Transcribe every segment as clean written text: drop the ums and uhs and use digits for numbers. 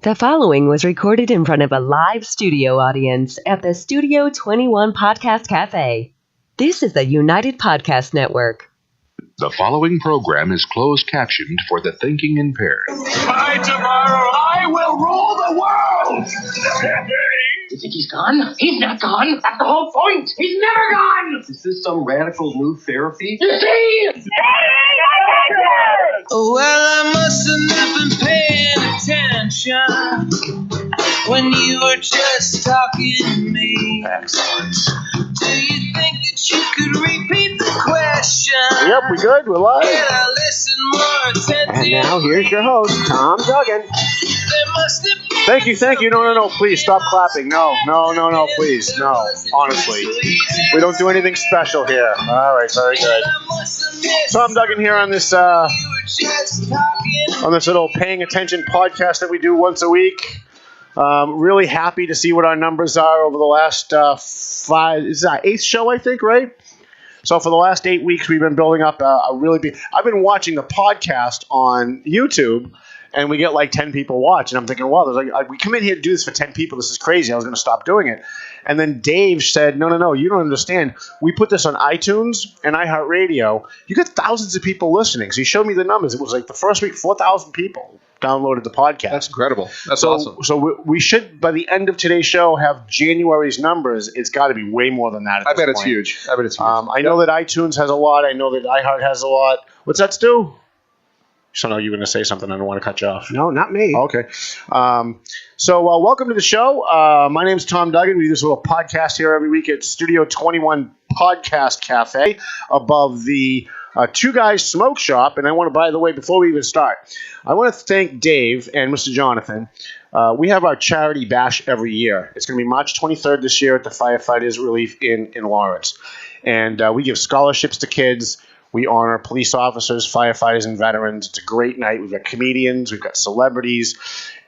The following was recorded in front of a live studio audience at the Studio 21 Podcast Cafe. This is the United Podcast Network. The following program is closed captioned for the thinking impaired. By tomorrow, I will rule the world! You think he's gone? He's not gone. That's the whole point. He's never gone. Is this some radical new therapy? You see? Well, I must have not been paying attention when you were just talking to me. Excellent. Do you think that you could repeat the question? Yep, we good. We're live. Can I listen more attentively? And now here's your host, Tom Duggan. There must have been Thank you. No, please stop clapping. No, please, no. Honestly, we don't do anything special here. All right, very good. Tom Duggan here on this little paying attention podcast that we do once a week. Really happy to see what our numbers are over the last 5. This is our 8th show, I think, right? So for the last 8 weeks, we've been building up a really big. I've been watching the podcast on YouTube. And we get like 10 people watch, and I'm thinking, wow, there's like we come in here to do this for 10 people. This is crazy. I was going to stop doing it. And then Dave said, no, you don't understand. We put this on iTunes and iHeartRadio. You get thousands of people listening. So he showed me the numbers. It was like the first week, 4,000 people downloaded the podcast. That's incredible. That's awesome. So we should, by the end of today's show, have January's numbers. It's got to be way more than that. I bet it's huge. I know that iTunes has a lot. I know that iHeart has a lot. What's that, Stu? So no, you were going to say something. I don't want to cut you off. No, not me. Okay. So welcome to the show. My name's Tom Duggan. We do this little podcast here every week at Studio 21 Podcast Cafe above the Two Guys Smoke Shop. And I want to, by the way, before we even start, I want to thank Dave and Mr. Jonathan. We have our charity bash every year. It's going to be March 23rd this year at the Firefighters Relief in Lawrence. And we give scholarships to kids. We honor police officers, firefighters, and veterans. It's a great night. We've got comedians. We've got celebrities.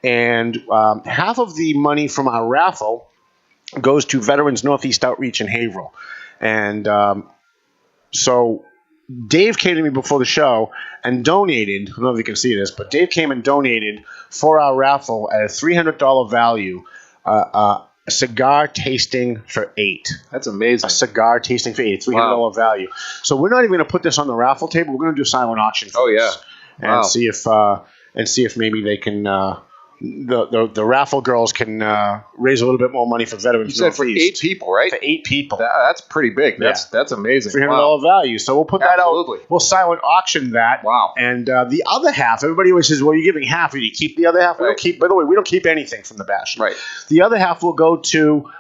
And half of the money from our raffle goes to Veterans Northeast Outreach in Haverhill. And so Dave came to me before the show and donated. I don't know if you can see this, but Dave came and donated for our raffle at a $300 value a cigar tasting for $8. That's amazing. A cigar tasting for $8, $300 value. So we're not even going to put this on the raffle table. We're going to do a silent auction for this. And see if maybe they can the raffle girls can raise a little bit more money for veterans. You said for 8 people, right? For 8 people. That's pretty big. That's amazing. $300 value. So we'll put that out. We'll silent auction that. Wow. And the other half, everybody always says, well, you're giving half. Do you keep the other half? Right. We don't keep. By the way, we don't keep anything from the bash. Right. The other half will go to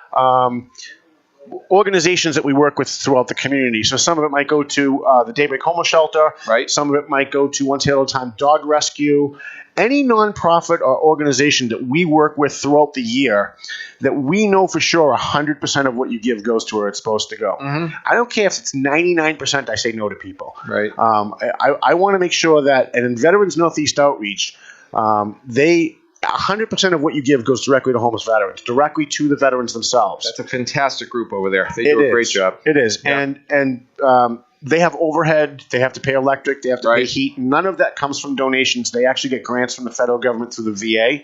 organizations that we work with throughout the community. So some of it might go to the Daybreak Homeless Shelter. Right. Some of it might go to One Tail at a Time Dog Rescue. Any nonprofit or organization that we work with throughout the year that we know for sure 100% of what you give goes to where it's supposed to go. Mm-hmm. I don't care if it's 99%, I say no to people. Right. I want to make sure that, and in Veterans Northeast Outreach, 100% of what you give goes directly to homeless veterans, directly to the veterans themselves. That's a fantastic group over there. They do a great job. It is. Yeah. And they have overhead. They have to pay electric. They have to pay heat. None of that comes from donations. They actually get grants from the federal government through the VA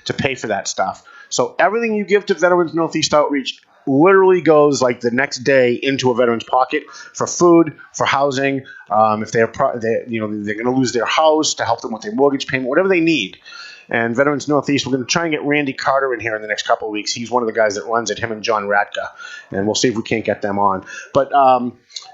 to pay for that stuff. So everything you give to Veterans Northeast Outreach literally goes like the next day into a veteran's pocket for food, for housing. If they're going to lose their house, to help them with their mortgage payment, whatever they need. And Veterans Northeast, we're going to try and get Randy Carter in here in the next couple of weeks. He's one of the guys that runs it, him and John Ratka. And we'll see if we can't get them on. But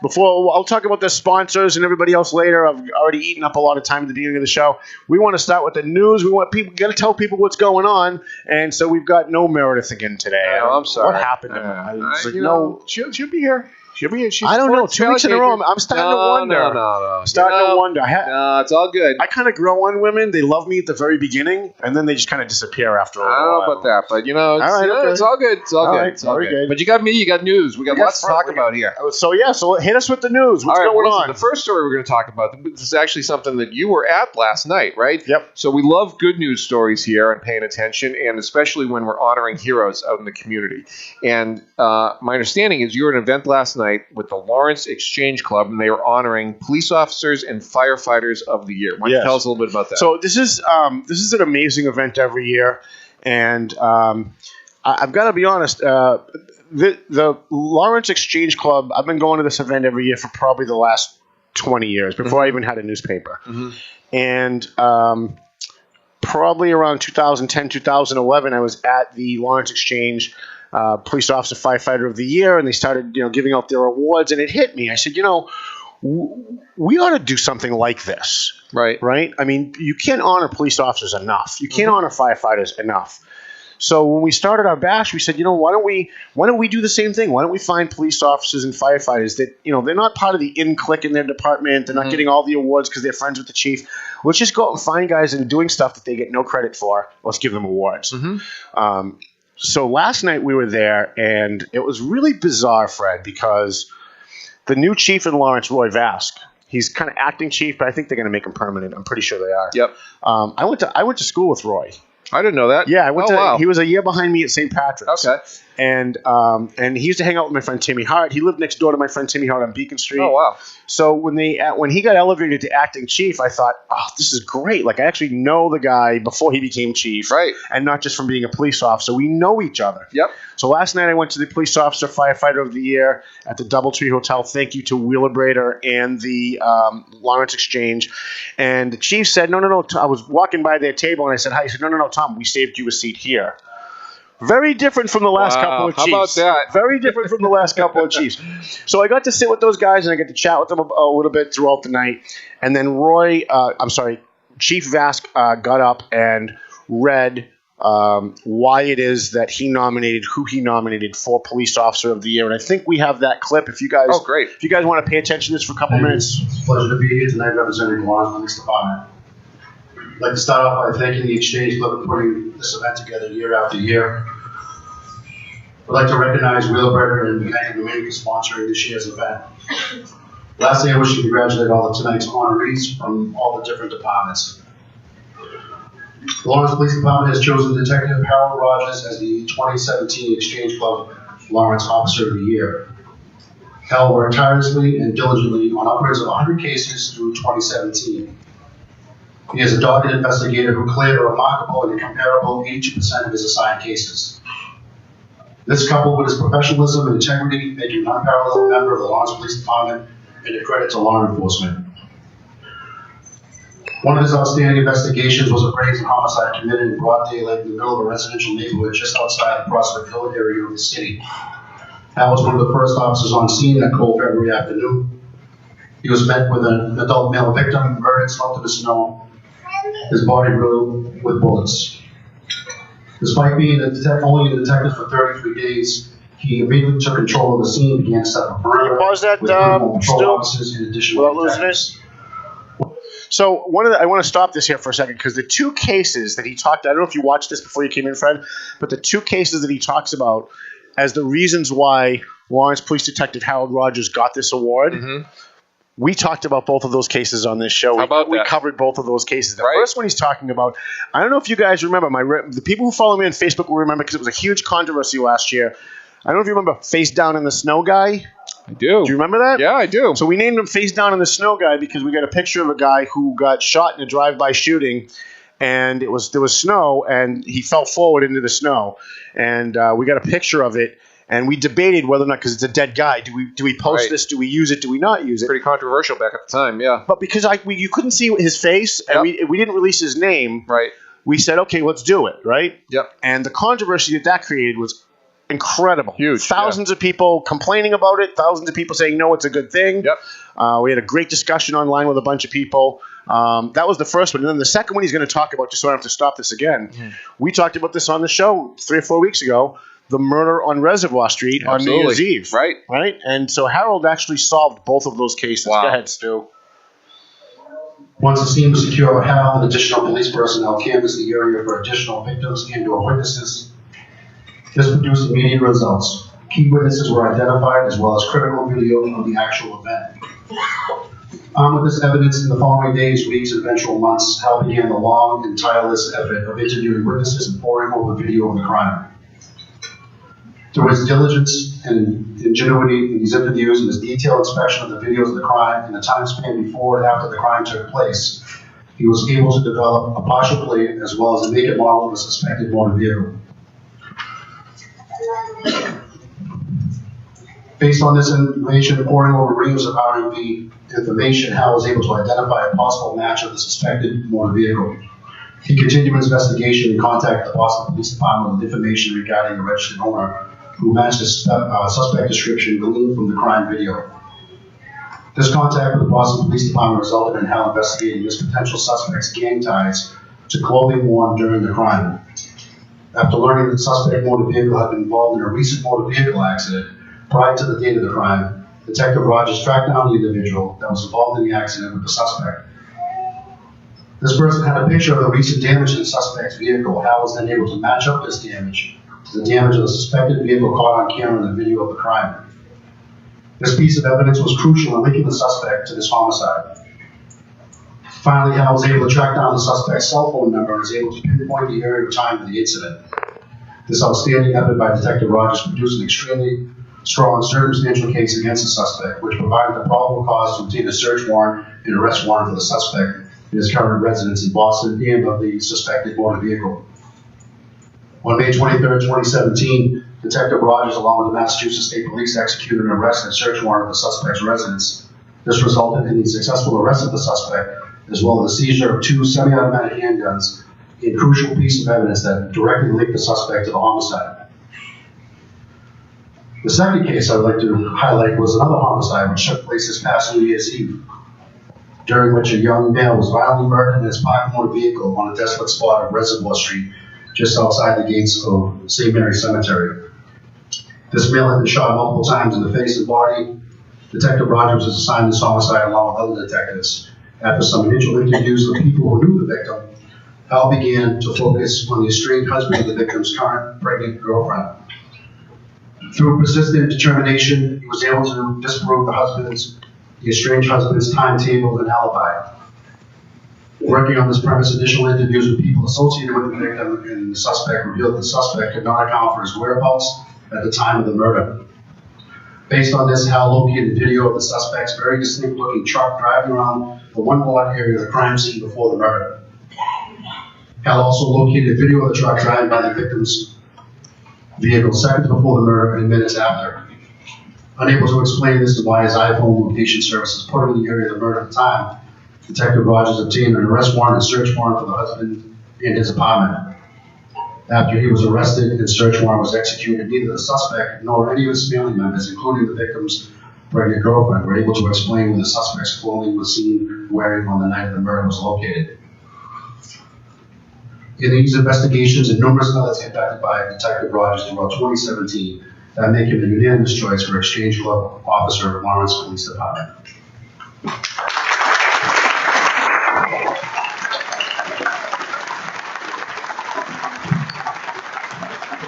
before, I'll talk about the sponsors and everybody else later. I've already eaten up a lot of time at the beginning of the show. We want to start with the news. We got to tell people what's going on. And so we've got no Meredith again today. Oh, I'm sorry. What happened to her? She'll be here. I don't know. 2 weeks in a row, I'm starting to wonder. No. Starting to wonder. No, it's all good. I kind of grow on women. They love me at the very beginning, and then they just kind of disappear after a while. I don't know about that, but it's all good. It's all good. It's all good. But you got me. You got news. We got lots to talk about here. So hit us with the news. What's going on? The first story we're going to talk about, this is actually something that you were at last night, right? Yep. So we love good news stories here and paying attention, and especially when we're honoring heroes out in the community. And my understanding is you were at an event last night night with the Lawrence Exchange Club, and they were honoring police officers and firefighters of the year. Why don't you tell us a little bit about that? So this is an amazing event every year, and I've got to be honest. The Lawrence Exchange Club, I've been going to this event every year for probably the last 20 years, before I even had a newspaper. And probably around 2010, 2011, I was at the Lawrence Exchange Police Officer Firefighter of the Year, and they started, giving out their awards, and it hit me. I said, we ought to do something like this. Right. I mean, you can't honor police officers enough. You can't honor firefighters enough. So when we started our bash, we said, why don't we do the same thing? Why don't we find police officers and firefighters that, they're not part of the in-clique in their department. They're not getting all the awards because they're friends with the chief. Let's just go out and find guys that are doing stuff that they get no credit for. Let's give them awards. So last night we were there, and it was really bizarre, Fred, because the new chief in Lawrence, Roy Vask, he's kind of acting chief, but I think they're going to make him permanent. I'm pretty sure they are. Yep. I went to school with Roy. I didn't know that. Yeah, He was a year behind me at St. Patrick's. Okay. And he used to hang out with my friend Timmy Hart. He lived next door to my friend Timmy Hart on Beacon Street. Oh, wow. So when he got elevated to acting chief, I thought, oh, this is great. Like, I actually know the guy before he became chief. Right. And not just from being a police officer. We know each other. Yep. So last night I went to the Police Officer Firefighter of the Year at the Doubletree Hotel. Thank you to Wheeler Brader and the Lawrence Exchange. And the chief said, no. I was walking by their table, and I said, hi. He said, no, Tom, we saved you a seat here. Very different from the last couple of chiefs. How about that? Very different from the last couple of chiefs. So I got to sit with those guys, and I got to chat with them a little bit throughout the night. And then Chief Vask got up and read why it is that who he nominated for Police Officer of the Year. And I think we have that clip. If you guys, great. If you guys want to pay attention to this for a couple minutes. It's a pleasure to be here tonight representing the Lawrence Police Department. I'd like to start off by thanking the Exchange Club for putting this event together year after year. I'd like to recognize Wheeler Brader and Bank of America sponsoring this year's event. Lastly, I wish to congratulate all of tonight's honorees from all the different departments. The Lawrence Police Department has chosen Detective Harold Rogers as the 2017 Exchange Club Lawrence Officer of the Year. Hal worked tirelessly and diligently on upwards of 100 cases through 2017. He is a dogged investigator who cleared a remarkable and incomparable 80% of his assigned cases. This, coupled with his professionalism and integrity, make him an unparalleled member of the Lawrence Police Department and a credit to law enforcement. One of his outstanding investigations was a brazen homicide committed in broad daylight in the middle of a residential neighborhood just outside the Prospect Hill area of the city. Hal was one of the first officers on scene that cold February afternoon. He was met with an adult male victim, murdered, slumped in the snow, his body riddled with bullets. Despite being only a detective for 33 days, he immediately took control of the scene and began to set up a perimeter. Can you pause that with patrol still? officers in addition Without to losing detectives. So I want to stop this here for a second, because the two cases that he talked, I don't know if you watched this before you came in, Fred, but the two cases that he talks about as the reasons why Lawrence Police Detective Harold Rogers got this award, we talked about both of those cases on this show. We covered both of those cases. The first one he's talking about, I don't know if you guys remember, the people who follow me on Facebook will remember, because it was a huge controversy last year. I don't know if you remember Face Down in the Snow guy. I do. Do you remember that? Yeah, I do. So we named him Face Down in the Snow guy because we got a picture of a guy who got shot in a drive-by shooting, and there was snow, and he fell forward into the snow, and we got a picture of it, and we debated whether or not, because it's a dead guy, do we post this? Do we use it? Do we not use it? Pretty controversial back at the time, yeah. But because you couldn't see his face, and we didn't release his name, right? We said, okay, let's do it, right? Yep. And the controversy that created was incredible. Huge. Thousands of people complaining about it. Thousands of people saying, no, it's a good thing. Yep. We had a great discussion online with a bunch of people. That was the first one. And then the second one he's going to talk about, just so I don't have to stop this again. We talked about this on the show 3 or 4 weeks ago, the murder on Reservoir Street on New Year's Eve. Right. And so Harold actually solved both of those cases. Wow. Go ahead, Stu. Once the scene was secure, Hal and additional police personnel canvassed the area for additional victims and or witnesses. This produced immediate results. Key witnesses were identified, as well as critical video of the actual event. Armed with this evidence, in the following days, weeks, and eventual months, Hal began the long and tireless effort of interviewing witnesses and poring over video of the crime. Through his diligence and ingenuity in these interviews and his detailed inspection of the videos of the crime and the time span before and after the crime took place, he was able to develop a partial plate as well as a make and model of a suspected motor vehicle. Based on this information, pouring over reams of RMV information, Hal was able to identify a possible match of the suspected motor vehicle. He continued his investigation and contacted the Boston Police Department with information regarding a registered owner who matched the suspect description gleaned from the crime video. This contact with the Boston Police Department resulted in Hal investigating this potential suspect's gang ties to clothing worn during the crime. After learning that the suspect motor vehicle had been involved in a recent motor vehicle accident prior to the date of the crime, Detective Rogers tracked down the individual that was involved in the accident with the suspect. This person had a picture of the recent damage to the suspect's vehicle. Hal was then able to match up this damage to the damage of the suspected vehicle caught on camera in the video of the crime. This piece of evidence was crucial in linking the suspect to this homicide. Finally, Hal was able to track down the suspect's cell phone number and was able to pinpoint the area of time of the incident. This outstanding effort by Detective Rogers produced an extremely strong circumstantial case against the suspect, which provided the probable cause to obtain a search warrant and arrest warrant for the suspect in his current residence in Boston and of the suspected motor vehicle. On May 23, 2017, Detective Rogers, along with the Massachusetts State Police, executed an arrest and search warrant of the suspect's residence. This resulted in the successful arrest of the suspect, as well as the seizure of 2 semi-automatic handguns, a crucial piece of evidence that directly linked the suspect to the homicide. The second case I would like to highlight was another homicide which took place this past New Year's Eve, during which a young male was violently murdered in his parked motor vehicle on a desolate spot of Reservoir Street, just outside the gates of St. Mary's Cemetery. This male had been shot multiple times in the face and body. Detective Rogers was assigned this homicide along with other detectives. After some initial interviews with people who knew the victim, Hal began to focus on the estranged husband of the victim's current pregnant girlfriend. Through persistent determination, he was able to disprove the estranged husband's timetable and alibi. Working on this premise, initial interviews with people associated with the victim and the suspect revealed that the suspect could not account for his whereabouts at the time of the murder. Based on this, Hal located video of the suspect's very distinct-looking truck driving around the one-block area of the crime scene before the murder. Hal also located video of the truck driving by the victim's vehicle seconds before the murder and minutes after. Unable to explain this to why his iPhone location services put him in the area of the murder at the time, Detective Rogers obtained an arrest warrant and search warrant for the husband in his apartment. After he was arrested and search warrant was executed, neither the suspect nor any of his family members, including the victim's pregnant girlfriend, were able to explain where the suspect's clothing was seen wearing on the night of the murder was located. In these investigations and numerous others conducted by Detective Rogers throughout 2017, that make him a unanimous choice for Exchange Club Officer of Lawrence Police Department.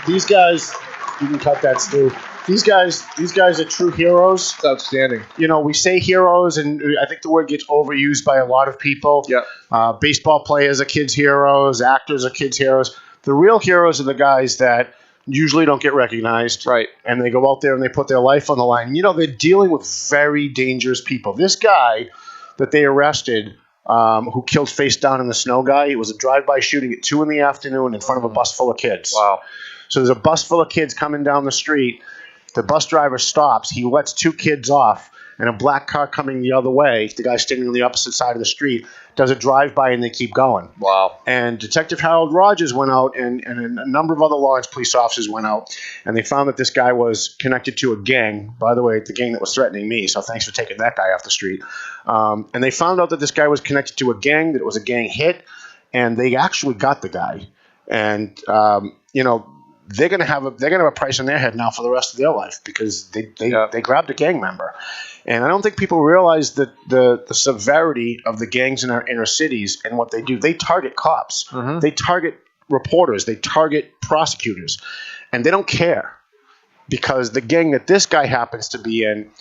These guys, you can cut that, Stu. These guys are true heroes. It's outstanding. You know, we say heroes, and I think the word gets overused by a lot of people. Yeah. Baseball players are kids' heroes. Actors are kids' heroes. The real heroes are the guys that usually don't get recognized. Right. And they go out there and they put their life on the line. You know, they're dealing with very dangerous people. This guy that they arrested, who killed face down in the snow guy, it was a drive-by shooting at 2 p.m. in front of a bus full of kids. Wow. So there's a bus full of kids coming down the street. The bus driver stops. He lets 2 kids off, and a black car coming the other way, the guy standing on the opposite side of the street, does a drive-by, and they keep going. Wow. And Detective Harold Rogers went out, and a number of other Lawrence police officers went out, and they found that this guy was connected to a gang. By the way, the gang that was threatening me, so thanks for taking that guy off the street. And they found out that this guy was connected to a gang, that it was a gang hit, and they actually got the guy. And, you know, they're gonna have a price on their head now for the rest of their life because they grabbed a gang member, and I don't think people realize that the severity of the gangs in our inner cities and what they do. They target cops, they target reporters, they target prosecutors, and they don't care because the gang that this guy happens to be in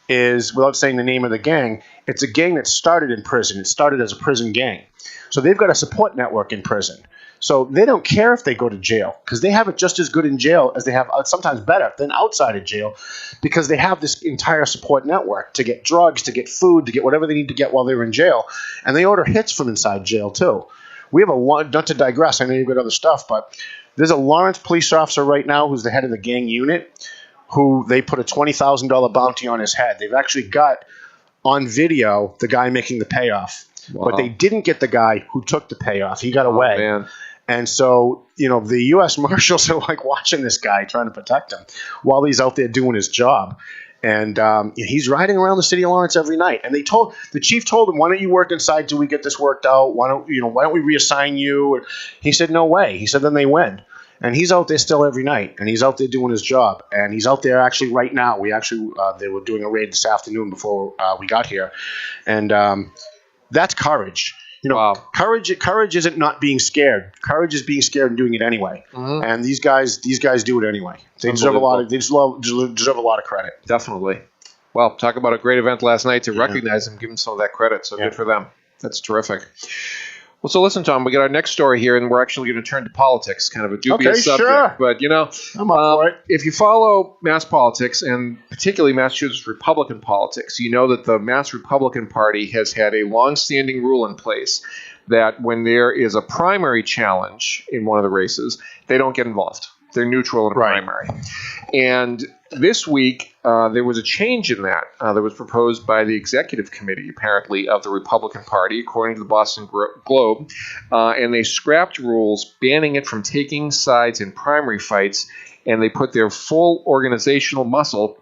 is, without saying the name of the gang, it's a gang that started in prison. It started as a prison gang, so they've got a support network in prison. So they don't care if they go to jail because they have it just as good in jail as they have, sometimes better than outside of jail, because they have this entire support network to get drugs, to get food, to get whatever they need to get while they're in jail. And they order hits from inside jail too. We have not to digress, I know you've got other stuff, but there's a Lawrence police officer right now who's the head of the gang unit who they put a $20,000 bounty on his head. They've actually got on video the guy making the payoff. Wow. But they didn't get the guy who took the payoff. He got away. Man. And so, the U.S. Marshals are like watching this guy, trying to protect him while he's out there doing his job. And he's riding around the city of Lawrence every night. And the chief told him, "Why don't you work inside till we get this worked out? Why don't we reassign you?" And he said, "No way." He said, "Then they win." And he's out there still every night, and he's out there doing his job. And he's out there actually right now. They were doing a raid this afternoon before we got here, and that's courage. Wow. Courage isn't not being scared. Courage is being scared and doing it anyway. Mm-hmm. And these guys do it anyway. They deserve a lot of credit. Definitely. Well, talk about a great event last night to recognize them, give them some of that credit. So good for them. That's terrific. Well, so listen, Tom, we got our next story here, and we're actually going to turn to politics, kind of a dubious subject. Sure. But, I'm up for it. If you follow Mass politics, and particularly Massachusetts Republican politics, you know that the Mass Republican Party has had a long-standing rule in place that when there is a primary challenge in one of the races, they don't get involved. They're neutral in a primary. And this week, there was a change in that that was proposed by the executive committee, apparently, of the Republican Party, according to the Boston Globe. And they scrapped rules banning it from taking sides in primary fights, and they put their full organizational muscle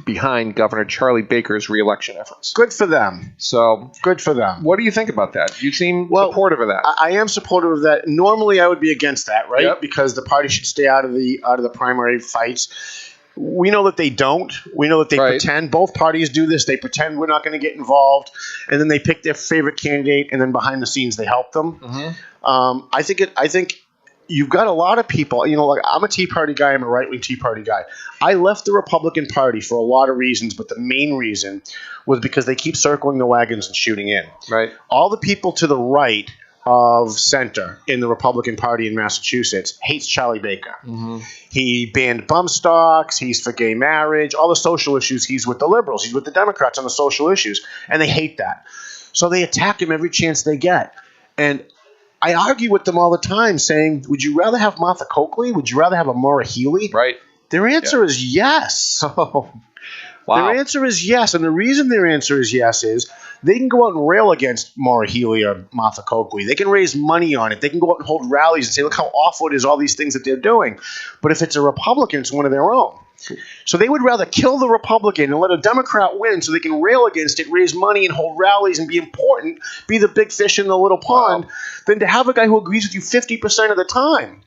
behind Governor Charlie Baker's reelection efforts. Good for them. So, good for them. What do you think about that? You seem supportive of that. I am supportive of that. Normally, I would be against that, right? Yep. Because the party should stay out of the primary fights. We know that they don't. We know that they pretend. Both parties do this. They pretend we're not going to get involved, and then they pick their favorite candidate, and then behind the scenes they help them. Mm-hmm. I think you've got a lot of people. Like I'm a Tea Party guy. I'm a right-wing Tea Party guy. I left the Republican Party for a lot of reasons, but the main reason was because they keep circling the wagons and shooting in. Right. All the people to the right of center in the Republican Party in Massachusetts hates Charlie Baker. Mm-hmm. He banned bump stocks. He's for gay marriage. All the social issues, he's with the liberals. He's with the Democrats on the social issues, and they hate that. So they attack him every chance they get. And I argue with them all the time saying, would you rather have Martha Coakley? Would you rather have a Maura Healey? Right. Their answer is yes. Oh, wow. Their answer is yes. And the reason their answer is yes is they can go out and rail against Maura Healey or Martha Coakley. They can raise money on it. They can go out and hold rallies and say, look how awful it is, all these things that they're doing. But if it's a Republican, it's one of their own. So they would rather kill the Republican and let a Democrat win so they can rail against it, raise money and hold rallies and be important, be the big fish in the little pond, than to have a guy who agrees with you 50% of the time.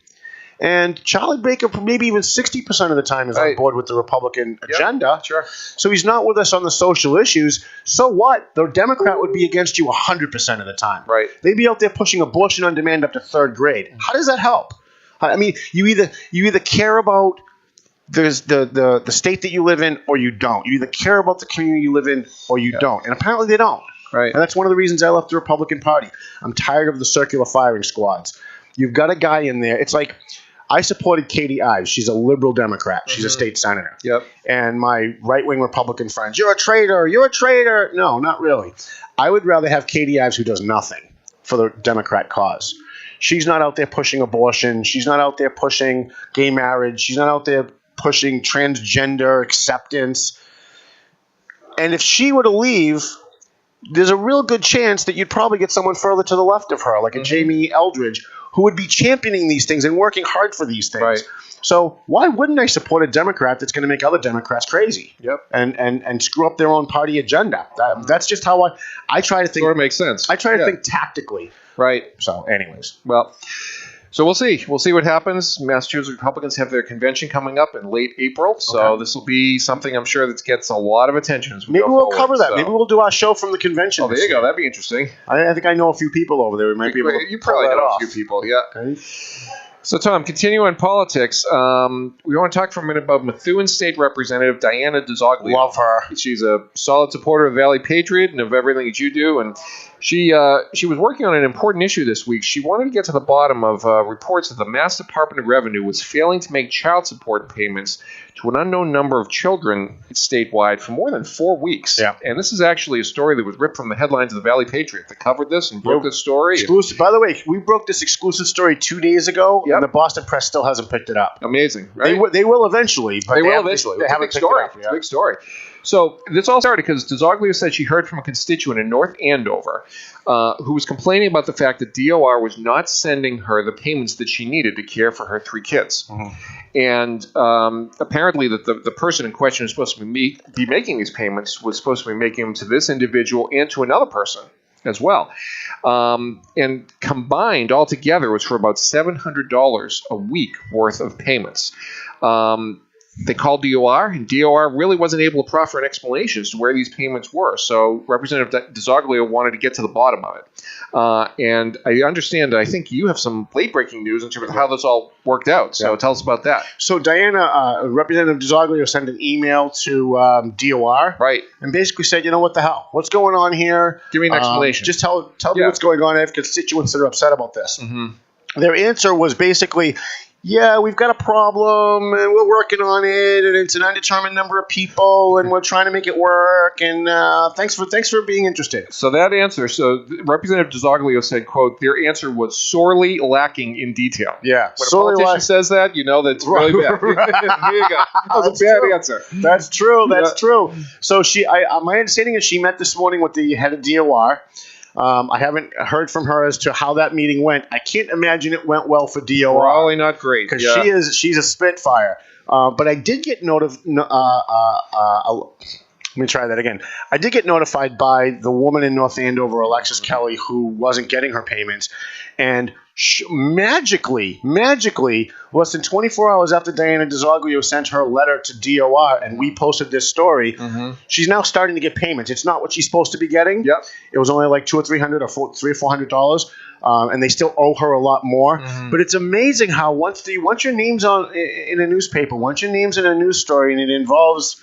And Charlie Baker, maybe even 60% of the time, is on board with the Republican agenda. Sure. So he's not with us on the social issues. So what? The Democrat would be against you 100% of the time. Right. They'd be out there pushing abortion on demand up to third grade. How does that help? I mean, you either care about the state that you live in or you don't. You either care about the community you live in or you don't. And apparently they don't. Right. And that's one of the reasons I left the Republican Party. I'm tired of the circular firing squads. You've got a guy in there. It's like I supported Katie Ives. She's a liberal Democrat. She's a state senator. Yep. And my right-wing Republican friends, you're a traitor. You're a traitor. No, not really. I would rather have Katie Ives who does nothing for the Democrat cause. She's not out there pushing abortion. She's not out there pushing gay marriage. She's not out there pushing transgender acceptance. And if she were to leave, there's a real good chance that you'd probably get someone further to the left of her, like a Jamie Eldridge, who would be championing these things and working hard for these things. Right. So why wouldn't I support a Democrat that's going to make other Democrats crazy? Yep. And screw up their own party agenda? That's just how I try to think. Sort of makes sense. I try to think tactically. Right. So anyways. Well, so we'll see. We'll see what happens. Massachusetts Republicans have their convention coming up in late April, so this will be something I'm sure that gets a lot of attention as we Maybe go we'll forward, cover that. So. Maybe we'll do our show from the convention. Oh, there you go. That'd be interesting. I think I know a few people over there. We might be able to You probably know a few people, yeah. Okay. So, Tom, continuing on politics, we want to talk for a minute about Methuen State Representative Diana DiZoglio. Love her. She's a solid supporter of Valley Patriot and of everything that you do, and She was working on an important issue this week. She wanted to get to the bottom of reports that the Mass Department of Revenue was failing to make child support payments to an unknown number of children statewide for more than 4 weeks. Yeah. And this is actually a story that was ripped from the headlines of the Valley Patriot that covered this and broke this story. Exclusive. By the way, we broke this exclusive story 2 days ago, Yep. and the Boston Press still hasn't picked it up. Amazing, right? They will eventually, but They will haven't- eventually. They It's a haven't big picked story. it up. It's a big story. So this all started because DeZoglio said she heard from a constituent in North Andover who was complaining about the fact that DOR was not sending her the payments that she needed to care for her 3 kids. And apparently that the person in question who's supposed to be making these payments was supposed to be making them to this individual and to another person as well. And combined altogether was for about $700 a week worth of payments. They called DOR, and DOR really wasn't able to proffer an explanation as to where these payments were. So Representative DeZoglio wanted to get to the bottom of it. And I understand, I think you have some late-breaking news in terms of how this all worked out. So tell us about that. So Diana, Representative DeZoglio sent an email to DOR, Right. and basically said, you know what the hell? What's going on here? Give me an explanation. Just tell me Yeah. what's going on. I have constituents that are upset about this. Mm-hmm. Their answer was basically, yeah, we've got a problem, and we're working on it, and it's an undetermined number of people, and we're trying to make it work, and thanks for being interested. So that answer, Representative DeZoglio said, quote, their answer was sorely lacking in detail. Yeah. When a politician says that, you know that's really bad. There you go. That was That's a bad true. answer. That's true. That's Yeah. true. So my understanding is she met this morning with the head of DOR. I haven't heard from her as to how that meeting went. I can't imagine it went well for DOR. Probably not great. Because Yeah. she's a spitfire. But I did get let me try that again. I did get notified by the woman in North Andover, Alexis Kelly, who wasn't getting her payments, and magically, less than 24 hours after Diana DeZoglio sent her letter to DOR and we posted this story, she's now starting to get payments. It's not what she's supposed to be getting. Yep. It was only like $200 or $300 or $400, and they still owe her a lot more. But it's amazing how once your name's in a newspaper, once your name's in a news story, and it involves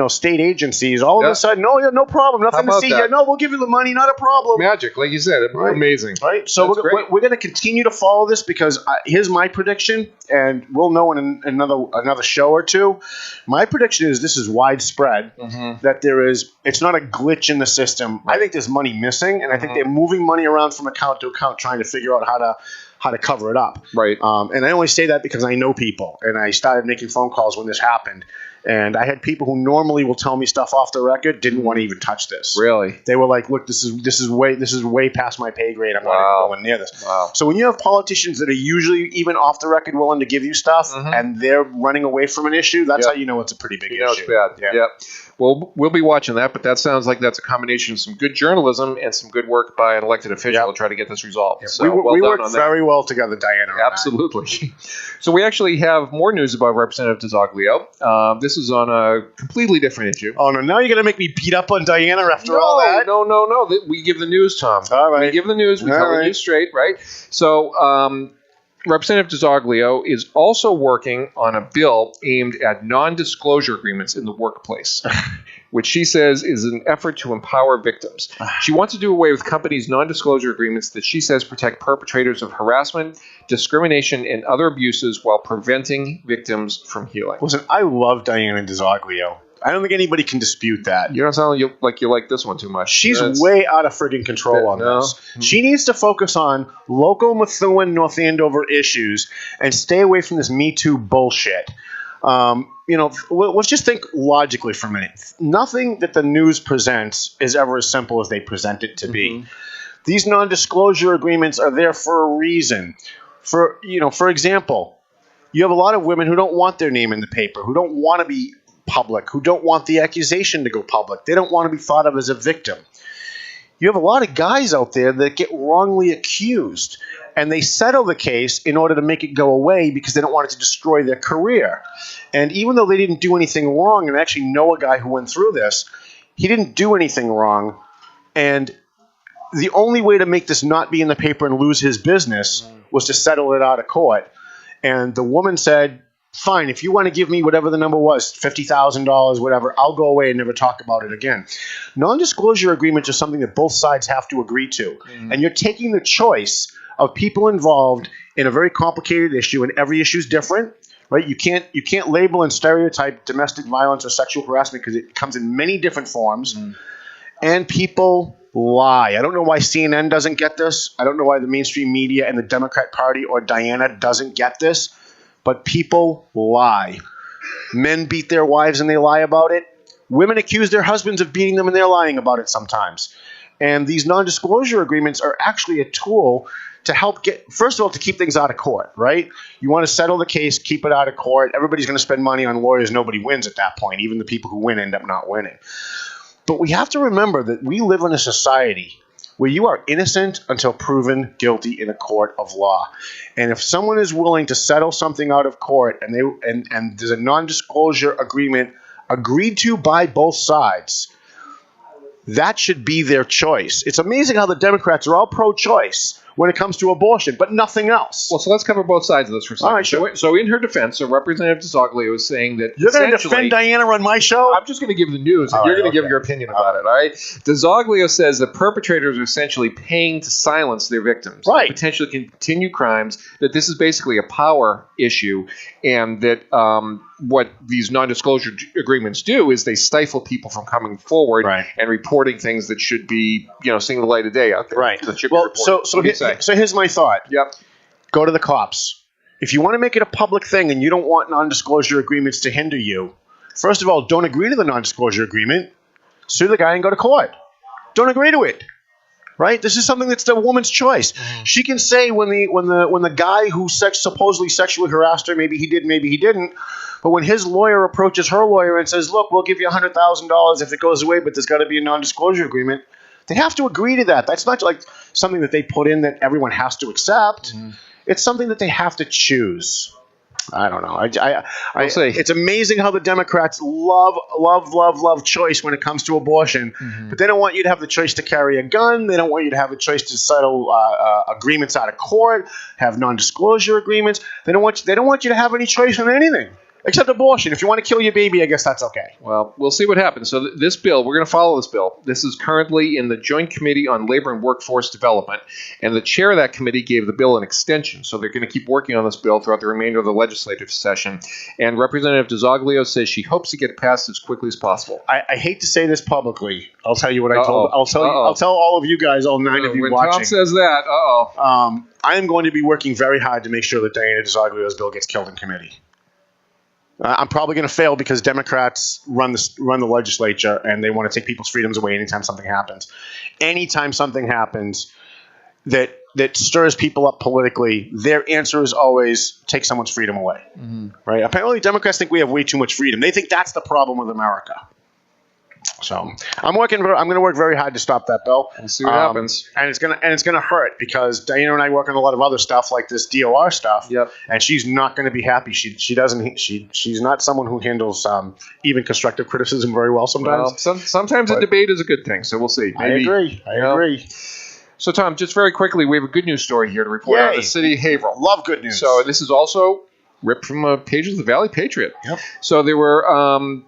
state agencies, all of a sudden, no problem, nothing to about see that? here. No, we'll give you the money, not a problem. Magic, like you said. Right. Amazing. Right, so That's we're going to continue to follow this because here's my prediction, and we'll know in another show or two. My prediction is this is widespread, that it's not a glitch in the system. I think there's money missing, and I think they're moving money around from account to account trying to figure out how to cover it up. Right. And I only say that because I know people, and I started making phone calls when this happened. And I had people who normally will tell me stuff off the record didn't want to even touch this. Really? They were like, "Look, this is way past my pay grade. I'm not even going near this." Wow. So when you have politicians that are usually even off the record willing to give you stuff, and they're running away from an issue, that's how you know it's a pretty big issue. It's bad. Yeah. Yep. Well, we'll be watching that, but that sounds like that's a combination of some good journalism and some good work by an elected official to try to get this resolved. So we well work done on that. very well together, Diana. Absolutely. So we actually have more news about Representative DeZoglio. This is on a completely different issue. Oh no! Now you're gonna make me beat up on Diana after all that? No. We give the news, Tom. All right. We give the news. We All tell the right. news straight, right? So Representative DeZoglio is also working on a bill aimed at non-disclosure agreements in the workplace, which she says is an effort to empower victims. She wants to do away with companies' non-disclosure agreements that she says protect perpetrators of harassment, discrimination, and other abuses while preventing victims from healing. Listen, I love Diana DeZoglio. I don't think anybody can dispute that. You don't sound like you like this one too much. She's That's- way out of friggin' control on No. this. She needs to focus on local Methuen, North Andover issues and stay away from this Me Too bullshit. Let's just think logically for a minute. Nothing that the news presents is ever as simple as they present it to be. These non-disclosure agreements are there for a reason. For example, you have a lot of women who don't want their name in the paper, who don't want to be public, who don't want the accusation to go public. They don't want to be thought of as a victim. You have a lot of guys out there that get wrongly accused, and they settle the case in order to make it go away because they don't want it to destroy their career. And even though they didn't do anything wrong, and I actually know a guy who went through this, he didn't do anything wrong, and the only way to make this not be in the paper and lose his business was to settle it out of court. And the woman said, Fine, if you want to give me whatever the number was, $50,000, whatever, I'll go away and never talk about it again. Non-disclosure agreements are something that both sides have to agree to. And you're taking the choice of people involved in a very complicated issue, and every issue is different, right? You can't label and stereotype domestic violence or sexual harassment because it comes in many different forms. And people lie. I don't know why CNN doesn't get this. I don't know why the mainstream media and the Democrat Party or Diana doesn't get this. But people lie. Men beat their wives and they lie about it. Women accuse their husbands of beating them and they're lying about it sometimes. And these non-disclosure agreements are actually a tool to help first of all, to keep things out of court, right? You want to settle the case, keep it out of court. Everybody's going to spend money on lawyers. Nobody wins at that point. Even the people who win end up not winning. But we have to remember that we live in a society where you are innocent until proven guilty in a court of law. And if someone is willing to settle something out of court and there's a non-disclosure agreement agreed to by both sides, that should be their choice. It's amazing how the Democrats are all pro-choice when it comes to abortion, but nothing else. Well, so let's cover both sides of this for a second. All right, sure. So in her defense, Representative DeZoglio is saying that you're going to defend Diana on my show? I'm just going to give the news, and you're going to give your opinion about it, all right? DeZoglio says that perpetrators are essentially paying to silence their victims, right? Potentially continue crimes, that this is basically a power issue, and that what these non-disclosure agreements do is they stifle people from coming forward and reporting things that should be, seeing the light of day out there. Right. Well, so here's my thought. Yep. Go to the cops. If you want to make it a public thing and you don't want non-disclosure agreements to hinder you, first of all, don't agree to the non-disclosure agreement. Sue the guy and go to court. Don't agree to it. Right? This is something that's the woman's choice. She can say when the guy who supposedly sexually harassed her, maybe he did, maybe he didn't, but when his lawyer approaches her lawyer and says, look, we'll give you $100,000 if it goes away, but there's got to be a non-disclosure agreement, they have to agree to that. That's not like something that they put in that everyone has to accept. It's something that they have to choose. I don't know. I say it's amazing how the Democrats love choice when it comes to abortion, but they don't want you to have the choice to carry a gun. They don't want you to have the choice to settle agreements out of court, have non-disclosure agreements. They don't want you to have any choice on anything. Except abortion. If you want to kill your baby, I guess that's okay. Well, we'll see what happens. So this bill, we're going to follow this bill. This is currently in the Joint Committee on Labor and Workforce Development, and the chair of that committee gave the bill an extension. So they're going to keep working on this bill throughout the remainder of the legislative session. And Representative DeZoglio says she hopes to get it passed as quickly as possible. I hate to say this publicly. I'll tell you what I told. I'll tell all of you guys, all 9 of you when watching. Tom says that, I am going to be working very hard to make sure that Diana DeZoglio's bill gets killed in committee. I'm probably going to fail because Democrats run the legislature and they want to take people's freedoms away anytime something happens. Anytime something happens that stirs people up politically, their answer is always take someone's freedom away. Right? Apparently, Democrats think we have way too much freedom. They think that's the problem with America. So I'm going to work very hard to stop that bill. We'll see what happens. And it's gonna hurt because Diana and I work on a lot of other stuff like this DOR stuff. Yep. And she's not going to be happy. She's not someone who handles even constructive criticism very well sometimes. Well, sometimes a debate is a good thing. So we'll see. Maybe, I agree. So Tom, just very quickly, we have a good news story here to report on the city of Haverhill. Love good news. So this is also ripped from a page of the Valley Patriot. Yep. So there were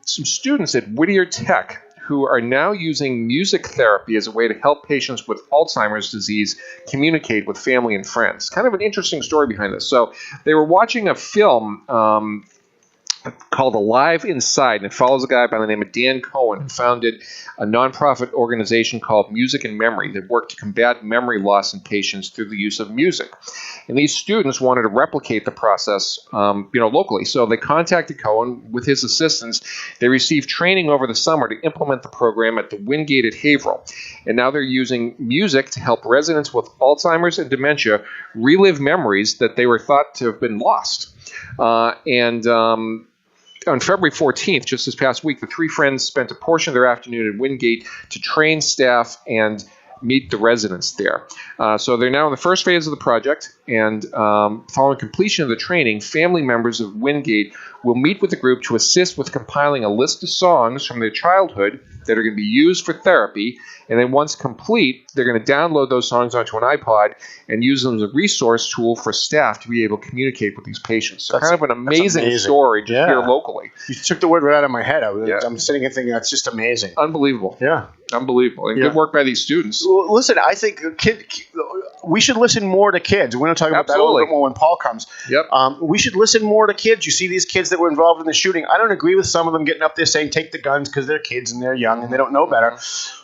some students at Whittier Tech who are now using music therapy as a way to help patients with Alzheimer's disease communicate with family and friends. Kind of an interesting story behind this. So they were watching a film called Alive Inside, and it follows a guy by the name of Dan Cohen who founded a nonprofit organization called Music and Memory that worked to combat memory loss in patients through the use of music. And these students wanted to replicate the process, locally. So they contacted Cohen with his assistants. They received training over the summer to implement the program at the Wingate at Haverhill. And now they're using music to help residents with Alzheimer's and dementia relive memories that they were thought to have been lost. On February 14th, just this past week, the three friends spent a portion of their afternoon at Wingate to train staff and meet the residents there. So they're now in the first phase of the project, and following completion of the training, family members of Wingate will meet with the group to assist with compiling a list of songs from their childhood that are going to be used for therapy. And then once complete, they're going to download those songs onto an iPod and use them as a resource tool for staff to be able to communicate with these patients. So kind of an amazing story just here locally. You took the word right out of my head. I'm sitting here thinking that's just amazing. Unbelievable. Yeah. Unbelievable. And good work by these students. Well, listen, I think we should listen more to kids. We're going to talk about that a little bit more when Paul comes. Yep. We should listen more to kids. You see these kids that were involved in the shooting. I don't agree with some of them getting up there saying take the guns because they're kids and they're young and they don't know better.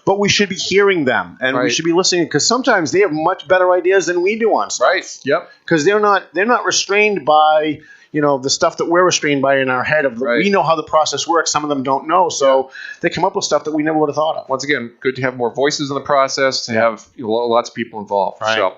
But we should be hearing them and we should be listening because sometimes they have much better ideas than we do on stuff. Right. Yep. Because they're not restrained by the stuff that we're restrained by in our head. We know how the process works. Some of them don't know, so they come up with stuff that we never would have thought of. Once again, good to have more voices in the process, to have lots of people involved. Right. So,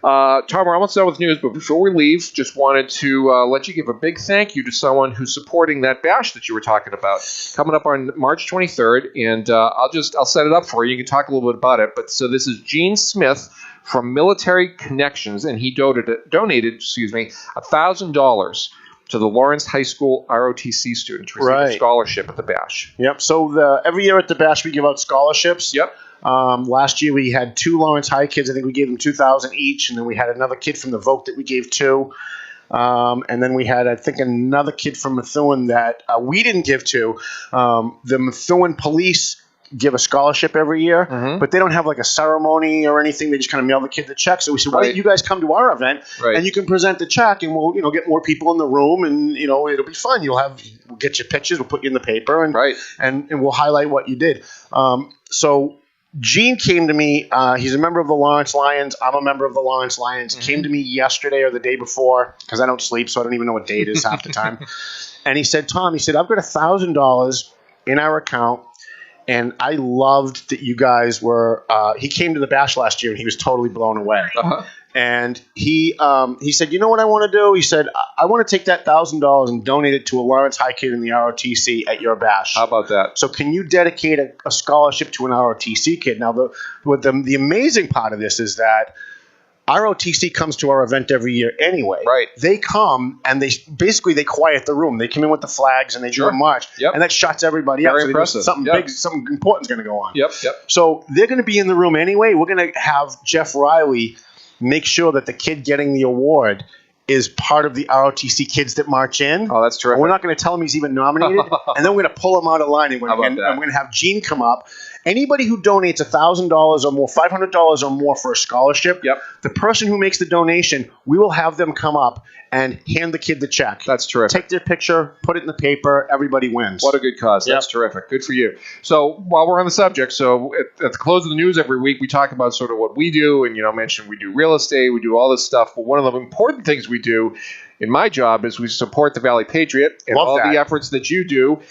Tom, we're almost done with news, but before we leave, just wanted to let you give a big thank you to someone who's supporting that bash that you were talking about coming up on March 23rd, and I'll set it up for you. You can talk a little bit about it. But so this is Gene Smith from Military Connections, and he donated $1,000 to the Lawrence High School ROTC students to receive a scholarship at the bash. Yep. So every year at the bash we give out scholarships. Yep. Last year we had 2 Lawrence High kids. I think we gave them $2,000 each, and then we had another kid from the Voc that we gave $2. And then we had, I think, another kid from Methuen that we didn't give to. The Methuen police give a scholarship every year, but they don't have like a ceremony or anything. They just kind of mail the kid the check. So we said, why don't you guys come to our event and you can present the check and we'll, get more people in the room and, it'll be fun. We'll get your pictures. We'll put you in the paper and we'll highlight what you did. So Gene came to me. He's a member of the Lawrence Lions. I'm a member of the Lawrence Lions. He came to me yesterday or the day before because I don't sleep, so I don't even know what day it is half the time. And he said, Tom, I've got $1,000 in our account. And I loved that you guys were he came to the bash last year and he was totally blown away. And he said, you know what I want to do? He said, I want to take that $1,000 and donate it to a Lawrence High kid in the ROTC at your bash. How about that? So can you dedicate a scholarship to an ROTC kid? Now, the amazing part of this is that ROTC comes to our event every year anyway. Right. They come and they quiet the room. They come in with the flags and they do a march. Yep. And that shuts everybody up. Very impressive. Something big, something important is going to go on. Yep. So they're going to be in the room anyway. We're going to have Jeff Riley make sure that the kid getting the award is part of the ROTC kids that march in. Oh, that's terrific. And we're not going to tell him he's even nominated. And then we're going to pull him out of line. And we're going to have Gene come up. Anybody who donates $1,000 or more, $500 or more for a scholarship, the person who makes the donation, we will have them come up and hand the kid the check. That's terrific. Take their picture, put it in the paper, everybody wins. What a good cause. That's terrific. Good for you. So while we're on the subject, so at the close of the news every week, we talk about sort of what we do and, mention we do real estate, we do all this stuff. But one of the important things we do in my job is we support the Valley Patriot and the efforts that you do,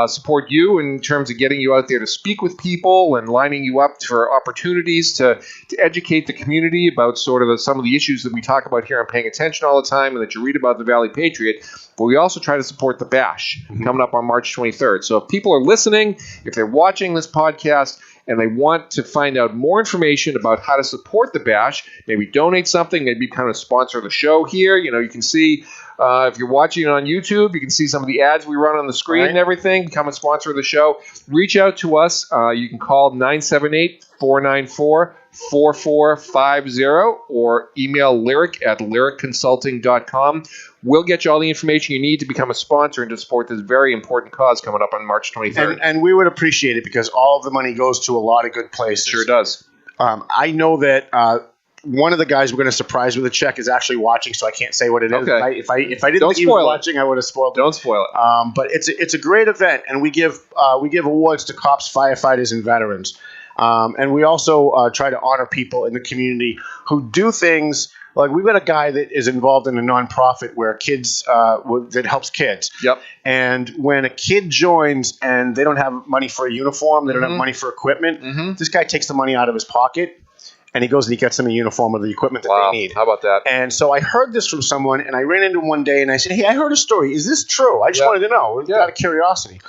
support you in terms of getting you out there to speak with people and lining you up for opportunities to educate the community about sort of some of the issues that we talk about here on Paying Attention all the time and that you read about the Valley Patriot. But we also try to support the bash coming up on March 23rd. So if people are listening, if they're watching this podcast, and they want to find out more information about how to support the bash, maybe donate something, maybe kind of sponsor the show here. You can see, if you're watching it on YouTube, you can see some of the ads we run on the screen and everything. Become a sponsor of the show. Reach out to us. You can call 978-494-4450 or email lyric@lyricconsulting.com. We'll get you all the information you need to become a sponsor and to support this very important cause coming up on March 23rd. And we would appreciate it because all of the money goes to a lot of good places. Sure does. I know that one of the guys we're going to surprise with a check is actually watching, so I can't say what it is. Okay. If I didn't think he was watching, I would have spoiled it. Don't spoil it. But it's a great event, and we give awards to cops, firefighters, and veterans. And we also try to honor people in the community who do things. Like we've got a guy that is involved in a nonprofit where kids that helps kids. Yep. And when a kid joins and they don't have money for a uniform, they don't have money for equipment, this guy takes the money out of his pocket and he goes and he gets them a uniform or the equipment that they need. How about that? And so I heard this from someone and I ran into him one day and I said, hey, I heard a story. Is this true? I just wanted to know out of curiosity.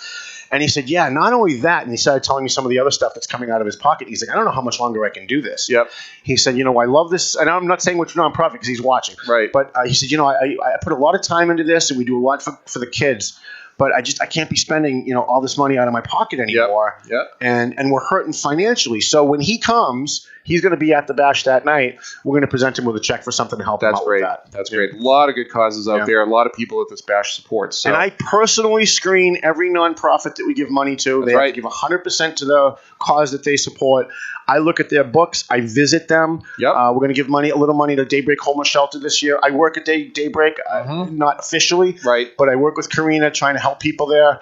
And he said, yeah, not only that, and he started telling me some of the other stuff that's coming out of his pocket. He's like, I don't know how much longer I can do this. Yep. He said, I love this, and I'm not saying which nonprofit because he's watching. Right. But he said, I put a lot of time into this, and we do a lot for the kids. but I can't be spending all this money out of my pocket anymore. Yep. And we're hurting financially. So when he comes, he's going to be at the bash that night. We're going to present him with a check for something to help him out with that. That's great. A lot of good causes out there. A lot of people at this bash support. So. And I personally screen every nonprofit that we give money to. They have to give 100% to the cause that they support. I look at their books. I visit them. Yep. We're going to give a little money to Daybreak Homeless Shelter this year. I work at Daybreak, not officially, but I work with Karina trying to help people there.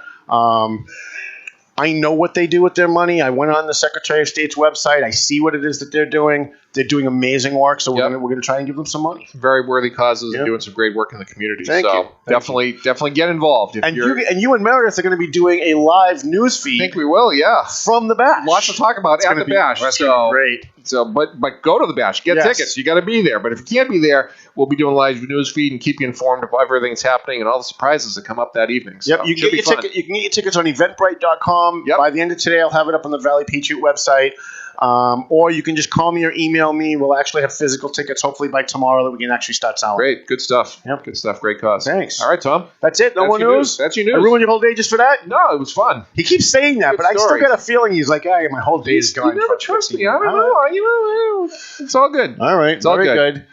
I know what they do with their money. I went on the Secretary of State's website. I see what it is that they're doing. They're doing amazing work, so we're going to try and give them some money. Very worthy causes and doing some great work in the community. Thank you. Definitely get involved. And you and Meredith are going to be doing a live news feed. I think we will, yeah. From the bash. Lots to talk about at the bash. That's great. So, but go to the bash. Get tickets. You got to be there. But if you can't be there, we'll be doing live news feed and keep you informed of everything that's happening and all the surprises that come up that evening. So you can get your tickets on Eventbrite.com. By the end of today, I'll have it up on the Valley Patriot website. Or you can just call me or email me. We'll actually have physical tickets hopefully by tomorrow that we can actually start selling. Great. Good stuff. Yep. Good stuff. Great cause. Thanks. All right, Tom. That's it? No more news? That's your news. I ruined your whole day just for that? No, it was fun. He keeps saying that, Good but I still story. got a feeling he's like, my whole day is gone. You never trust me. I don't know. It's all good. All right. It's all good.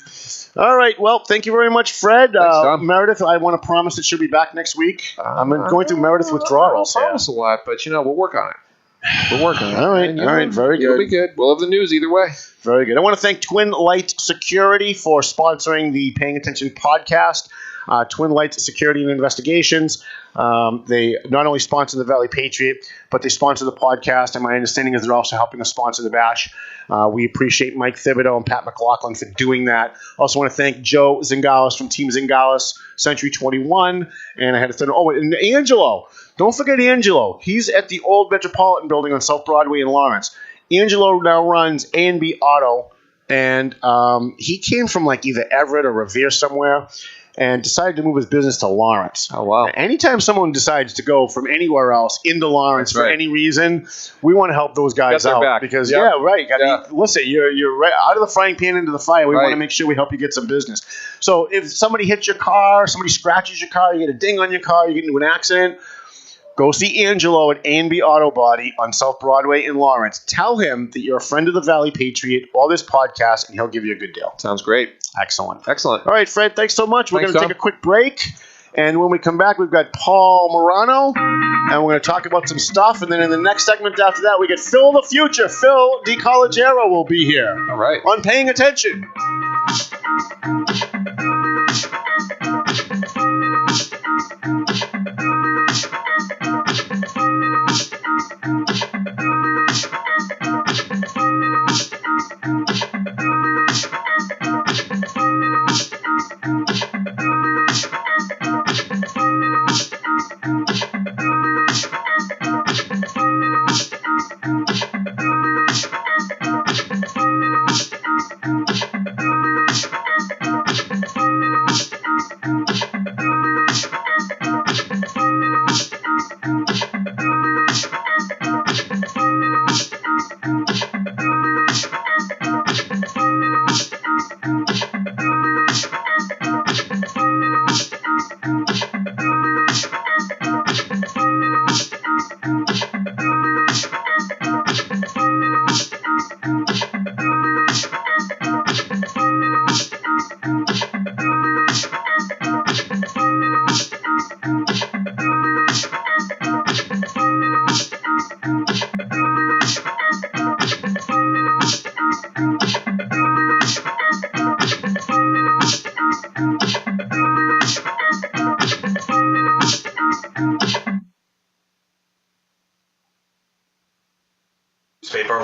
All right. Well, thank you very much, Fred. Thanks, Tom. Meredith, I want to promise that she'll be back next week. I'm going through Meredith withdrawals. I don't promise a lot, but we'll work on it. We're working on it. All right. Very good. It'll be good. We'll have the news either way. Very good. I want to thank Twin Light Security for sponsoring the Paying Attention podcast. Twin Light Security and Investigations. They not only sponsor the Valley Patriot, but they sponsor the podcast. And my understanding is they're also helping us sponsor the bash. We appreciate Mike Thibodeau and Pat McLaughlin for doing that. Also want to thank Joe Zingalis from Team Zingalis, Century 21. And I had to thank, and Angelo. Don't forget Angelo. He's at the old Metropolitan Building on South Broadway in Lawrence. Angelo now runs A&B Auto, and he came from either Everett or Revere somewhere and decided to move his business to Lawrence. Oh, wow. Anytime someone decides to go from anywhere else into Lawrence for any reason, we want to help those guys out. Back. Because, listen, you're right out of the frying pan into the fire. We want to make sure we help you get some business. So if somebody hits your car, somebody scratches your car, you get a ding on your car, you get into an accident, go see Angelo at A&B Auto Body on South Broadway in Lawrence. Tell him that you're a friend of the Valley Patriot or this podcast, and he'll give you a good deal. Sounds great. Excellent. All right, Fred, thanks so much. We're going to take a quick break, and when we come back, we've got Paul Morano, and we're going to talk about some stuff, and then in the next segment after that, we get Phil the Future. Phil DiCollegiero will be here. All right. On Paying Attention.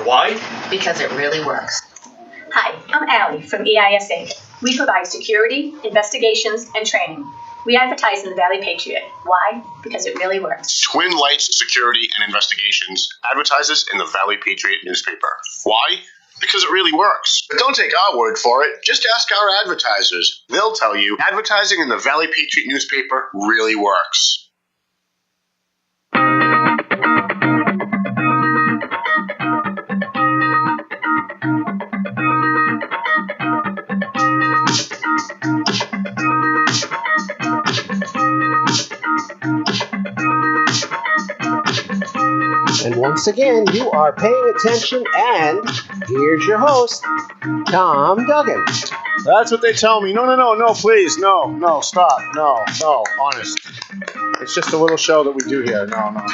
Why? Because it really works. Hi, I'm Allie from EISA. We provide security, investigations, and training. We advertise in the Valley Patriot. Why? Because it really works. Twin Lights Security and Investigations advertises in the Valley Patriot newspaper. Why? Because it really works. But don't take our word for it. Just ask our advertisers. They'll tell you advertising in the Valley Patriot newspaper really works. Once again, you are paying attention, and here's your host, Tom Duggan. That's what they tell me. No, please. No, stop. No, honest. It's just a little show that we do here. No.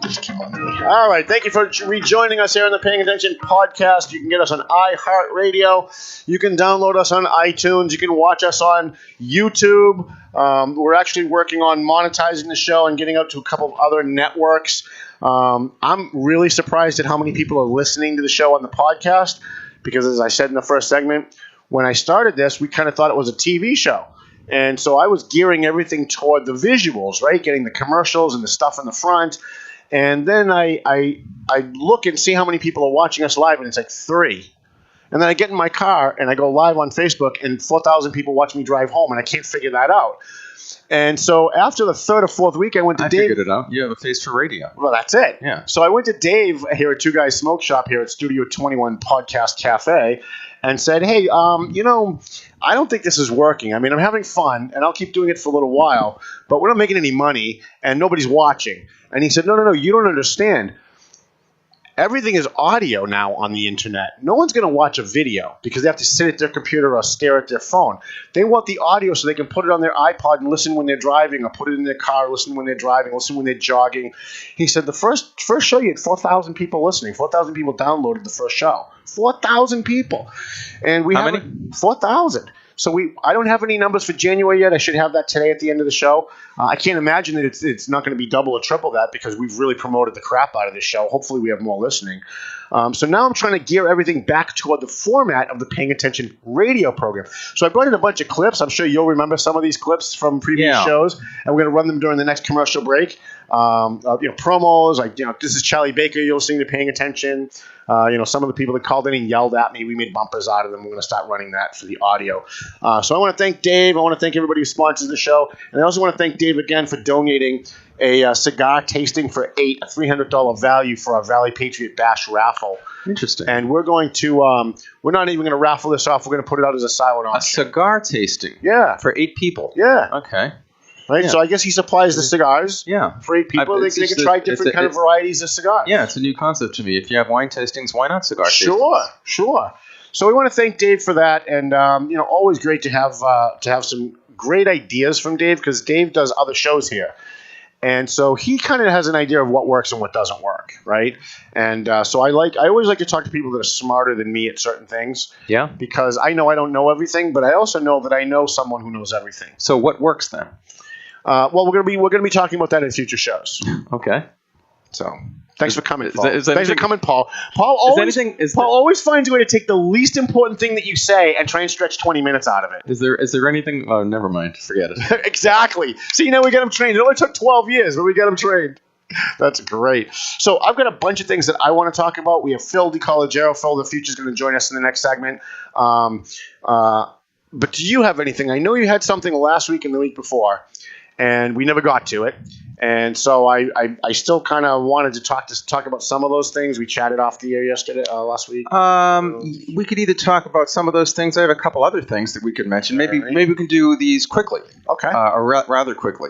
It's killing me. All right, thank you for rejoining us here on the Paying Attention podcast. You can get us on iHeartRadio. You can download us on iTunes. You can watch us on YouTube. We're actually working on monetizing the show and getting out to a couple of other networks. I'm really surprised at how many people are listening to the show on the podcast because, as I said in the first segment, when I started this, we kind of thought it was a TV show. And so I was gearing everything toward the visuals, right? Getting the commercials and the stuff in the front. And then I look and see how many people are watching us live, and it's like 3. And then I get in my car and I go live on Facebook, and 4,000 people watch me drive home, and I can't figure that out. And so after the 3rd or 4th week, I went to Dave. I figured it out. You have a face for radio. Well, that's it. Yeah. So I went to Dave here at Two Guys Smoke Shop here at Studio 21 Podcast Cafe and said, hey, I don't think this is working. I mean, I'm having fun, and I'll keep doing it for a little while, but we're not making any money, and nobody's watching. And he said, no, you don't understand. Everything is audio now on the internet. No one's going to watch a video because they have to sit at their computer or stare at their phone. They want the audio so they can put it on their iPod and listen when they're driving, or put it in their car, listen when they're driving, listen when they're jogging. He said the first show you had 4,000 people listening. 4,000 people downloaded the first show. 4,000 people. And we How have many? 4,000. So I don't have any numbers for January yet. I should have that today at the end of the show. I can't imagine that it's not going to be double or triple that because we've really promoted the crap out of this show. Hopefully we have more listening. So now I'm trying to gear everything back toward the format of the Paying Attention radio program. So I brought in a bunch of clips. I'm sure you'll remember some of these clips from previous shows, and we're going to run them during the next commercial break. Promos like this is Charlie Baker. You're listening to Paying Attention. Some of the people that called in and yelled at me, we made bumpers out of them. We're going to start running that for the audio. So I want to thank Dave. I want to thank everybody who sponsors the show. And I also want to thank Dave again for donating a cigar tasting for 8, a $300 value for our Valley Patriot Bash raffle. Interesting. And we're going to, we're not even going to raffle this off. We're going to put it out as a silent auction. A cigar tasting? Yeah. For 8 people? Yeah. Okay. Right, so I guess he supplies the cigars. Yeah. For 8 people, they can try different kind of varieties of cigars. Yeah, it's a new concept to me. If you have wine tastings, why not cigar tastings? Sure. So we want to thank Dave for that, and always great to have some great ideas from Dave because Dave does other shows here, and so he kind of has an idea of what works and what doesn't work, right? And so I always like to talk to people that are smarter than me at certain things. Yeah. Because I know I don't know everything, but I also know that I know someone who knows everything. So what works then? Well, we're gonna be talking about that in future shows. Okay. So thanks for coming, Paul. Thanks for coming, Paul. Paul always finds a way to take the least important thing that you say and try and stretch 20 minutes out of it. Is there anything? Oh, never mind. Forget it. Exactly. See, now we got him trained. It only took 12 years, but we got him trained. That's great. So I've got a bunch of things that I want to talk about. We have Phil DiCollegiero. Phil, the future's going to join us in the next segment. But do you have anything? I know you had something last week and the week before, and we never got to it. And so I still kind of wanted to talk about some of those things. We chatted off the air last week. We could either talk about some of those things. I have a couple other things that we could mention. Maybe we can do these quickly. Okay. Or rather quickly.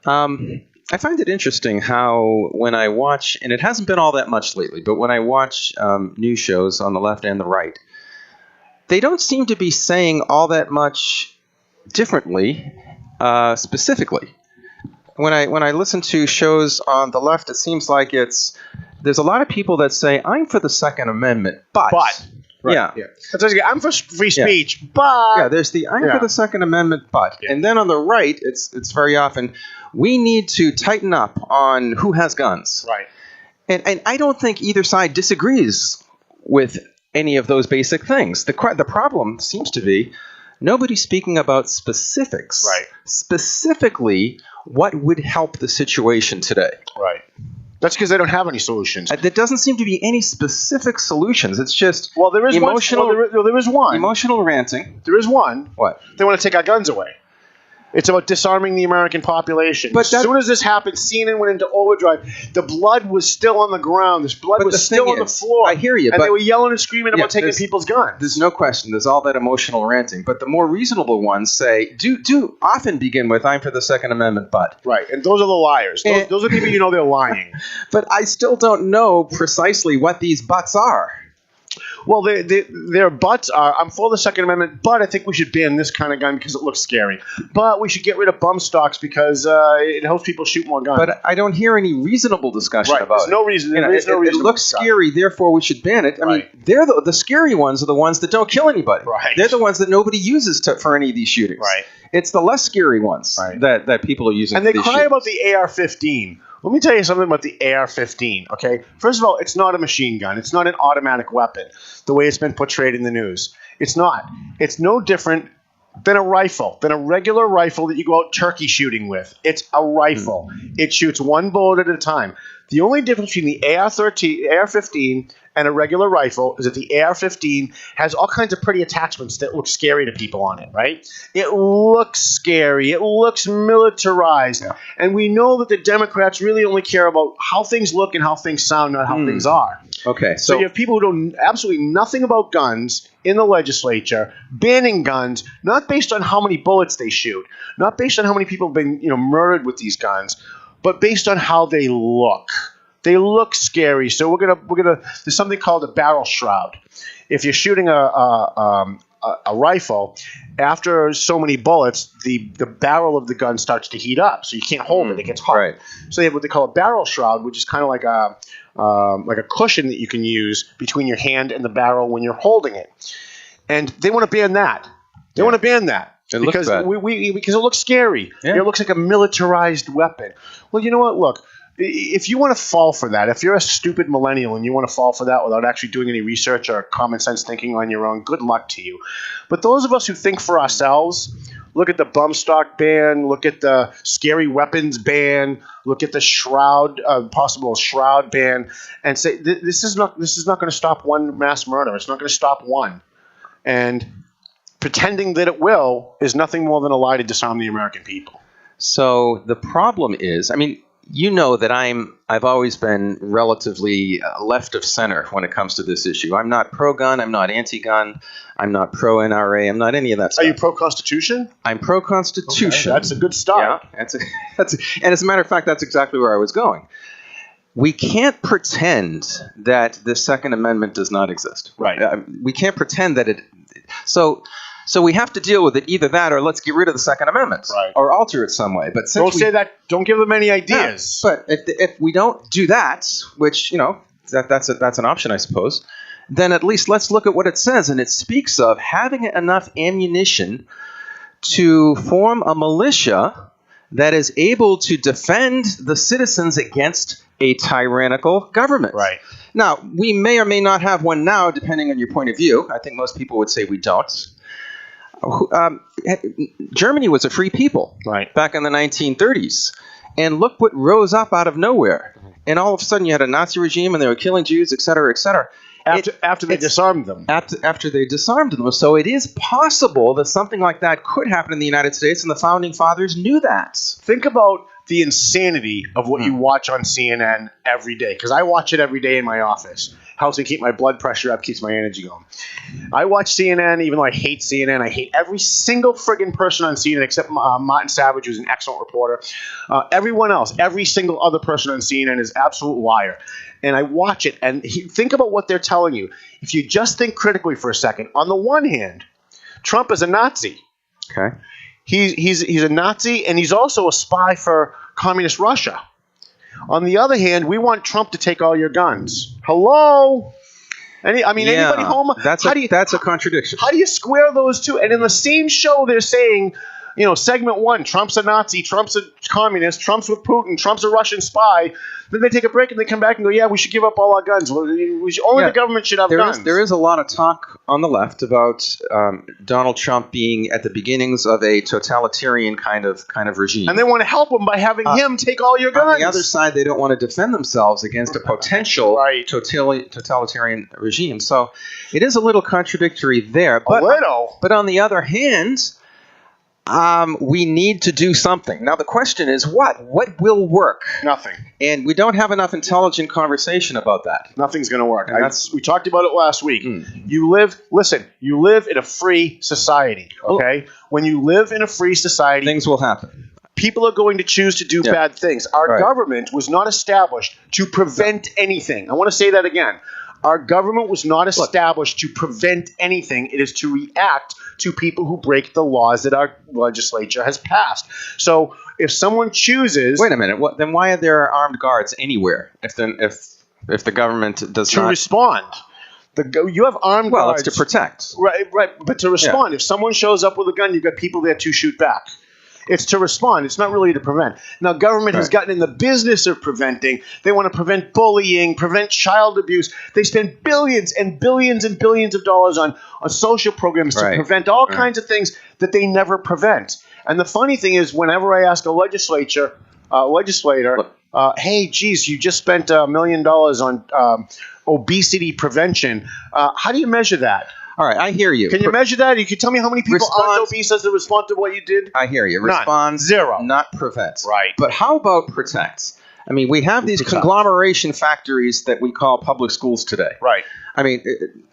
I find it interesting how when I watch, and it hasn't been all that much lately, but when I watch news shows on the left and the right, they don't seem to be saying all that much differently, specifically. When I listen to shows on the left, it seems like there's a lot of people that say, I'm for the Second Amendment, but. Right. Yeah. I'm for free speech, but. Yeah, there's the I'm for the Second Amendment, but. Yeah. And then on the right, it's very often, we need to tighten up on who has guns. Right. And I don't think either side disagrees with any of those basic things. The problem seems to be nobody's speaking about specifics. Right. Specifically, what would help the situation today. Right. That's because they don't have any solutions. There doesn't seem to be any specific solutions. It's just there is emotional. There is one. Emotional ranting. There is one. What? They want to take our guns away. It's about disarming the American population. But as soon as this happened, CNN went into overdrive. The blood was still on the ground. This blood was still on the floor. I hear you. And but they were yelling and screaming about taking people's guns. There's no question. There's all that emotional ranting. But the more reasonable ones say, do often begin with, I'm for the Second Amendment, but. Right. And those are the liars. Those are people you know they're lying. But I still don't know precisely what these buts are. Well, their buts are, I'm for the Second Amendment, but I think we should ban this kind of gun because it looks scary. But we should get rid of bump stocks because it helps people shoot more guns. But I don't hear any reasonable discussion about There's no reason. It looks scary, therefore we should ban it. I mean, they're the scary ones are the ones that don't kill anybody. Right. They're the ones that nobody uses for any of these shootings. Right. It's the less scary ones that people are using. And for they these cry shootings. about the AR-15. Let me tell you something about the AR-15, okay? First of all, it's not a machine gun. It's not an automatic weapon, the way it's been portrayed in the news. It's not. It's no different than a rifle, than a regular rifle that you go out turkey shooting with. It's a rifle. It shoots one bullet at a time. The only difference between the AR-15 and a regular rifle is that the AR-15 has all kinds of pretty attachments that look scary to people on it, right? It looks scary. It looks militarized. Yeah. And we know that the Democrats really only care about how things look and how things sound, not how things are. Okay. So you have people who know absolutely nothing about guns in the legislature banning guns, not based on how many bullets they shoot, not based on how many people have been murdered with these guns, but based on how they look. They look scary. So we're gonna there's something called a barrel shroud. If you're shooting a rifle, after so many bullets, the barrel of the gun starts to heat up, so you can't hold it. It gets hot. Right. So they have what they call a barrel shroud, which is kind of like a cushion that you can use between your hand and the barrel when you're holding it. And they want to ban that. They want to ban that. Because because it looks scary. Yeah. It looks like a militarized weapon. Well, you know what? Look, if you want to fall for that, if you're a stupid millennial and you want to fall for that without actually doing any research or common sense thinking on your own, good luck to you. But those of us who think for ourselves, look at the bump stock ban, look at the scary weapons ban, look at the possible shroud ban, and say this is not going to stop one mass murder. It's not going to stop one. And pretending that it will is nothing more than a lie to disarm the American people. So the problem is, I mean, you know that I've always been relatively left of center when it comes to this issue. I'm not pro-gun. I'm not anti-gun. I'm not pro-NRA. I'm not any of that stuff. Are you pro-Constitution? I'm pro-Constitution. Okay, that's a good start. Yeah, and as a matter of fact, that's exactly where I was going. We can't pretend that the Second Amendment does not exist. Right. We can't pretend that it. So we have to deal with it, either that or let's get rid of the Second Amendment, or alter it some way. But since say that. Don't give them any ideas. Yeah, but if we don't do that, which that's an option, I suppose, then at least let's look at what it says, and it speaks of having enough ammunition to form a militia that is able to defend the citizens against a tyrannical government. Right. Now, we may or may not have one now, depending on your point of view. I think most people would say we don't. Germany was a free people back in the 1930s. And look what rose up out of nowhere. And all of a sudden you had a Nazi regime and they were killing Jews, et cetera, et cetera. After they disarmed them. After they disarmed them. So it is possible that something like that could happen in the United States, and the Founding Fathers knew that. Think about the insanity of what you watch on CNN every day, because I watch it every day in my office. Helps me keep my blood pressure up, keeps my energy going. I watch CNN, even though I hate CNN. I hate every single friggin' person on CNN except Martin Savage, who's an excellent reporter. Everyone else, every single other person on CNN is absolute liar. And I watch it, and think about what they're telling you. If you just think critically for a second, on the one hand, Trump is a Nazi. Okay. He's a Nazi, and he's also a spy for communist Russia. On the other hand, we want Trump to take all your guns. Hello? Anybody home? That's a contradiction. How do you square those two? And in the same show, they're saying, segment one, Trump's a Nazi, Trump's a communist, Trump's with Putin, Trump's a Russian spy. Then they take a break and they come back and go, yeah, we should give up all our guns. The government should have guns. There is a lot of talk on the left about Donald Trump being at the beginnings of a totalitarian kind of regime. And they want to help him by having him take all your guns. On the other side, they don't want to defend themselves against a potential totalitarian regime. So it is a little contradictory there. But on the other hand, We need to do something. Now, the question is what? What will work? Nothing. And we don't have enough intelligent conversation about that. Nothing's going to work. And We talked about it last week. You live in a free society, okay? When you live in a free society, things will happen. People are going to choose to do bad things. Our government was not established to prevent anything. I want to say that again. Our government was not established to prevent anything. It is to react to people who break the laws that our legislature has passed. So if someone chooses... Wait a minute. Then why are there armed guards anywhere if the government does not... To respond. You have armed guards... Well, it's to protect. Right. But to respond. If someone shows up with a gun, you've got people there to shoot back. It's to respond. It's not really to prevent. Now, government has gotten in the business of preventing. They want to prevent bullying, prevent child abuse. They spend billions and billions and billions of dollars on social programs to prevent all kinds of things that they never prevent. And the funny thing is, whenever I ask a legislator, hey, geez, you just spent $1 million on obesity prevention. How do you measure that? All right, I hear you. Can you measure that? You can tell me how many people aren't obese as a response to what you did? I hear you. None. Respond. Zero. Not prevent. Right. But how about protect? I mean, we have these conglomeration factories that we call public schools today. Right. I mean,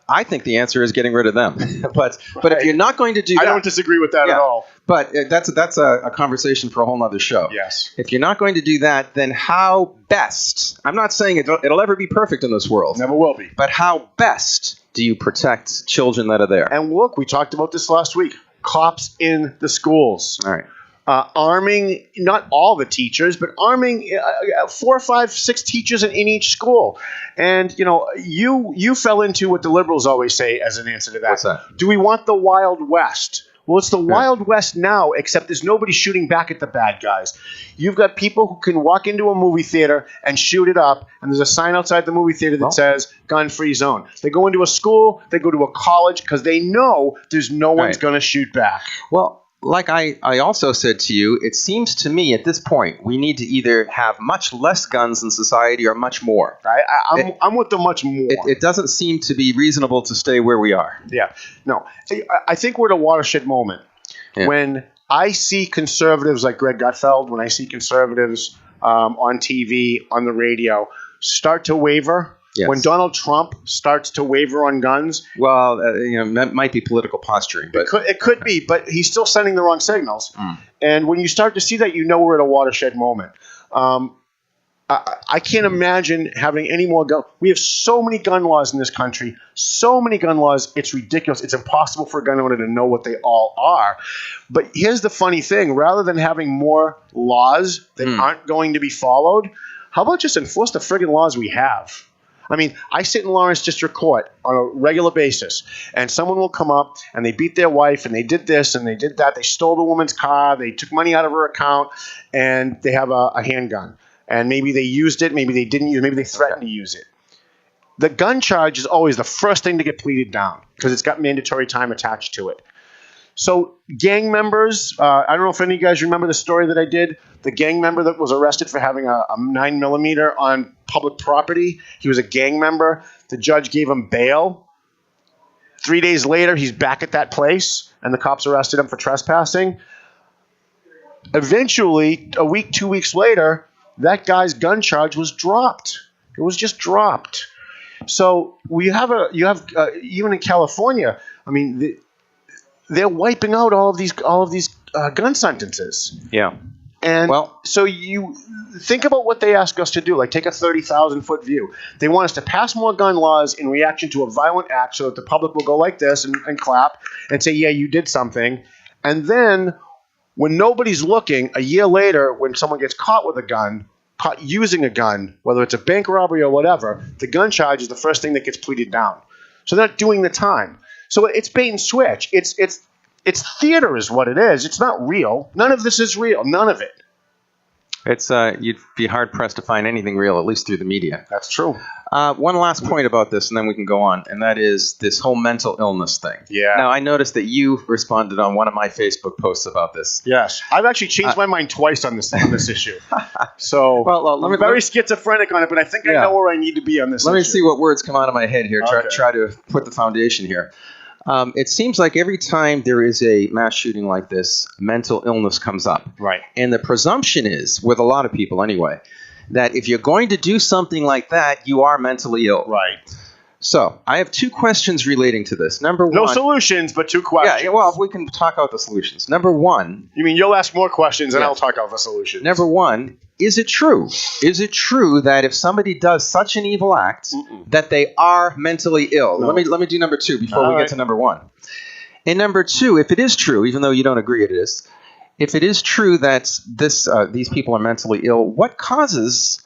I think the answer is getting rid of them. but if you're not going to do that... I don't disagree with that at all. But that's a conversation for a whole other show. Yes. If you're not going to do that, then how best... I'm not saying it'll ever be perfect in this world. Never will be. But how best do you protect children that are there? And look, we talked about this last week. Cops in the schools. All right. Arming, not all the teachers, but arming 4, 5, 6 teachers in each school. And, you fell into what the liberals always say as an answer to that. What's that? Do we want the Wild West? Well, it's the Wild West now, except there's nobody shooting back at the bad guys. You've got people who can walk into a movie theater and shoot it up, and there's a sign outside the movie theater that says gun-free zone. They go into a school, they go to a college, because they know there's no one's going to shoot back. Well, like I also said to you, it seems to me at this point we need to either have much less guns in society or much more. I'm with the much more. It doesn't seem to be reasonable to stay where we are. Yeah. No. I think we're at a watershed moment when I see conservatives like Greg Gutfeld, when I see conservatives on TV, on the radio, start to waver. Yes. When Donald Trump starts to waver on guns, well, that might be political posturing, but it could be. But he's still sending the wrong signals. And when you start to see that, we're at a watershed moment. I can't imagine having any more gun. We have so many gun laws in this country, so many gun laws. It's ridiculous. It's impossible for a gun owner to know what they all are. But here's the funny thing: rather than having more laws that aren't going to be followed, how about just enforce the friggin' laws we have? I mean, I sit in Lawrence District Court on a regular basis, and someone will come up, and they beat their wife, and they did this, and they did that. They stole the woman's car. They took money out of her account, and they have a handgun. And maybe they used it. Maybe they didn't use it. Maybe they threatened to use it. The gun charge is always the first thing to get pleaded down because it's got mandatory time attached to it. So gang members, I don't know if any of you guys remember the story that I did. The gang member that was arrested for having a 9mm on public property. He was a gang member. The judge gave him bail. 3 days later, he's back at that place, and the cops arrested him for trespassing. Eventually, a week, 2 weeks later, that guy's gun charge was dropped. It was just dropped. So you have even in California, I mean, they're wiping out all of these gun sentences. Yeah. And so you think about what they ask us to do, like take a 30,000-foot view. They want us to pass more gun laws in reaction to a violent act so that the public will go like this and clap and say, yeah, you did something. And then when nobody's looking, a year later, when someone gets caught with a gun, caught using a gun, whether it's a bank robbery or whatever, the gun charge is the first thing that gets pleaded down. So they're not doing the time. So it's bait and switch. It's theater is what it is. It's not real. None of this is real. None of it. It's you'd be hard pressed to find anything real, at least through the media. That's true. One last point about this, and then we can go on, and that is this whole mental illness thing. Yeah. Now, I noticed that you responded on one of my Facebook posts about this. Yes. I've actually changed my mind twice on this issue. So I'm very schizophrenic on it, but I think I know where I need to be on this issue. Let me see what words come out of my head here. Try to put the foundation here. It seems like every time there is a mass shooting like this, mental illness comes up. Right. And the presumption is, with a lot of people anyway, that if you're going to do something like that, you are mentally ill. Right. So, I have 2 questions relating to this. Number one... No solutions, but 2 questions. Yeah, well, we can talk out the solutions. Number one... You mean you'll ask more questions and Yeah. I'll talk out the solutions. Number one, is it true? Is it true that if somebody does such an evil act, that they are mentally ill? No. Let me do number 2 before All we right. get to number 1. And number 2, if it is true, even though you don't agree it is, if it is true that these people are mentally ill, what causes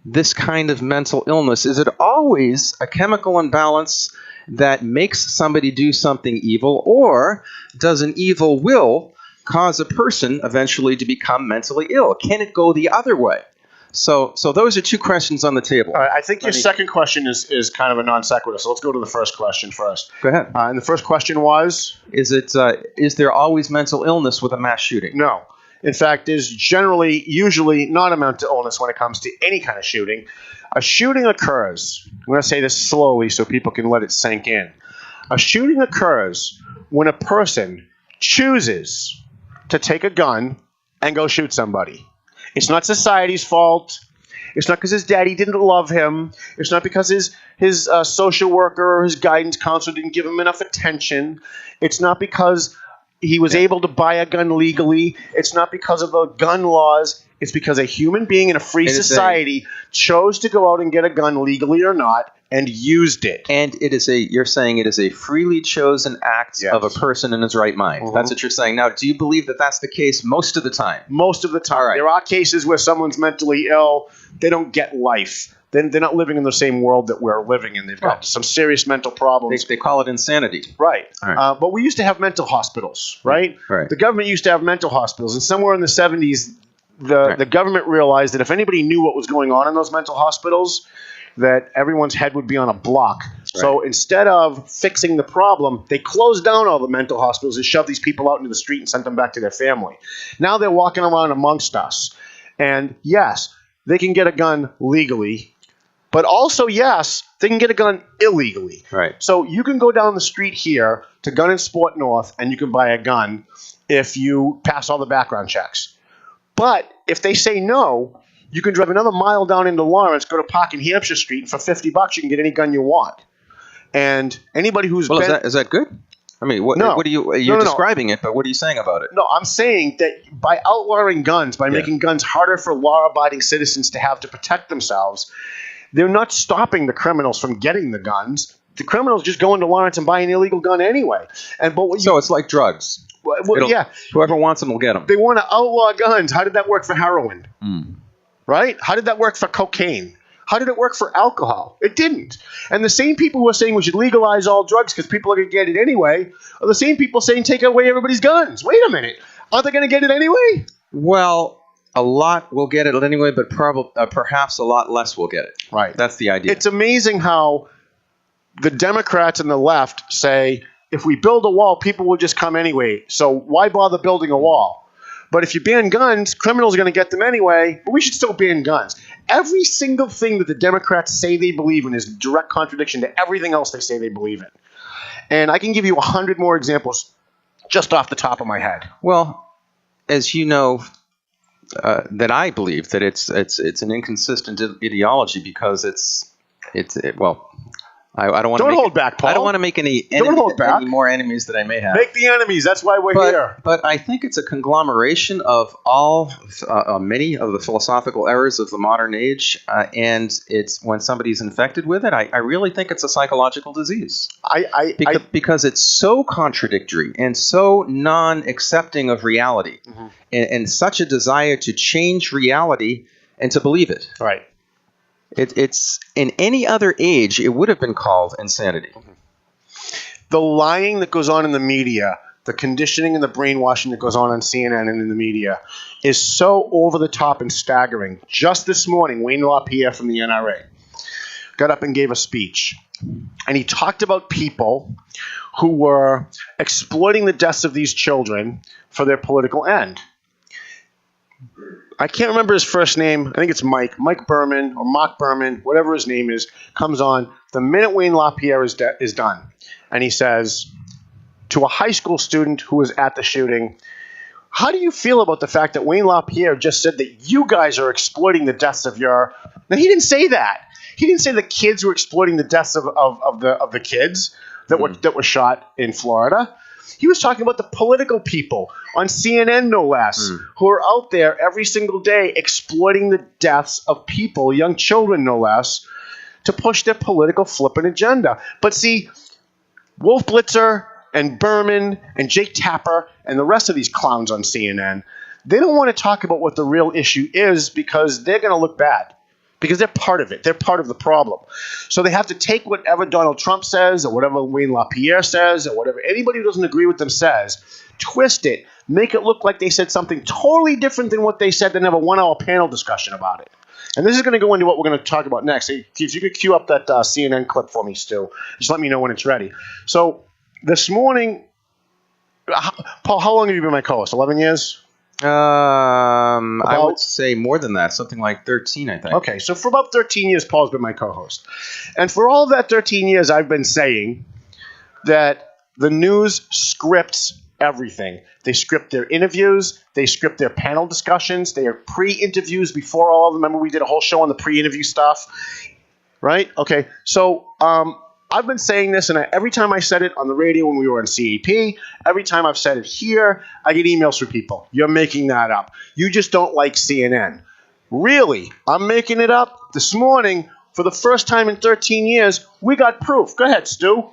this kind of mental illness? Is it always a chemical imbalance that makes somebody do something evil, or does an evil will cause a person eventually to become mentally ill? Can it go the other way? So those are 2 questions on the table. All right, I think your second question is kind of a non sequitur, so let's go to the first question first. Go ahead. And the first question was? Is there always mental illness with a mass shooting? No. In fact, there's usually not a mental illness when it comes to any kind of shooting. A shooting occurs, I'm going to say this slowly so people can let it sink in. A shooting occurs when a person chooses to take a gun and go shoot somebody. It's not society's fault. It's not because his daddy didn't love him. It's not because his social worker or his guidance counselor didn't give him enough attention. It's not because he was able to buy a gun legally. It's not because of the gun laws. It's because a human being in a free society chose to go out and get a gun legally or not and used it. And you're saying it is a freely chosen act of a person in his right mind. That's what you're saying. Now, do you believe that that's the case most of the time? Most of the time. All right. There are cases where someone's mentally ill. They don't get life. They're not living in the same world that we're living in. They've got some serious mental problems. They call it insanity. Right. All right. But we used to have mental hospitals, right? Right. The government used to have mental hospitals. And somewhere in the 70s, the government realized that if anybody knew what was going on in those mental hospitals, that everyone's head would be on a block. Right. So instead of fixing the problem, they closed down all the mental hospitals and shoved these people out into the street and sent them back to their family. Now they're walking around amongst us. And yes, they can get a gun legally. But also, yes, they can get a gun illegally. Right. So you can go down the street here to Gun and Sport North and you can buy a gun if you pass all the background checks. But if they say no, you can drive another mile down into Lawrence, go to Park and Hampshire Street, and for $50 you can get any gun you want. And anybody who's is that good? I mean, what are you're describing it, but what are you saying about it? No, I'm saying that by outlawing guns, by making guns harder for law-abiding citizens to have to protect themselves, they're not stopping the criminals from getting the guns. The criminals just go into Lawrence and buy an illegal gun anyway. So it's like drugs. Well, yeah. Whoever wants them will get them. They want to outlaw guns. How did that work for heroin? Right? How did that work for cocaine? How did it work for alcohol? It didn't. And the same people who are saying we should legalize all drugs because people are going to get it anyway are the same people saying take away everybody's guns. Wait a minute. Aren't they going to get it anyway? Well, a lot will get it anyway, but perhaps a lot less will get it. Right. That's the idea. It's amazing how the Democrats and the left say, if we build a wall, people will just come anyway. So why bother building a wall? But if you ban guns, criminals are going to get them anyway, but we should still ban guns. Every single thing that the Democrats say they believe in is a direct contradiction to everything else they say they believe in. And I can give you 100 more examples just off the top of my head. Well, as you know, that I believe that it's an inconsistent ideology because I don't want to hold back, Paul. I don't want to make any more enemies that I may have. Make the enemies. That's why we're here. But I think it's a conglomeration of many of the philosophical errors of the modern age, and it's when somebody's infected with it, I really think it's a psychological disease. Because it's so contradictory and so non-accepting of reality, and such a desire to change reality and to believe it. Right. It's in any other age, it would have been called insanity. The lying that goes on in the media, the conditioning and the brainwashing that goes on CNN and in the media is so over the top and staggering. Just this morning, Wayne LaPierre from the NRA got up and gave a speech. And he talked about people who were exploiting the deaths of these children for their political end. I can't remember his first name. I think it's Mike Berman or Mark Berman, whatever his name is, comes on the minute Wayne LaPierre is done. And he says, to a high school student who was at the shooting. How do you feel about the fact that Wayne LaPierre just said that you guys are exploiting the deaths of your... Now, he didn't say that. He didn't say the kids were exploiting the deaths of the kids that were shot in Florida. He was talking about the political people on CNN, no less, who are out there every single day exploiting the deaths of people, young children, no less, to push their political flippant agenda. But see, Wolf Blitzer and Berman and Jake Tapper and the rest of these clowns on CNN, they don't want to talk about what the real issue is because they're going to look bad. Because they're part of it. They're part of the problem. So they have to take whatever Donald Trump says or whatever Wayne LaPierre says or whatever anybody who doesn't agree with them says, twist it, make it look like they said something totally different than what they said, then have a 1-hour panel discussion about it. And this is going to go into what we're going to talk about next. If you could cue up that CNN clip for me, Stu. Just let me know when it's ready. So this morning, Paul, how long have you been my co-host? 11 years? I would say more than that, something like 13, I think. Okay, so for about 13 years, Paul's been my co-host. And for all that 13 years, I've been saying that the news scripts everything. They script their interviews. They script their panel discussions. They are pre-interviews before all of them. Remember, we did a whole show on the pre-interview stuff, right? Okay, so I've been saying this, and every time I said it on the radio when we were on CAP, every time I've said it here, I get emails from people. You're making that up. You just don't like CNN. Really? I'm making it up? This morning, for the first time in 13 years, we got proof. Go ahead, Stu.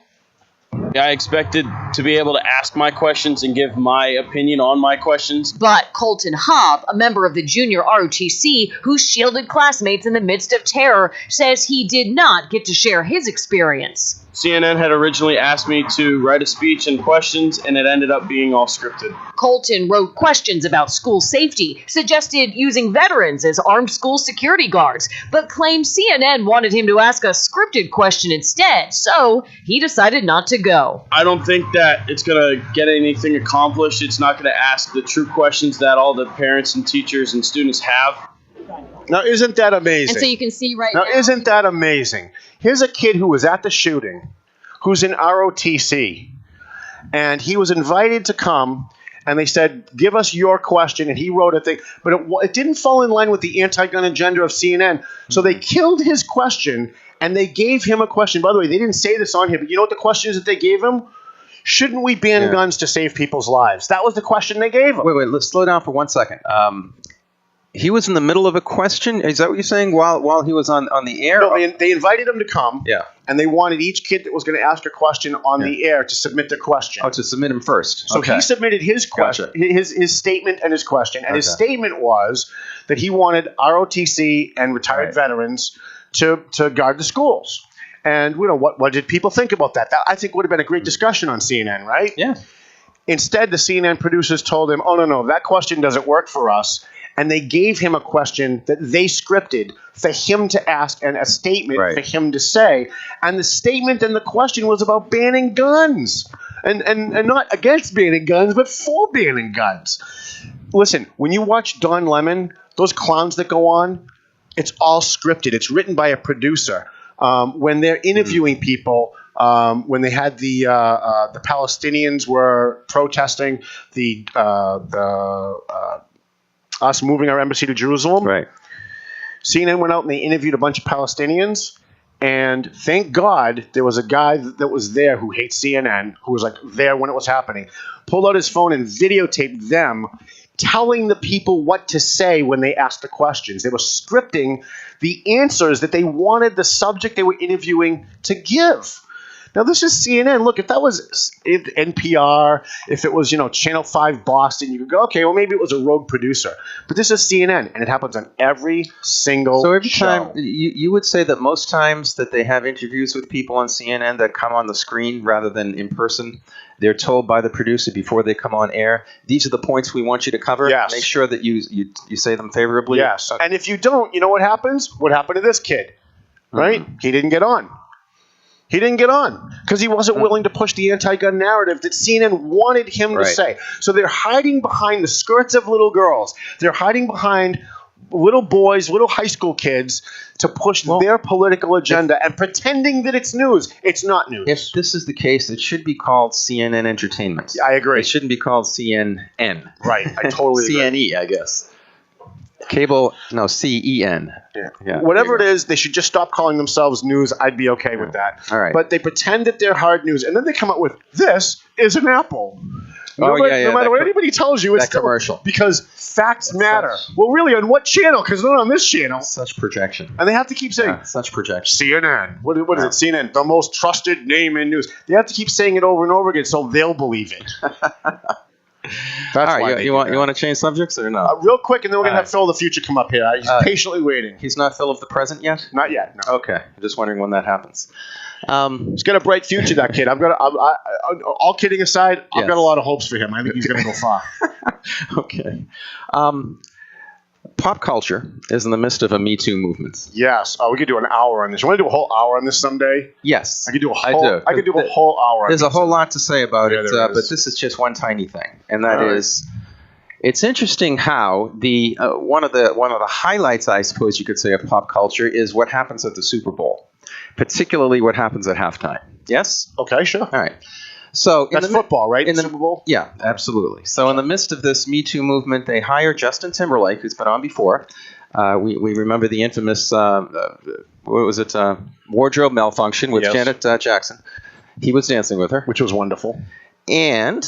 I expected to be able to ask my questions and give my opinion on my questions. But Colton Hobb, a member of the junior ROTC who shielded classmates in the midst of terror, says he did not get to share his experience. CNN had originally asked me to write a speech and questions, and it ended up being all scripted. Colton wrote questions about school safety, suggested using veterans as armed school security guards, but claimed CNN wanted him to ask a scripted question instead, so he decided not to go. I don't think that it's going to get anything accomplished. It's not going to ask the true questions that all the parents and teachers and students have. Now, isn't that amazing? And so you can see right now. Now, isn't that amazing? Here's a kid who was at the shooting, who's in ROTC, and he was invited to come, and they said, give us your question, and he wrote a thing, but it didn't fall in line with the anti-gun agenda of CNN, so they killed his question, and they gave him a question. By the way, they didn't say this on here, but you know what the question is that they gave him? Shouldn't we ban guns to save people's lives? That was the question they gave him. Wait, let's slow down for 1 second. He was in the middle of a question? Is that what you're saying while he was on the air? No, they invited him to come. Yeah. And they wanted each kid that was going to ask a question on the air to submit their question. Oh, to submit him first. So he submitted his question, his statement and his question. And his statement was that he wanted ROTC and retired veterans to guard the schools. And you know what did people think about that? That I think would have been a great discussion on CNN, right? Yeah. Instead, the CNN producers told him, oh, no, that question doesn't work for us. And they gave him a question that they scripted for him to ask and a statement for him to say. And the statement and the question was about banning guns. And not against banning guns, but for banning guns. Listen, when you watch Don Lemon, those clowns that go on, it's all scripted. It's written by a producer. When they're interviewing people, when they had the Palestinians were protesting us moving our embassy to Jerusalem. Right. CNN went out and they interviewed a bunch of Palestinians, and thank God there was a guy that was there who hates CNN, who was like there when it was happening, pulled out his phone and videotaped them telling the people what to say when they asked the questions. They were scripting the answers that they wanted the subject they were interviewing to give. Now, this is CNN. Look, if that was NPR, if it was, Channel 5 Boston, you could go, okay, well, maybe it was a rogue producer. But this is CNN, and it happens on every single So every show. time, you would say that most times that they have interviews with people on CNN that come on the screen rather than in person, they're told by the producer before they come on air, these are the points we want you to cover. Yes. Make sure that you say them favorably. Yes. And if you don't, you know what happens? What happened to this kid? Right? Mm-hmm. He didn't get on. He didn't get on because he wasn't willing to push the anti-gun narrative that CNN wanted him to say. So they're hiding behind the skirts of little girls. They're hiding behind little boys, little high school kids to push their political agenda and pretending that it's news. It's not news. If this is the case, it should be called CNN Entertainment. I agree. It shouldn't be called CNN. Right. I totally agree. CNE, I guess. Cable, no, CEN. Yeah. Whatever it is, they should just stop calling themselves news. I'd be okay with that. All right. But they pretend that they're hard news, and then they come up with, this is an apple. No matter what anybody tells you, it's that commercial. Because facts matter. Well, really, on what channel? Because they're not on this channel. Such projection. And they have to keep saying, such projection. CNN. What is it? CNN, the most trusted name in news. They have to keep saying it over and over again so they'll believe it. That's all right, you want to change subjects or no? Real quick, and then we're going to have Phil of the Future come up here. He's patiently waiting. He's not Phil of the present yet? Not yet, no. Okay. I'm just wondering when that happens. He's got a bright future, that kid. All kidding aside, I've got a lot of hopes for him. I think he's going to go far. Okay. Pop culture is in the midst of a Me Too movement. Yes. We could do an hour on this. You want to do a whole hour on this someday? Yes. I could do a whole hour on this. There's a whole someday. lot to say about it, but this is just one tiny thing, and that is, it's interesting how the one of the highlights, I suppose you could say, of pop culture is what happens at the Super Bowl, particularly what happens at halftime. Yes? Okay, sure. All right. So that's football, right? In the Super Bowl? Yeah, absolutely. So in the midst of this Me Too movement, they hire Justin Timberlake, who's been on before. We remember the infamous, wardrobe malfunction with Janet Jackson. He was dancing with her. Which was wonderful. And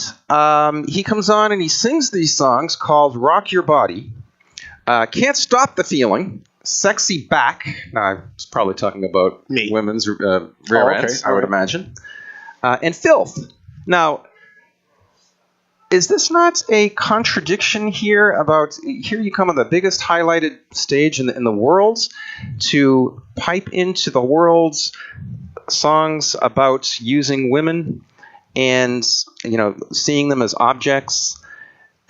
he comes on and he sings these songs called Rock Your Body, Can't Stop the Feeling, Sexy Back. Now, I was probably talking about women's rear ends, I would imagine. And Filth. Now, is this not a contradiction here about, here you come on the biggest highlighted stage in the world to pipe into the world's songs about using women and, seeing them as objects,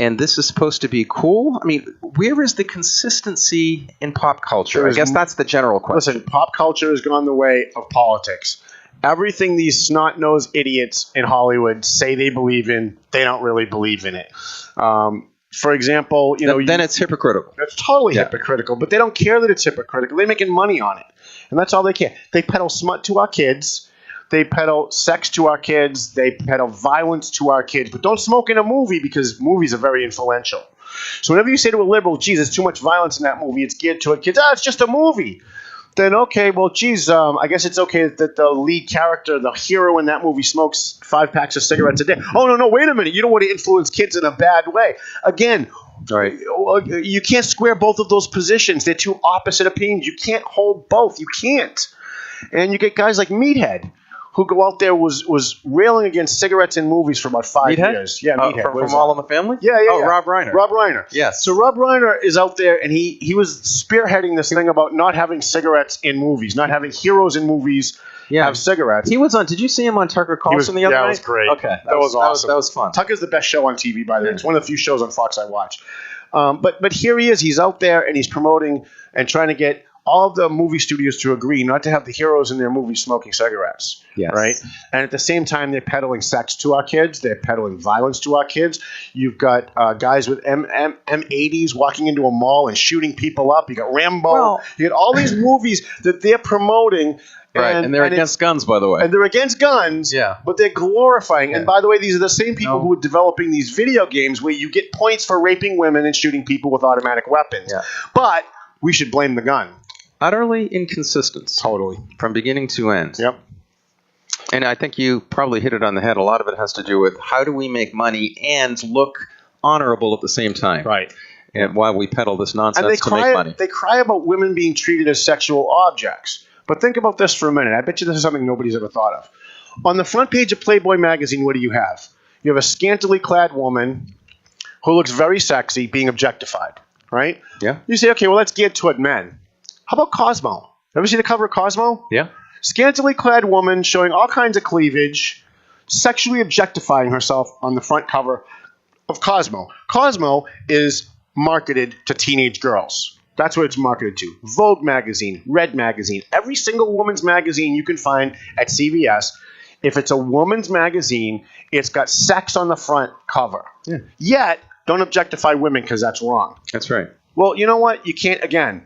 and this is supposed to be cool? I mean, where is the consistency in pop culture? I guess that's the general question. Listen, pop culture has gone the way of politics. Everything these snot-nosed idiots in Hollywood say they believe in, they don't really believe in it. For example, then it's hypocritical. It's totally hypocritical, but they don't care that it's hypocritical. They're making money on it, and that's all they care. They peddle smut to our kids. They peddle sex to our kids. They peddle violence to our kids. But don't smoke in a movie because movies are very influential. So whenever you say to a liberal, geez, there's too much violence in that movie, it's geared toward kids. It's just a movie. Then, okay, well, geez, I guess it's okay that the lead character, the hero in that movie, smokes 5 packs of cigarettes a day. Oh, no, wait a minute. You don't want to influence kids in a bad way. Again, you can't square both of those positions. They're two opposite opinions. You can't hold both. You can't. And you get guys like Meathead, who go out there was railing against cigarettes in movies for about 5 years. Yeah, Meathead. From All in the Family? Yeah. Rob Reiner. Rob Reiner. Yes. So Rob Reiner is out there, and he was spearheading this thing about not having cigarettes in movies, not having heroes in movies have cigarettes. He was on. Did you see him on Tucker Carlson the other night? Yeah, it was great. Okay, that was awesome. That was fun. Tucker's the best show on TV, by the way. It's one of the few shows on Fox I watch. But here he is. He's out there, and he's promoting and trying to get all of the movie studios to agree not to have the heroes in their movies smoking cigarettes. Yes. Right? And at the same time, they're peddling sex to our kids. They're peddling violence to our kids. You've got guys with M80s walking into a mall and shooting people up. You got Rambo. You got all these movies that they're promoting. Right, and they're against guns, by the way. And they're against guns, but they're glorifying. And by the way, these are the same people who are developing these video games where you get points for raping women and shooting people with automatic weapons. Yeah. But we should blame the gun. Utterly inconsistent. Totally. From beginning to end. Yep. And I think you probably hit it on the head. A lot of it has to do with how do we make money and look honorable at the same time. Right. And while we peddle this nonsense to make money. They cry about women being treated as sexual objects. But think about this for a minute. I bet you this is something nobody's ever thought of. On the front page of Playboy magazine, what do you have? You have a scantily clad woman who looks very sexy being objectified, right? Yeah. You say, okay, well, that's geared toward men. How about Cosmo? Ever see the cover of Cosmo? Yeah. Scantily clad woman showing all kinds of cleavage, sexually objectifying herself on the front cover of Cosmo. Cosmo is marketed to teenage girls. That's what it's marketed to. Vogue magazine, Red magazine, every single woman's magazine you can find at CVS. If it's a woman's magazine, it's got sex on the front cover. Yeah. Yet, don't objectify women because that's wrong. That's right. Well, you know what? You can't, again,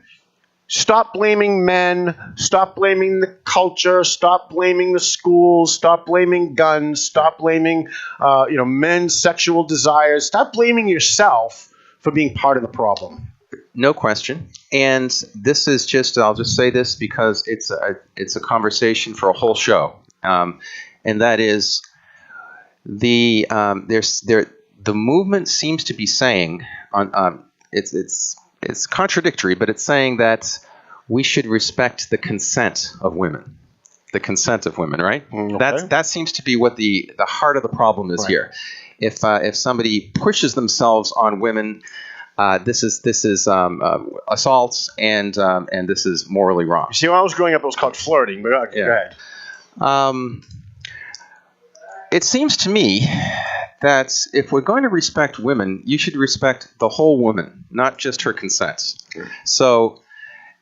stop blaming men, stop blaming the culture, stop blaming the schools, stop blaming guns, stop blaming, men's sexual desires. Stop blaming yourself for being part of the problem. No question. And this is just, I'll just say this because it's a conversation for a whole show. And that is the movement seems to be saying it's contradictory, but it's saying that we should respect the consent of women. The consent of women, right? Okay. That seems to be what the heart of the problem is here. If somebody pushes themselves on women, this is assaults, and this is morally wrong. You see, when I was growing up, it was called flirting. But go ahead. It seems to me that if we're going to respect women, you should respect the whole woman, not just her consent. So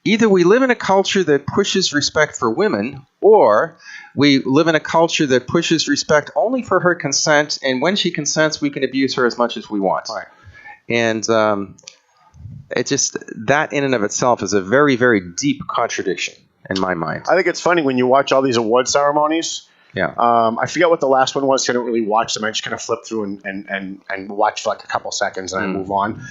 either we live in a culture that pushes respect for women, or we live in a culture that pushes respect only for her consent, and when she consents, we can abuse her as much as we want. Right. And it just, that in and of itself is a very, very deep contradiction in my mind. I think it's funny when you watch all these award ceremonies. Yeah. I forget what the last one was. I didn't really watch them. I just kind of flipped through and watched for like a couple seconds and I move on.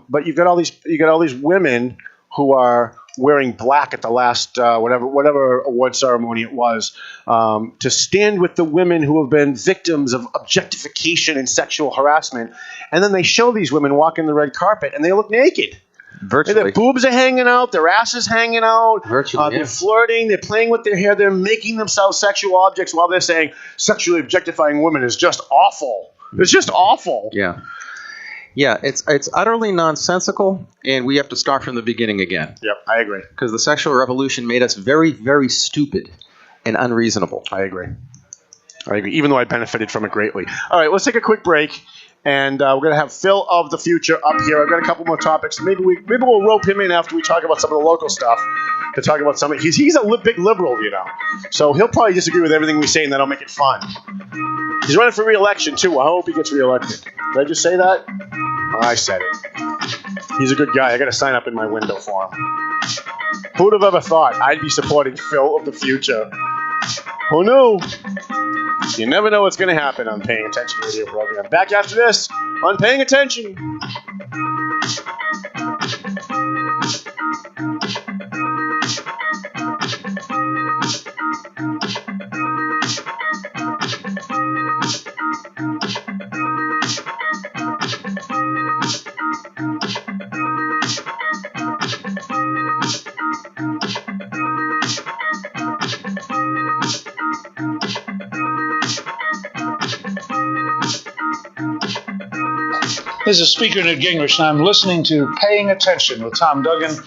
But you've got all these women who are wearing black at the last whatever award ceremony it was, to stand with the women who have been victims of objectification and sexual harassment, and then they show these women walking the red carpet and they look naked. Virtually. Their boobs are hanging out, their ass is hanging out. Virtually, they're flirting, they're playing with their hair, they're making themselves sexual objects while they're saying sexually objectifying women is just awful. It's just awful. Yeah. Yeah, it's utterly nonsensical, and we have to start from the beginning again. Yep, I agree. Because the sexual revolution made us very, very stupid and unreasonable. I agree. Even though I benefited from it greatly. All right, let's take a quick break. And we're going to have Phil of the Future up here. I've got a couple more topics. Maybe we'll rope him in after we talk about some of the local stuff to talk about some of it. He's a big liberal, So he'll probably disagree with everything we say, and that'll make it fun. He's running for re-election, too. I hope he gets re-elected. Did I just say that? Oh, I said it. He's a good guy. I got a sign up in my window for him. Who would have ever thought I'd be supporting Phil of the Future? Who knew? You never know what's going to happen on Paying Attention radio program. Back after this on Paying Attention. This is Speaker Newt Gingrich, and I'm listening to Paying Attention with Tom Duggan.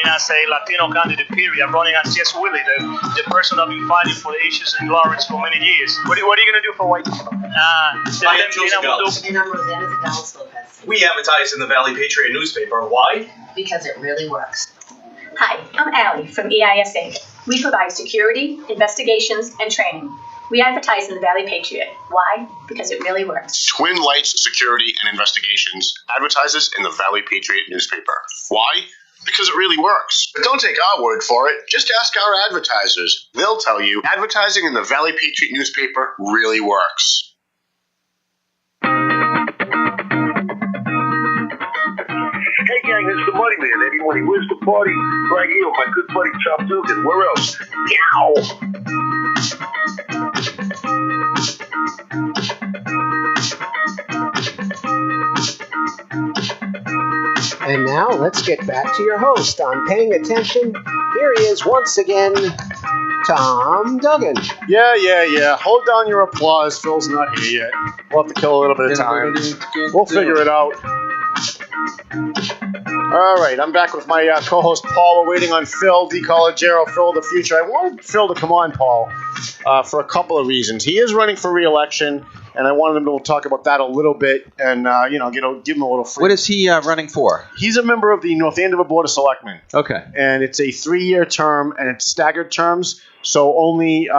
As a Latino candidate, period. I'm running as Jess Willie, the person that's been fighting for the issues in Lawrence for many years. What are you going to do for white people? I am Joseph Gulls. And I'm Rosanna Gonzalez Lopez. We advertise in the Valley Patriot newspaper. Why? Because it really works. Hi, I'm Allie from EISA. We provide security, investigations, and training. We advertise in the Valley Patriot. Why? Because it really works. Twin Lights Security and Investigations advertises in the Valley Patriot newspaper. Why? Because it really works. But don't take our word for it. Just ask our advertisers. They'll tell you advertising in the Valley Patriot newspaper really works. Hey gang, it's the Money Man. Everybody, where's the party? Right here with my good buddy Tom Dugan. Where else? And now, let's get back to your host on Paying Attention. Here he is once again, Tom Duggan. Yeah. Hold down your applause. Phil's not here yet. We'll have to kill a little bit of time. We'll figure it out. All right, I'm back with my co-host Paul. We're waiting on Phil DiCollegiero, Phil of the future. I wanted Phil to come on, Paul, for a couple of reasons. He is running for re-election, and I wanted him to talk about that a little bit and, give him a little free. What is he running for? He's a member of the North Andover Board of Selectmen. Okay. And it's a 3-year term, and it's staggered terms. So only,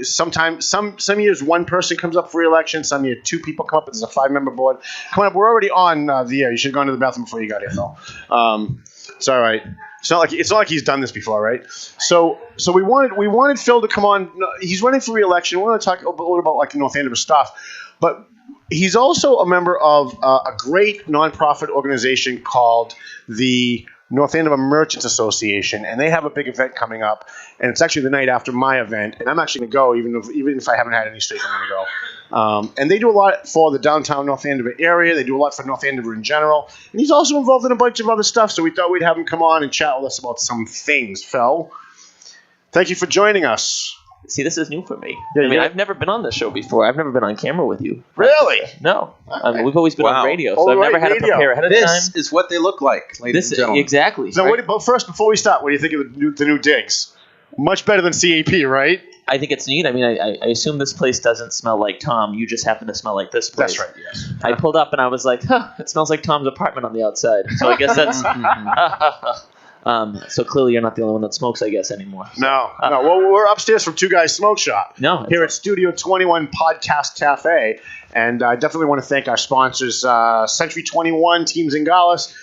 sometimes some years one person comes up for re-election. Some years 2 people come up. It's a 5-member board. Come on up. We're already on the air. You should have gone to the bathroom before you got here, Phil. It's all right. It's not like he's done this before, right? So we wanted Phil to come on. He's running for re-election. We want to talk a little about like North Andover stuff, but he's also a member of a great nonprofit organization called the North Andover Merchants Association, and they have a big event coming up, and it's actually the night after my event, and I'm actually going to go, even if I haven't had any sleep, I'm going to go. And they do a lot for the downtown North Andover area. They do a lot for North Andover in general, and he's also involved in a bunch of other stuff, so we thought we'd have him come on and chat with us about some things. Phil, thank you for joining us. See, this is new for me. Yeah, I've never been on this show before. I've never been on camera with you. Really? No. We've always been on radio, so I've never had to prepare ahead of time. This is what they look like, ladies and gentlemen. Exactly. So, but first, before we start, what do you think of the new digs? Much better than CAP, right? I think it's neat. I mean, I assume this place doesn't smell like Tom. You just happen to smell like this place. That's right, yes. I pulled up and I was like, it smells like Tom's apartment on the outside. So I guess that's... so clearly you're not the only one that smokes, I guess, anymore. No. Well, we're upstairs from Two Guys Smoke Shop. No. Here at Studio 21 Podcast Cafe. And I definitely want to thank our sponsors, Century 21, Team Zingalis,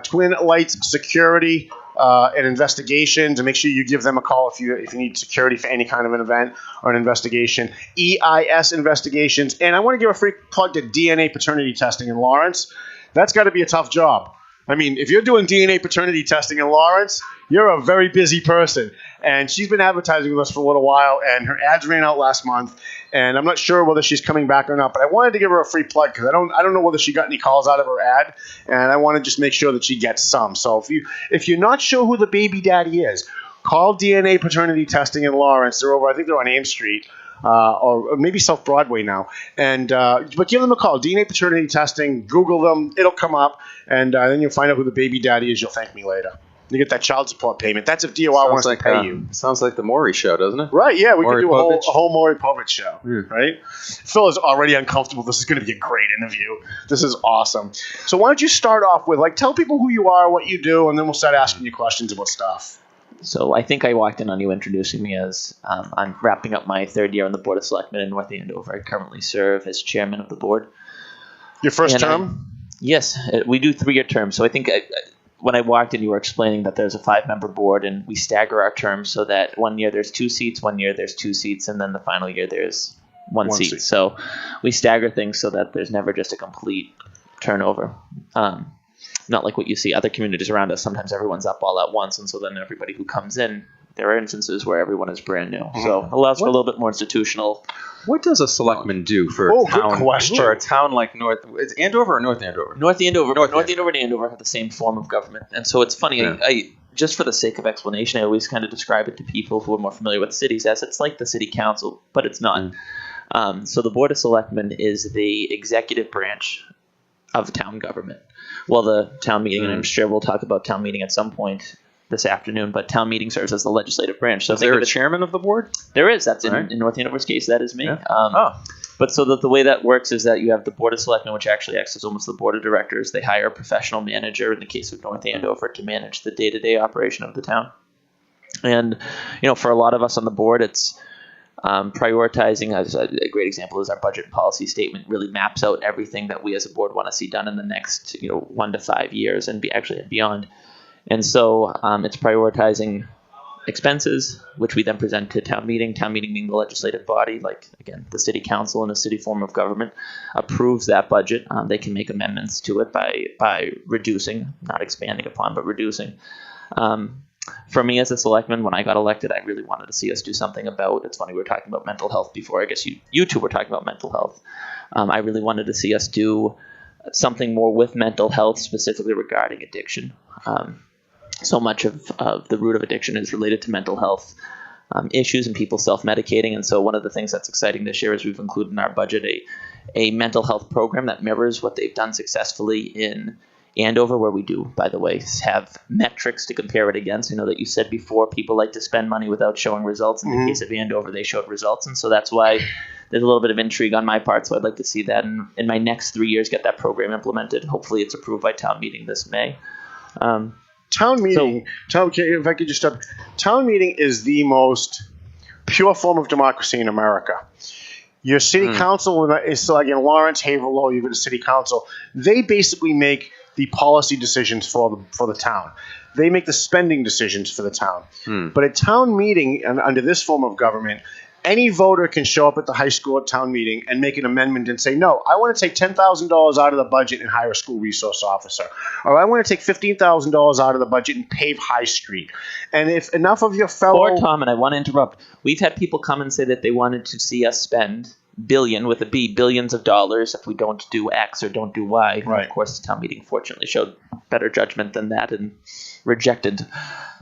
Twin Lights Security and Investigations. And make sure you give them a call if you need security for any kind of an event or an investigation. EIS Investigations. And I want to give a free plug to DNA paternity testing in Lawrence. That's got to be a tough job. I mean, if you're doing DNA paternity testing in Lawrence, you're a very busy person. And she's been advertising with us for a little while, and her ads ran out last month. And I'm not sure whether she's coming back or not, but I wanted to give her a free plug because I don't know whether she got any calls out of her ad, and I want to just make sure that she gets some. So if you're not sure who the baby daddy is, call DNA paternity testing in Lawrence. They're on Ames Street. Or maybe South Broadway now, but give them a call. DNA paternity testing. Google them; it'll come up, and then you'll find out who the baby daddy is. You'll thank me later. You get that child support payment. That's if DOR wants to pay you. Sounds like the Maury Show, doesn't it? Right? Yeah, we could do a Povich. whole Maury Povich show. Right? Phil is already uncomfortable. This is going to be a great interview. This is awesome. So why don't you start off with tell people who you are, what you do, and then we'll start asking you questions about stuff. So I think I walked in on you introducing me as I'm wrapping up my 3rd year on the Board of Selectmen in North Andover. I currently serve as chairman of the board. Your first term? Yes, we do 3-year terms. So I think when I walked in, you were explaining that there's a 5-member board and we stagger our terms so that 1 year there's 2 seats, 1 year there's 2 seats, and then the final year there's one seat. So we stagger things so that there's never just a complete turnover. Not like what you see other communities around us. Sometimes everyone's up all at once, and so then everybody who comes in, there are instances where everyone is brand new. So it allows for a little bit more institutional. What does a selectman do for a town? Good question. For a town like North, it's Andover or North Andover? North Andover and Andover have the same form of government, and so it's funny. Yeah. I just for the sake of explanation, I always kind of describe it to people who are more familiar with cities as it's like the city council, but it's not. So the Board of Selectmen is the executive branch of town government. Well, the town meeting, and I'm sure we'll talk about town meeting at some point this afternoon, but town meeting serves as the legislative branch. So is there a chairman of the board? There is. That's in North Andover's case, that is me. Yeah. But so the way that works is that you have the Board of Selectmen, which actually acts as almost the board of directors. They hire a professional manager, in the case of North Andover, to manage the day-to-day operation of the town. And, for a lot of us on the board, it's prioritizing. As a great example is our budget and policy statement really maps out everything that we as a board want to see done in the next 1 to 5 years and beyond. And so it's prioritizing expenses, which we then present to town meeting being the legislative body, like again the city council and the city form of government, approves that budget. They can make amendments to it by reducing, not expanding upon, but reducing. For me as a selectman, when I got elected, I really wanted to see us do something about, it's funny, we were talking about mental health before. I guess you two were talking about mental health. I really wanted to see us do something more with mental health, specifically regarding addiction. So much of the root of addiction is related to mental health issues and people self-medicating. And so one of the things that's exciting this year is we've included in our budget a mental health program that mirrors what they've done successfully in Andover, where we do, by the way, have metrics to compare it against. You know that you said before people like to spend money without showing results. In the case of Andover, they showed results. And so that's why there's a little bit of intrigue on my part. So I'd like to see that in my next 3 years, get that program implemented. Hopefully it's approved by town meeting this May. Town meeting, if I could just stop. Town meeting is the most pure form of democracy in America. Your city council is so like in Lawrence, Haverhill, you go to city council. They basically make the policy decisions for the town. They make the spending decisions for the town. But at town meeting, and under this form of government, any voter can show up at the high school at town meeting and make an amendment and say, no, I want to take $10,000 out of the budget and hire a school resource officer. Or I want to take $15,000 out of the budget and pave High Street. And if enough of your fellow... Or, Tom, and I want to interrupt, we've had people come and say that they wanted to see us spend billions of dollars if we don't do X or don't do Y. Right. And of course, the town meeting fortunately showed better judgment than that and rejected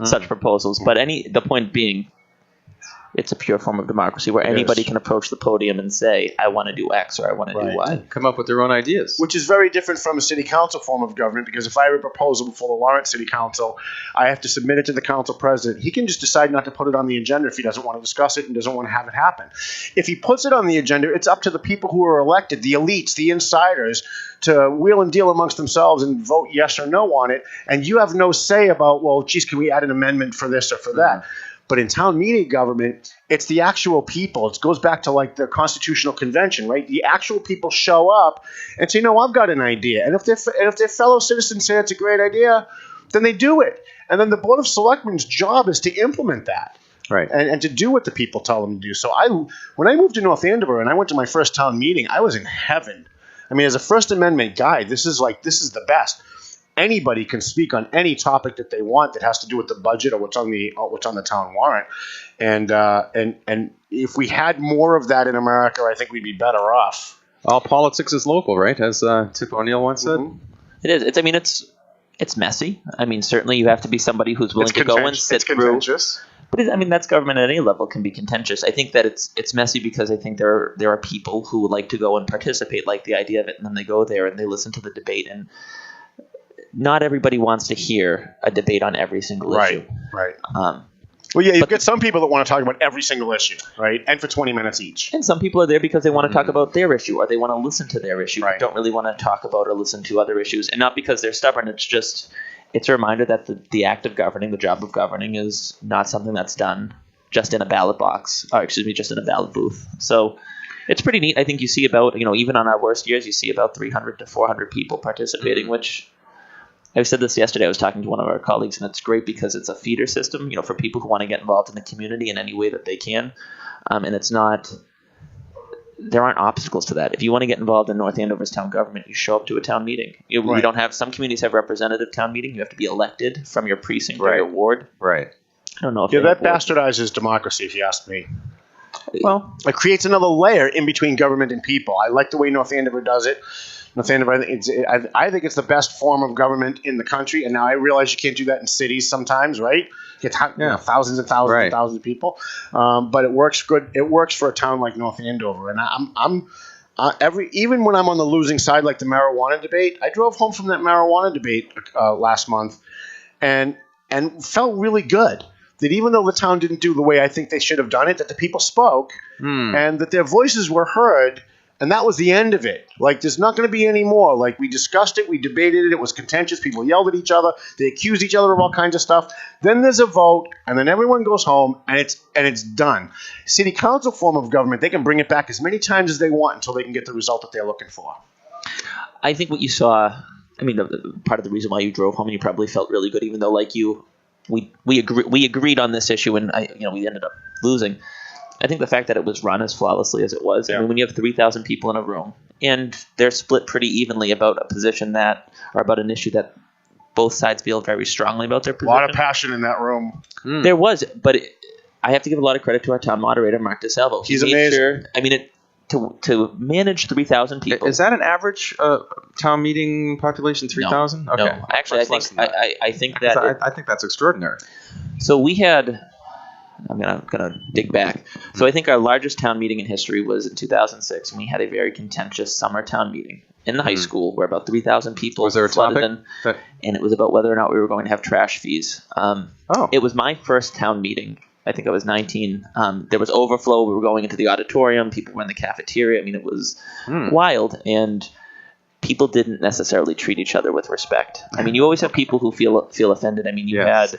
such proposals. But the point being, it's a pure form of democracy where anybody can approach the podium and say, I want to do X or I want to do Y. Come up with their own ideas. Which is very different from a city council form of government, because if I have a proposal before the Lawrence City Council, I have to submit it to the council president. He can just decide not to put it on the agenda if he doesn't want to discuss it and doesn't want to have it happen. If he puts it on the agenda, it's up to the people who are elected, the elites, the insiders, to wheel and deal amongst themselves and vote yes or no on it. And you have no say about, well, geez, can we add an amendment for this or for that? But in town meeting government, it's the actual people. It goes back to like the Constitutional Convention, right? The actual people show up and say, no, I've got an idea. And if their fellow citizens say it's a great idea, then they do it. And then the Board of Selectmen's job is to implement that. Right. And to do what the people tell them to do. So when I moved to North Andover and I went to my first town meeting, I was in heaven. I mean, as a First Amendment guy, this is the best. Anybody can speak on any topic that they want that has to do with the budget or what's on the town warrant, and if we had more of that in America, I think we'd be better off. All politics is local, right? As Tip O'Neill once said. It is. It's messy. I mean, certainly you have to be somebody who's willing to go and sit through. But that's government at any level can be contentious. I think that it's messy because I think there are people who would like to go and participate, like the idea of it, and then they go there and they listen to the debate and. Not everybody wants to hear a debate on every single issue. Right. Well, yeah, you've got some people that want to talk about every single issue, right? And for 20 minutes each. And some people are there because they want to talk about their issue or they want to listen to their issue, but don't really want to talk about or listen to other issues. And not because they're stubborn. It's a reminder that the act of governing, the job of governing, is not something that's done just in a ballot box. Just in a ballot booth. So it's pretty neat. I think you see about, even on our worst years, you see about 300 to 400 people participating, which... I said this yesterday. I was talking to one of our colleagues, and it's great because it's a feeder system, for people who want to get involved in the community in any way that they can. And it's not – there aren't obstacles to that. If you want to get involved in North Andover's town government, you show up to a town meeting. You don't have – some communities have representative town meeting. You have to be elected from your precinct or your ward. Right. I don't know if that bastardizes democracy, if you ask me. Well, it creates another layer in between government and people. I like the way North Andover does it. I think it's the best form of government in the country, and now I realize you can't do that in cities sometimes, right? You get thousands and thousands and thousands of people, but it works good. It works for a town like North Andover, and even when I'm on the losing side, like the marijuana debate, I drove home from that marijuana debate last month, and felt really good. That even though the town didn't do the way I think they should have done it, that the people spoke, and that their voices were heard. And that was the end of it. Like, there's not going to be any more. Like, we discussed it, we debated it, it was contentious, people yelled at each other, they accused each other of all kinds of stuff. Then there's a vote, and then everyone goes home, and it's done. City council form of government, they can bring it back as many times as they want until they can get the result that they're looking for. I think what you saw, part of the reason why you drove home and you probably felt really good, even though, like you, we agreed on this issue, and we ended up losing. I think the fact that it was run as flawlessly as it was, when you have 3,000 people in a room and they're split pretty evenly about a position about an issue that both sides feel very strongly about their position. A lot of passion in that room. There was, but I have to give a lot of credit to our town moderator, Mark DeSalvo. He's amazing. to manage 3,000 people. Is that an average town meeting population? 3,000? No, okay. no. Actually, I think that I think that's extraordinary. So we had. I'm gonna dig back. So I think our largest town meeting in history was in 2006, and we had a very contentious summer town meeting in the high school where about 3,000 people Was there a flooded topic? and it was about whether or not we were going to have trash fees. It was my first town meeting. I think I was 19. There was overflow. We were going into the auditorium. People were in the cafeteria. I mean, it was wild, and people didn't necessarily treat each other with respect. I mean, you always have people who feel offended. I mean, you had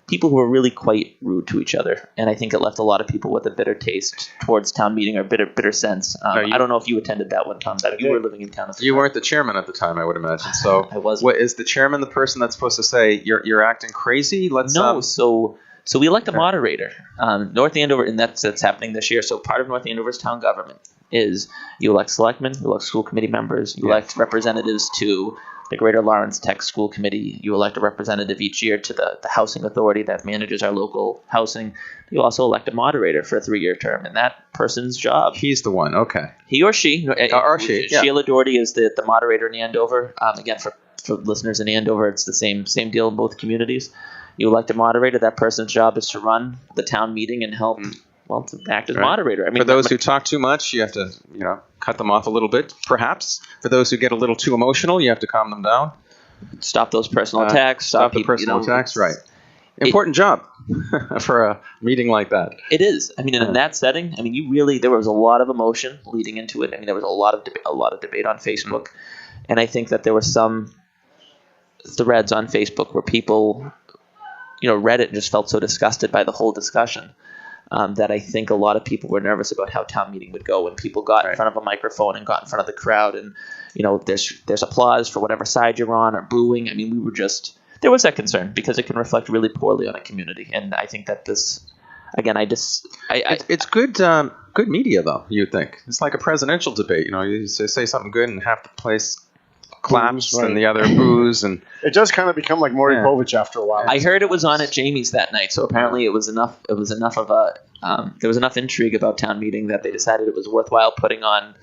people who were really quite rude to each other, and I think it left a lot of people with a bitter taste towards town meeting or bitter sense. I don't know if you attended that one, Tom. That you were living in town at the You time. weren't the chairman at the time, I would imagine. So I was. What is the chairman the person that's supposed to say you're acting crazy? So we elect a moderator. North Andover, and that's happening this year. So part of North Andover's town government is you elect selectmen, you elect school committee members, you elect representatives to the Greater Lawrence Tech School Committee. You elect a representative each year to the housing authority that manages our local housing. You also elect a moderator for a 3-year term, and that person's job. He's the one, okay. He or she. Or she, yeah. Sheila Doherty is the moderator in Andover. Again, for listeners in Andover, it's the same deal in both communities. You elect a moderator. That person's job is to run the town meeting and help, to act as moderator. I mean, for those who talk too much, you have to, cut them off a little bit, perhaps. For those who get a little too emotional, you have to calm them down. Stop those personal attacks. Stop the personal attacks, right. Important job for a meeting like that. It is. I mean, in that setting, I mean, there was a lot of emotion leading into it. I mean, there was a lot of debate on Facebook. And I think that there were some threads on Facebook where people read it and just felt so disgusted by the whole discussion that I think a lot of people were nervous about how town meeting would go when people got in front of a microphone and got in front of the crowd and there's applause for whatever side you're on or booing. I mean, there was that concern because it can reflect really poorly on a community, and I think that this again, it's good media though. You think it's like a presidential debate? You say something good and half the place claps and the other boos, and it does kind of become like Maury Povich after a while. I heard it was on at Jamie's that night, so apparently it was enough of a there was enough intrigue about town meeting that they decided it was worthwhile putting on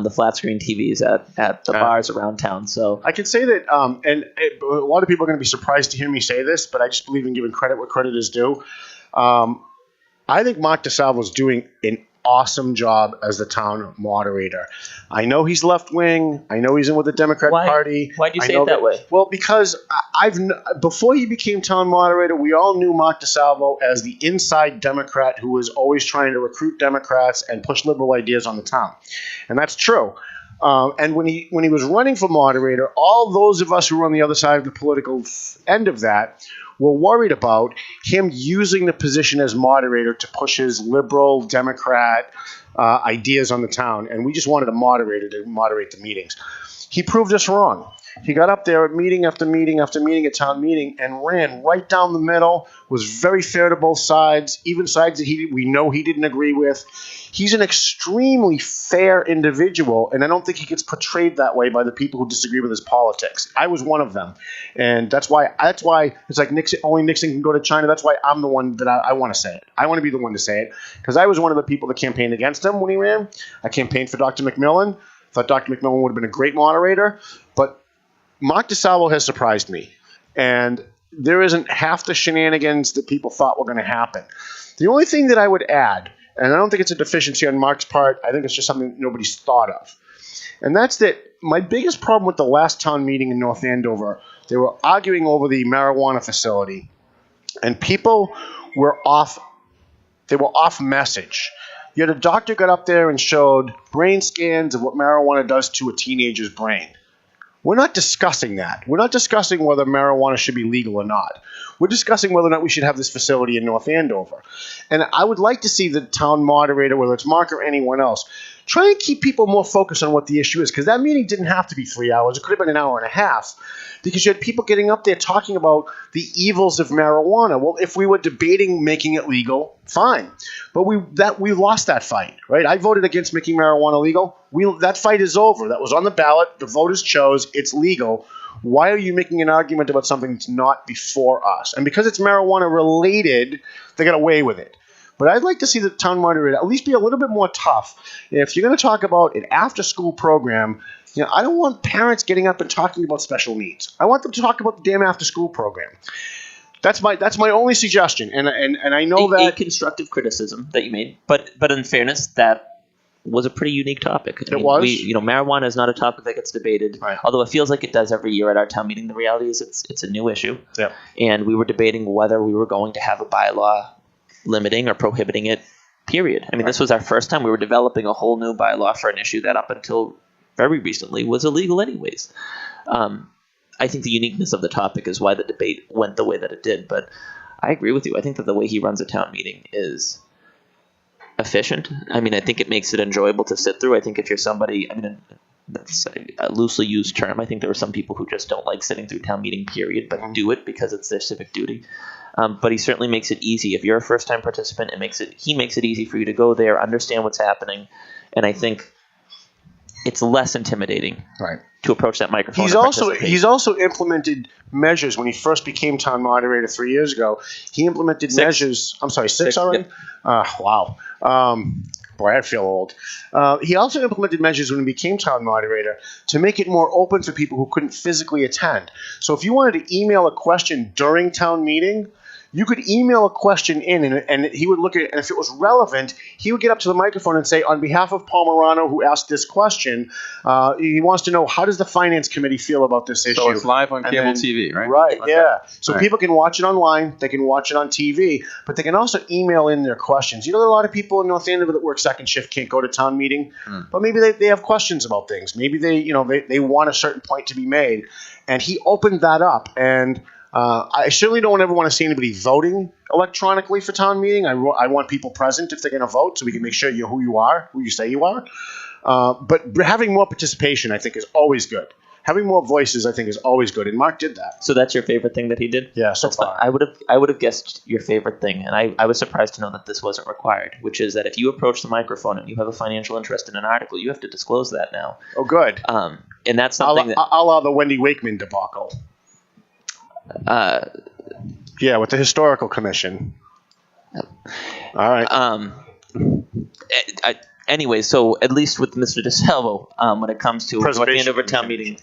the flat screen TVs at the bars around town. So I can say that, a lot of people are going to be surprised to hear me say this, but I just believe in giving credit where credit is due. I think Mark DeSalvo is doing an awesome job as the town moderator. I know he's left wing. I know he's in with the Democrat Party. Why do you say it that way? Well, because before he became town moderator, we all knew Mark DeSalvo as the inside Democrat who was always trying to recruit Democrats and push liberal ideas on the town, and that's true. And when he was running for moderator, all those of us who were on the other side of the political end of that were worried about him using the position as moderator to push his liberal Democrat ideas on the town. And we just wanted a moderator to moderate the meetings. He proved us wrong. He got up there at meeting after meeting after meeting at town meeting and ran right down the middle, was very fair to both sides, even sides that we know he didn't agree with. He's an extremely fair individual, and I don't think he gets portrayed that way by the people who disagree with his politics. I was one of them, and that's why it's like only Nixon can go to China. That's why I'm the one that I want to say it. I want to be the one to say it because I was one of the people that campaigned against him when he ran. I campaigned for Dr. McMillan. Thought Dr. McMillan would have been a great moderator, but Mark DeSalvo has surprised me, and there isn't half the shenanigans that people thought were going to happen. The only thing that I would add, and I don't think it's a deficiency on Mark's part, I think it's just something nobody's thought of, and that's that my biggest problem with the last town meeting in North Andover, they were arguing over the marijuana facility, and people were off. They were off message. You had a doctor got up there and showed brain scans of what marijuana does to a teenager's brain. We're not discussing that. We're not discussing whether marijuana should be legal or not. We're discussing whether or not we should have this facility in North Andover. And I would like to see the town moderator, whether it's Mark or anyone else, try and keep people more focused on what the issue is, because that meeting didn't have to be 3 hours. It could have been an hour and a half, because you had people getting up there talking about the evils of marijuana. Well, if we were debating making it legal, fine. But we lost that fight, right? I voted against making marijuana legal. That fight is over. That was on the ballot. The voters chose. It's legal. Why are you making an argument about something that's not before us? And because it's marijuana related, they got away with it. But I'd like to see the town moderator at least be a little bit more tough. If you're going to talk about an after-school program, I don't want parents getting up and talking about special needs. I want them to talk about the damn after-school program. That's my only suggestion, and I know a constructive criticism that you made, but in fairness, that was a pretty unique topic. It was. Marijuana is not a topic that gets debated, although it feels like it does every year at our town meeting. The reality is it's a new issue, and we were debating whether we were going to have a bylaw limiting or prohibiting it, period. I mean, this was our first time. We were developing a whole new bylaw for an issue that up until very recently was illegal anyways. I think the uniqueness of the topic is why the debate went the way that it did, but I agree with you. I think that the way he runs a town meeting is efficient. I mean, I think it makes it enjoyable to sit through. I think if you're somebody, I mean, that's a loosely used term. I think there are some people who just don't like sitting through town meeting, period, but do it because it's their civic duty. But he certainly makes it easy. If you're a first-time participant, he makes it easy for you to go there, understand what's happening, and I think it's less intimidating to approach that microphone. He's also implemented measures when he first became town moderator 3 years ago. He implemented measures. I'm sorry, six already? Wow. Boy, I feel old. He also implemented measures when he became town moderator to make it more open for people who couldn't physically attend. So if you wanted to email a question during town meeting, you could email a question in, and he would look at it, and if it was relevant, he would get up to the microphone and say, on behalf of Paul Morano, who asked this question, he wants to know, how does the Finance Committee feel about this issue? So it's live on cable TV, right? Right, Okay. yeah. So All right. people can watch it online, they can watch it on TV, but they can also email in their questions. There are a lot of people in North Andover that work second shift can't go to town meeting, but maybe they have questions about things. Maybe they want a certain point to be made. And he opened that up, and I certainly don't ever want to see anybody voting electronically for town meeting. I want people present if they're going to vote, so we can make sure you're who you are, who you say you are. But having more participation, I think, is always good. Having more voices, I think, is always good, and Mark did that. So that's your favorite thing that he did? Yeah, so far. I would have guessed your favorite thing, and I was surprised to know that this wasn't required, which is that if you approach the microphone and you have a financial interest in an article, you have to disclose that now. Oh, good. And that's something a la the Wendy Wakeman debacle. Yeah, with the Historical Commission. All right. Anyway, so at least with Mr. DeSalvo, when it comes to North Andover town meeting,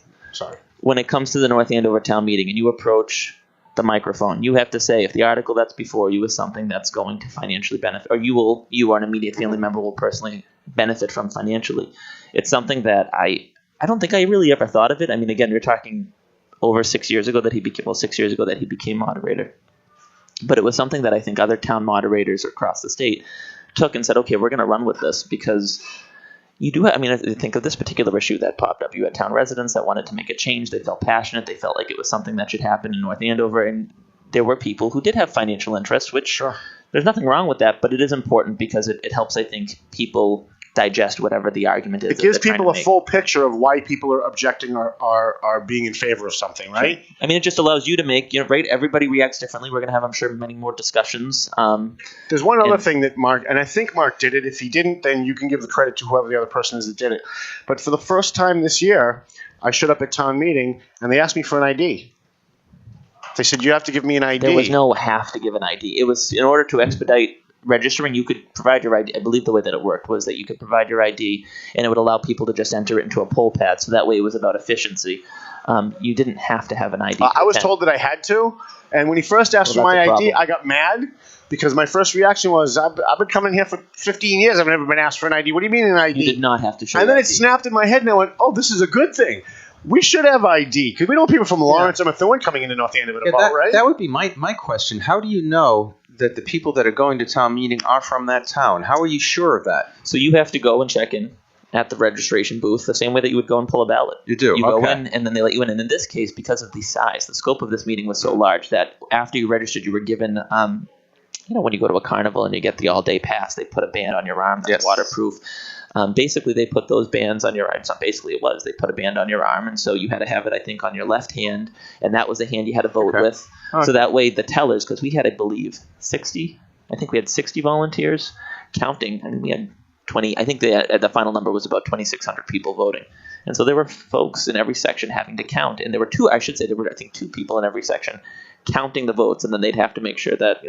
when it comes to the North Andover town meeting, and you approach the microphone, you have to say if the article that's before you is something that's going to financially benefit, or you are an immediate family member will personally benefit from financially. It's something that I don't think I really ever thought of it. I mean, again, you're talking over 6 years ago that he became moderator. But it was something that I think other town moderators across the state took and said, okay, we're going to run with this, because you do have, I mean, I think of this particular issue that popped up. You had town residents that wanted to make a change. They felt passionate. They felt like it was something that should happen in North Andover. And there were people who did have financial interest, which there's nothing wrong with that, but it is important because it helps, I think, people digest whatever the argument is. It gives people a full picture of why people are objecting or are being in favor of something, right? Sure. I mean, it just allows you to make, right? Everybody reacts differently. We're going to have, I'm sure, many more discussions. There's one other thing that Mark, and I think Mark did it. If he didn't, then you can give the credit to whoever the other person is that did it. But for the first time this year, I showed up at town meeting, and they asked me for an ID. They said, you have to give me an ID. There was no have to give an ID. It was in order to expedite registering, you could provide your ID. I believe the way that it worked was that you could provide your ID, and it would allow people to just enter it into a poll pad. So that way it was about efficiency. You didn't have to have an ID. I was told that I had to, and when he first asked for my ID, I got mad because my first reaction was, I've been coming here for 15 years. I've never been asked for an ID. What do you mean an ID? You did not have to show And then ID. it snapped in my head, and I went, oh, this is a good thing. We should have ID, because we don't want people from Lawrence or Methuen coming into North Andover to vote, right? That would be my question. How do you know that the people that are going to town meeting are from that town? How are you sure of that? So you have to go and check in at the registration booth the same way that you would go and pull a ballot. You do? You go Okay. in, and then they let you in. And in this case, because of the size, the scope of this meeting was so large that after you registered, you were given, when you go to a carnival and you get the all-day pass, they put a band on your arm that's waterproof. Basically, they put those bands on your arm. It's not basically, it was. They put a band on your arm, and so you had to have it, I think, on your left hand, and that was the hand you had to vote with. So that way the tellers, because we had, I believe, 60 volunteers counting. I mean, we had 20. I think the final number was about 2,600 people voting. And so there were folks in every section having to count, and there were two people in every section counting the votes, and then they'd have to make sure that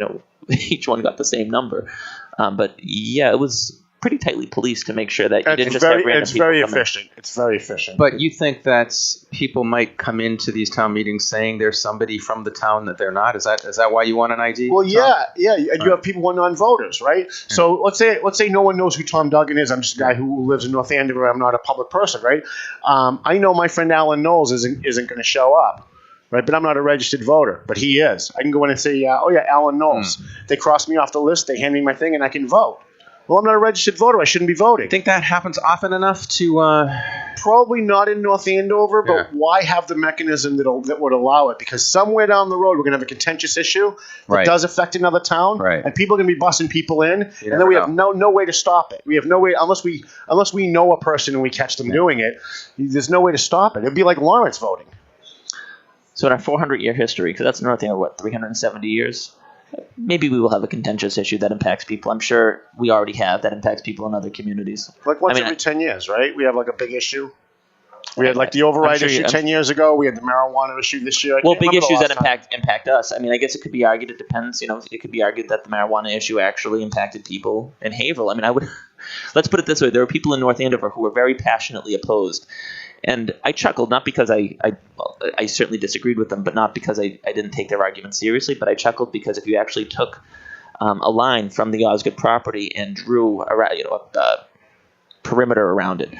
each one got the same number. But yeah, it was pretty tightly policed to make sure that you didn't just have random it's people very come in. efficient. It's very efficient. But you think that people might come into these town meetings saying there's somebody from the town that they're not? Is that why you want an ID? Well, yeah. And you have people who are non-voters, right? So let's say no one knows who Tom Duggan is. I'm just a guy who lives in North Andover. I'm not a public person, right? I know my friend Alan Knowles isn't going to show up. Right, but I'm not a registered voter, but he is. I can go in and say, oh yeah, Alan Knowles. They cross me off the list, they hand me my thing, and I can vote. Well, I'm not a registered voter. I shouldn't be voting. Think that happens often enough to... Probably not in North Andover, but why have the mechanism that would allow it? Because somewhere down the road, we're going to have a contentious issue that does affect another town, and people are going to be busing people in, and then we have no way to stop it. We have no way, unless we know a person and we catch them doing it, there's no way to stop it. It'd be like Lawrence voting. So in our 400-year history, because that's North Andover, 370 years, maybe we will have a contentious issue that impacts people. I'm sure we already have that impacts people in other communities. Like once every 10 years, right? We have like a big issue. We had like the override issue 10 years ago. We had the marijuana issue this year. Well, big issues that impact us. I mean, I guess it could be argued. It depends. It could be argued that the marijuana issue actually impacted people in Haverhill. I mean, let's put it this way: there were people in North Andover who were very passionately opposed. And I chuckled, not because I certainly disagreed with them, but not because I didn't take their argument seriously, but I chuckled because if you actually took a line from the Osgood property and drew a perimeter around it,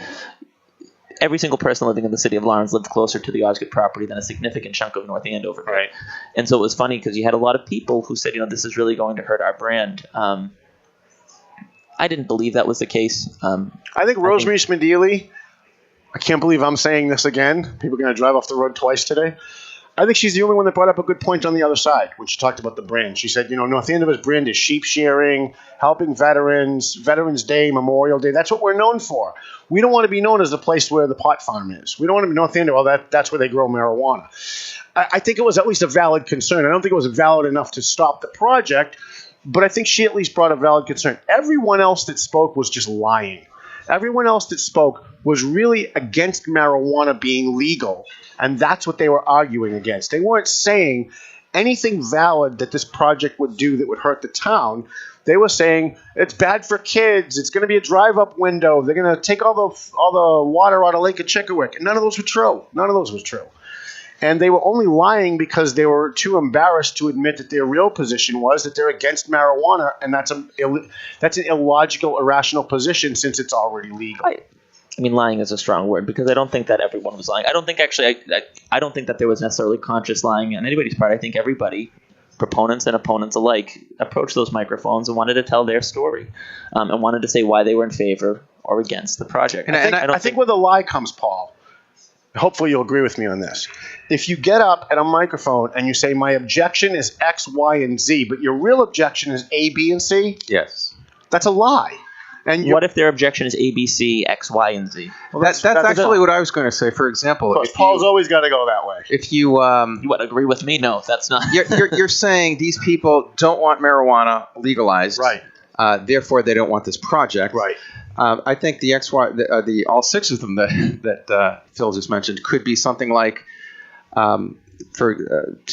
every single person living in the city of Lawrence lived closer to the Osgood property than a significant chunk of North Andover. Right. And so it was funny because you had a lot of people who said, this is really going to hurt our brand. I didn't believe that was the case. I think Rosemary Smedili, I can't believe I'm saying this again. People are going to drive off the road twice today. I think she's the only one that brought up a good point on the other side when she talked about the brand. She said, North Andover's brand is sheep shearing, helping veterans, Veterans Day, Memorial Day. That's what we're known for. We don't want to be known as the place where the pot farm is. We don't want to be North Andover. That's where they grow marijuana. I think it was at least a valid concern. I don't think it was valid enough to stop the project, but I think she at least brought a valid concern. Everyone else that spoke was just lying. Everyone else that spoke was really against marijuana being legal, and that's what they were arguing against. They weren't saying anything valid that this project would do that would hurt the town. They were saying it's bad for kids. It's going to be a drive-up window. They're going to take all the water out of Lake of Chickawick. And none of those were true. None of those was true. And they were only lying because they were too embarrassed to admit that their real position was that they're against marijuana, and that's an illogical, irrational position since it's already legal. I mean, lying is a strong word because I don't think that everyone was lying. I don't think I don't think that there was necessarily conscious lying on anybody's part. I think everybody, proponents and opponents alike, approached those microphones and wanted to tell their story and wanted to say why they were in favor or against the project. I think where the lie comes, Paul, hopefully you'll agree with me on this. If you get up at a microphone and you say, my objection is X, Y, and Z, but your real objection is A, B, and C, yes, that's a lie. And what if their objection is A, B, C, X, Y, and Z? Well, that's actually what I was going to say. For example, Paul's always got to go that way. If you you would agree with me? No, that's not. You're saying these people don't want marijuana legalized, right? Therefore, they don't want this project, right? I think the the all six of them that Phil just mentioned could be something like, to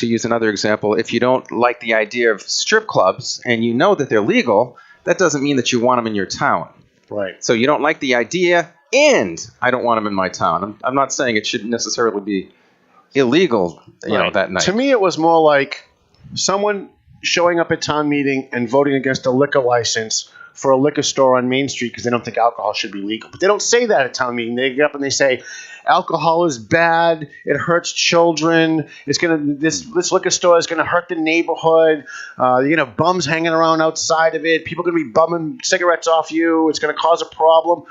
use another example, if you don't like the idea of strip clubs and you know that they're legal, that doesn't mean that you want them in your town. Right. So you don't like the idea, and I don't want them in my town. I'm not saying it shouldn't necessarily be illegal, that night. To me, it was more like someone showing up at town meeting and voting against a liquor license for a liquor store on Main Street because they don't think alcohol should be legal. But they don't say that at town meeting. They get up and they say, alcohol is bad. It hurts children. This liquor store is gonna hurt the neighborhood. You're gonna have bums hanging around outside of it. People are gonna be bumming cigarettes off you. It's gonna cause a problem.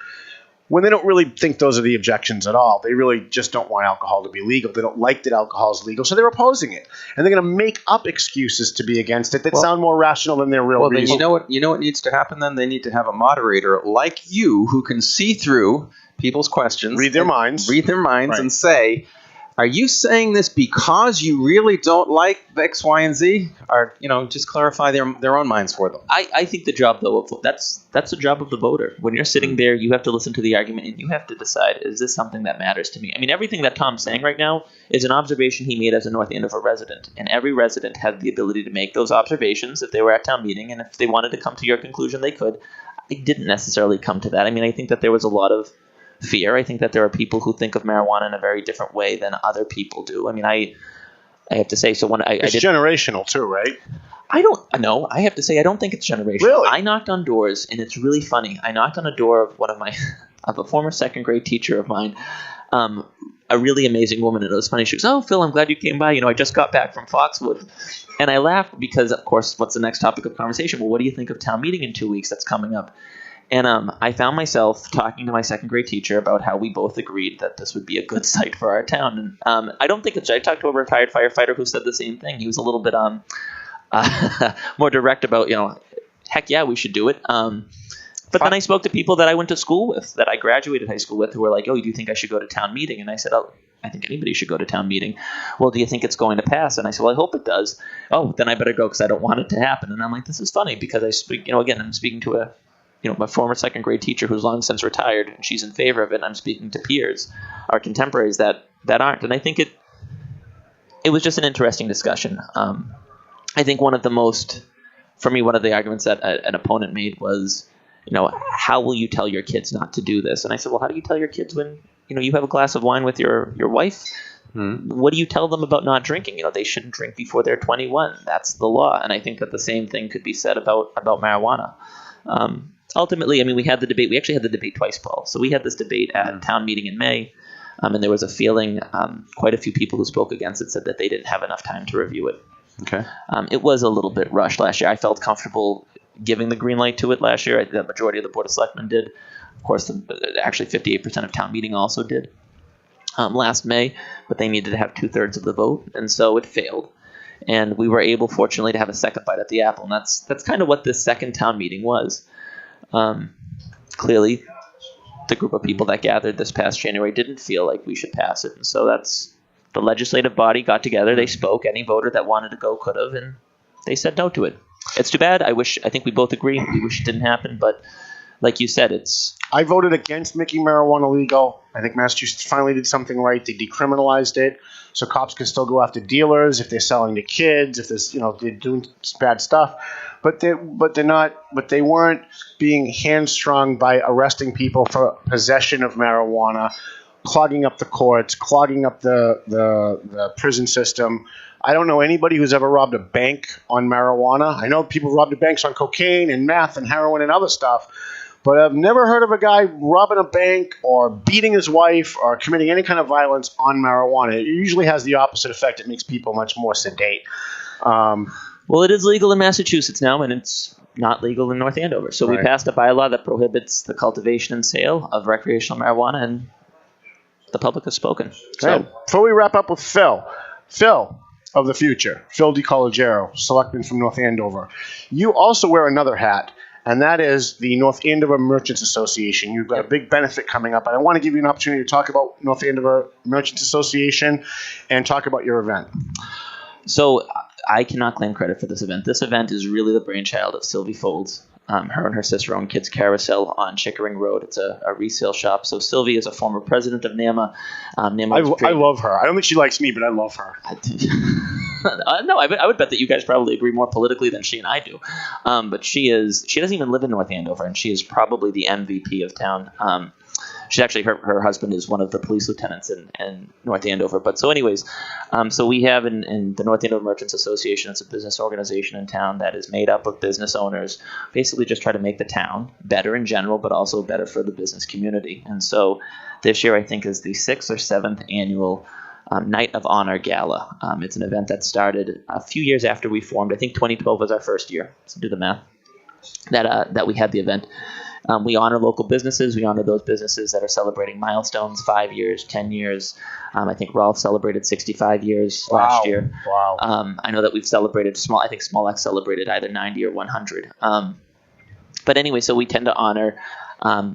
When they don't really think those are the objections at all. They really just don't want alcohol to be legal. They don't like that alcohol is legal, so they're opposing it. And they're going to make up excuses to be against it that sound more rational than their real reason. Then you know what needs to happen then? They need to have a moderator like you who can see through people's questions. Read their minds. Right. And say, Are you saying this because you really don't like X, Y, and Z? Or, just clarify their own minds for them. I think the job, though, that's the job of the voter. When you're sitting there, you have to listen to the argument, and you have to decide, is this something that matters to me? I mean, everything that Tom's saying right now is an observation he made as a North Andover resident, and every resident had the ability to make those observations if they were at town meeting, and if they wanted to come to your conclusion, they could. I didn't necessarily come to that. I mean, I think that there was a lot of fear. I think that there are people who think of marijuana in a very different way than other people do. I mean, I have to say, so when it's generational too, right? I don't know. I have to say, I don't think it's generational. Really? I knocked on doors, and it's really funny. I knocked on a door of of a former second grade teacher of mine, a really amazing woman, and it was funny. She goes, "Oh, Phil, I'm glad you came by. I just got back from Foxwood." And I laughed because, of course, what's the next topic of conversation? Well, what do you think of town meeting in 2 weeks that's coming up? And I found myself talking to my second grade teacher about how we both agreed that this would be a good site for our town. And I don't think I talked to a retired firefighter who said the same thing. He was a little bit more direct about, heck yeah, we should do it. But then I spoke to people that I went to school with, that I graduated high school with, who were like, "Oh, do you think I should go to town meeting?" And I said, "Oh, I think anybody should go to town meeting." "Well, do you think it's going to pass?" And I said, "Well, I hope it does." "Oh, then I better go because I don't want it to happen." And I'm like, this is funny because I speak, again, I'm speaking to my former second grade teacher who's long since retired, and she's in favor of it. And I'm speaking to peers, our contemporaries that aren't. And I think it was just an interesting discussion. I think one of the arguments that an opponent made was, how will you tell your kids not to do this? And I said, well, how do you tell your kids when, you have a glass of wine with your wife? What do you tell them about not drinking? They shouldn't drink before they're 21. That's the law. And I think that the same thing could be said about marijuana. Ultimately, I mean, we had the debate. We actually had the debate twice, Paul. So we had this debate at town meeting in May, and there was a feeling, quite a few people who spoke against it said that they didn't have enough time to review it. Okay. It was a little bit rushed last year. I felt comfortable giving the green light to it last year. The majority of the Board of Selectmen did. Of course, actually 58% of town meeting also did last May, but they needed to have 2/3 of the vote, and so it failed. And we were able, fortunately, to have a second bite at the apple, and that's kind of what this second town meeting was. Clearly, the group of people that gathered this past January didn't feel like we should pass it, and so the legislative body got together, they spoke, any voter that wanted to go could have, and they said no to it. It's too bad. I think we both agree. We wish it didn't happen, but like you said, I voted against making marijuana legal. I think Massachusetts finally did something right. They decriminalized it, so cops can still go after dealers if they're selling to kids, if there's, they're doing bad stuff. But they weren't being hamstrung by arresting people for possession of marijuana, clogging up the courts, clogging up the prison system. I don't know anybody who's ever robbed a bank on marijuana. I know people robbed banks on cocaine and meth and heroin and other stuff, but I've never heard of a guy robbing a bank or beating his wife or committing any kind of violence on marijuana. It usually has the opposite effect. It makes people much more sedate. Well, it is legal in Massachusetts now, and it's not legal in North Andover. So we passed a bylaw that prohibits the cultivation and sale of recreational marijuana, and the public has spoken. So before we wrap up with Phil of the future, Phil DiCollegiero, selectman from North Andover, you also wear another hat, and that is the North Andover Merchants Association. You've got a big benefit coming up, and I want to give you an opportunity to talk about North Andover Merchants Association and talk about your event. So I cannot claim credit for this event. This event is really the brainchild of Sylvie Folds. Her and her sister own Kids Carousel on Chickering Road. It's a resale shop. So Sylvie is a former president of NAMA. I love her. I don't think she likes me, but I love her. No, I would bet that you guys probably agree more politically than she and I do. But she doesn't even live in North Andover, and she is probably the MVP of town. She's actually, her husband is one of the police lieutenants in North Andover. But so anyways, so we have in the North Andover Merchants Association, it's a business organization in town that is made up of business owners, basically just try to make the town better in general, but also better for the business community. And so this year, I think, is the 6th or 7th annual Night of Honor Gala. It's an event that started a few years after we formed. I think 2012 was our first year. So do the math. That we had the event. We honor local businesses. We honor those businesses that are celebrating milestones, 5 years, 10 years. I think Rolf celebrated 65 years last year. Wow. I know that we've celebrated I think Small X celebrated either 90 or 100. But anyway, so we tend to honor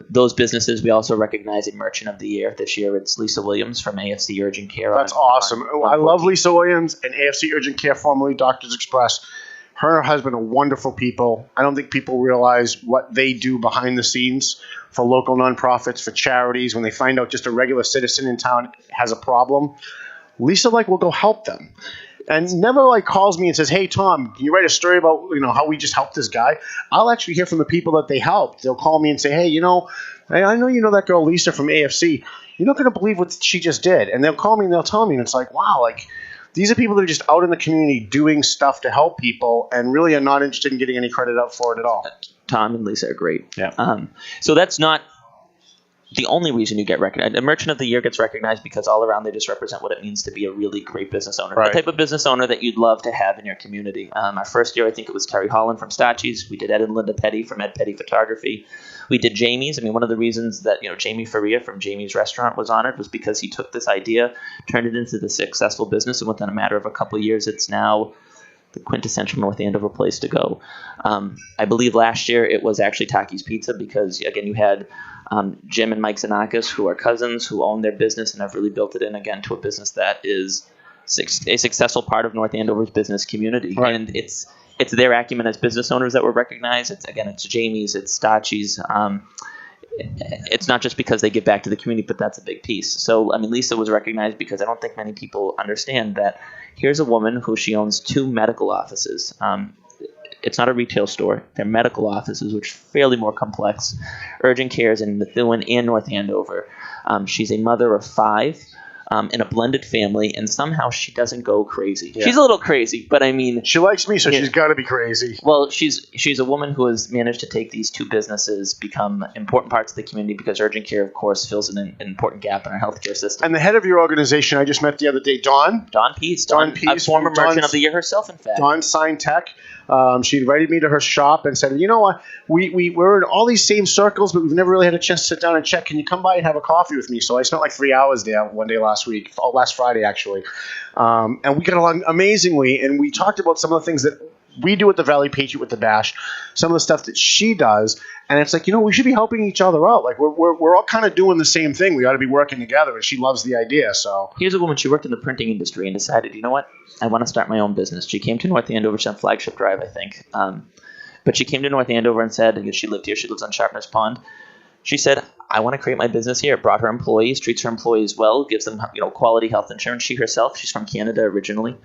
Those businesses, we also recognize a Merchant of the Year. This year, it's Lisa Williams from AFC Urgent Care. That's awesome. I love Lisa Williams and AFC Urgent Care, formerly Doctors Express. Her and her husband are wonderful people. I don't think people realize what they do behind the scenes for local nonprofits, for charities. When they find out just a regular citizen in town has a problem, Lisa will go help them. And never calls me and says, "Hey Tom, can you write a story about how we just helped this guy?" I'll actually hear from the people that they helped. They'll call me and say, "Hey, I know you know that girl Lisa from AFC. You're not going to believe what she just did." And they'll call me and they'll tell me, and it's like, wow, these are people that are just out in the community doing stuff to help people and really are not interested in getting any credit up for it at all. Tom and Lisa are great. Yeah. So that's not the only reason you get recognized. A Merchant of the Year gets recognized because all around they just represent what it means to be a really great business owner. Right. The type of business owner that you'd love to have in your community. Our first year, I think it was Terry Holland from Stachys. We did Ed and Linda Petty from Ed Petty Photography. We did Jamie's. One of the reasons that Jamie Faria from Jamie's Restaurant was honored was because he took this idea, turned it into the successful business, and within a matter of a couple of years, it's now the quintessential North Andover place to go. I believe last year it was actually Taki's Pizza because, again, you had Jim and Mike Zanakis, who are cousins, who own their business and have really built it in, again, to a business that is a successful part of North Andover's business community. Right. And it's their acumen as business owners that were recognized. It's Jamie's, it's Stachys. It's not just because they give back to the community, but that's a big piece. So, Lisa was recognized because I don't think many people understand that here's a woman who she owns 2 medical offices. It's not a retail store. They're medical offices, which are fairly more complex. Urgent Care is in Methuen and North Andover. She's a mother of 5 in a blended family, and somehow she doesn't go crazy. Yeah. She's a little crazy, but she likes me, so she's got to be crazy. Well, she's a woman who has managed to take these 2 businesses, become important parts of the community, because Urgent Care, of course, fills an important gap in our healthcare system. And the head of your organization, I just met the other day, Dawn Pease, Pease, a former Merchant of the Year herself, in fact. Dawn Sign Tech. She invited me to her shop and said, "You know what? We're in all these same circles, but we've never really had a chance to sit down and chat. Can you come by and have a coffee with me?" So I spent 3 hours there one day last Friday actually, and we got along amazingly. And we talked about some of the things that we do at the Valley Patriot with the Bash, some of the stuff that she does, and it's we should be helping each other out. We're all kind of doing the same thing. We ought to be working together, and she loves the idea. So here's a woman. She worked in the printing industry and decided, you know what? I want to start my own business. She came to North Andover. She's on Flagship Drive, I think. But she came to North Andover and said, because she lived here, she lives on Sharpness Pond. She said, I want to create my business here. Brought her employees, treats her employees well, gives them quality health insurance. She herself, she's from Canada originally.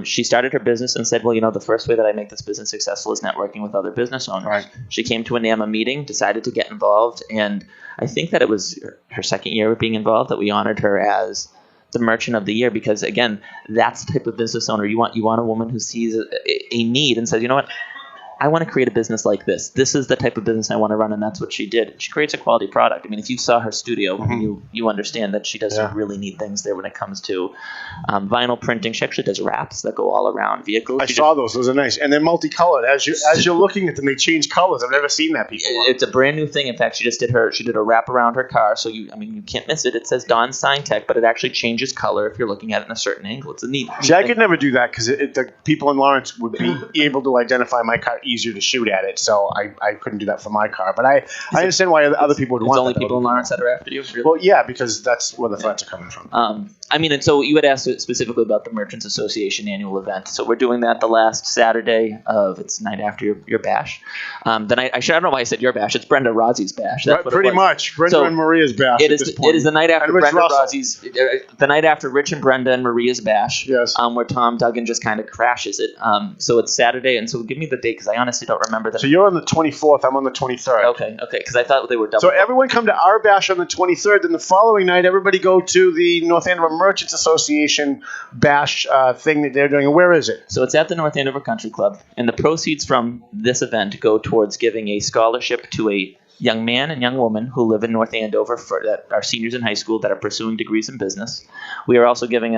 She started her business and said, well, the first way that I make this business successful is networking with other business owners. Right. She came to a NAMA meeting, decided to get involved, and I think that it was her second year of being involved that we honored her as the Merchant of the Year, because, again, that's the type of business owner you want. You want a woman who sees a need and says, you know what? I want to create a business like this. This is the type of business I want to run, and that's what she did. She creates a quality product. If you saw her studio, you understand that she does some really neat things there when it comes to vinyl printing. She actually does wraps that go all around vehicles. I saw those. Those are nice, and they're multicolored. As you're looking at them, they change colors. I've never seen that before. It's a brand new thing. In fact, she did a wrap around her car, so you can't miss it. It says Dawn Sign Tech, but it actually changes color if you're looking at it in a certain angle. It's a neat. See, I could never do that because the people in Lawrence would be able to identify my car easier to shoot at it, so I couldn't do that for my car. But I understand why other people would want. It's only people in Lawrence that are after you. Really? Well, yeah, because that's where the threats are coming from. And so you had asked specifically about the Merchants Association annual event. So we're doing that the last Saturday of it's the night after your bash. I don't know why I said your bash. It's Brenda Rosie's bash. That's what pretty much Brenda and Maria's bash. It is the night after Brenda Rosie's. The night after Rich and Brenda and Maria's bash. Yes. Where Tom Duggan just kind of crashes it. So it's Saturday, and so give me the date because I honestly don't remember that. So you're on the 24th. I'm on the 23rd. Okay, because I thought they were double. So everyone come to our bash on the 23rd. Then the following night, everybody go to the North Andover Merchants Association bash thing that they're doing. And where is it? So it's at the North Andover Country Club, and the proceeds from this event go towards giving a scholarship to a young man and young woman who live in North Andover that are seniors in high school that are pursuing degrees in business. We are also giving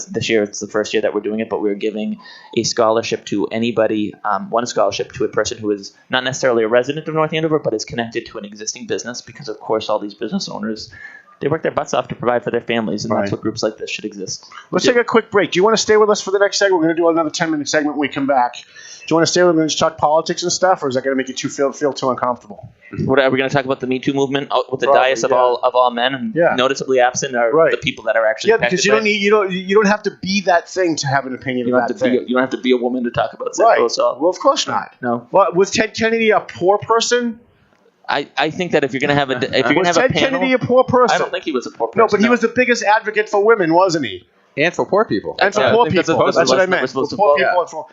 this year, it's the first year that we're doing it, but we're giving a scholarship to anybody, one scholarship to a person who is not necessarily a resident of North Andover, but is connected to an existing business, because of course all these business owners They work their butts off to provide for their families, and that's what groups like this should exist. Let's take a quick break. Do you want to stay with us for the next segment? We're going to do another 10-minute segment when we come back. Do you want to stay with us and just talk politics and stuff, or is that going to make you feel too uncomfortable? What are we going to talk about the Me Too movement with the dais of all men, and noticeably absent are the people that are actually because you don't have to be that thing to have an opinion about that thing. You don't have to be a woman to talk about sexual assault. Well, of course not. No. Well, was Ted Kennedy a poor person? I think that if you're going to have a Ted Kennedy a poor person? I don't think he was a poor person. No, but he was the biggest advocate for women, wasn't he? And for poor people. And for poor people. That's what I meant. For poor people.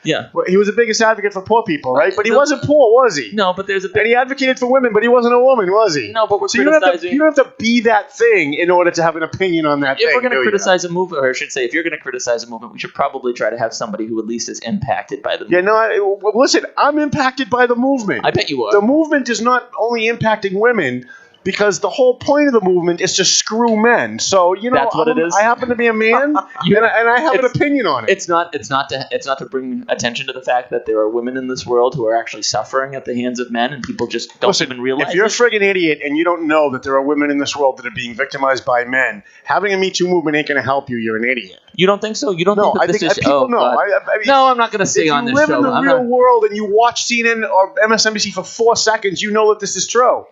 He was the biggest advocate for poor people, right? But he wasn't poor, was he? No, but there's a big... And he advocated for women, but he wasn't a woman, was he? No, but we're criticizing... You don't have to be that thing in order to have an opinion on that thing. If we're going to criticize a movement, or I should say, if you're going to criticize a movement, we should probably try to have somebody who at least is impacted by the movement. Yeah, no, listen, I'm impacted by the movement. I bet you are. The movement is not only impacting women, because the whole point of the movement is to screw men. So that's what it is. I happen to be a man, and I have an opinion on it. It's not to bring attention to the fact that there are women in this world who are actually suffering at the hands of men, and people just don't even realize. If you're a friggin' idiot and you don't know that there are women in this world that are being victimized by men, having a Me Too movement ain't going to help you. You're an idiot. You don't think so? You don't think that this is... people know. I mean, no, I'm not going to say on this show. If you live in the real world and you watch CNN or MSNBC for 4 seconds, you know that this is true.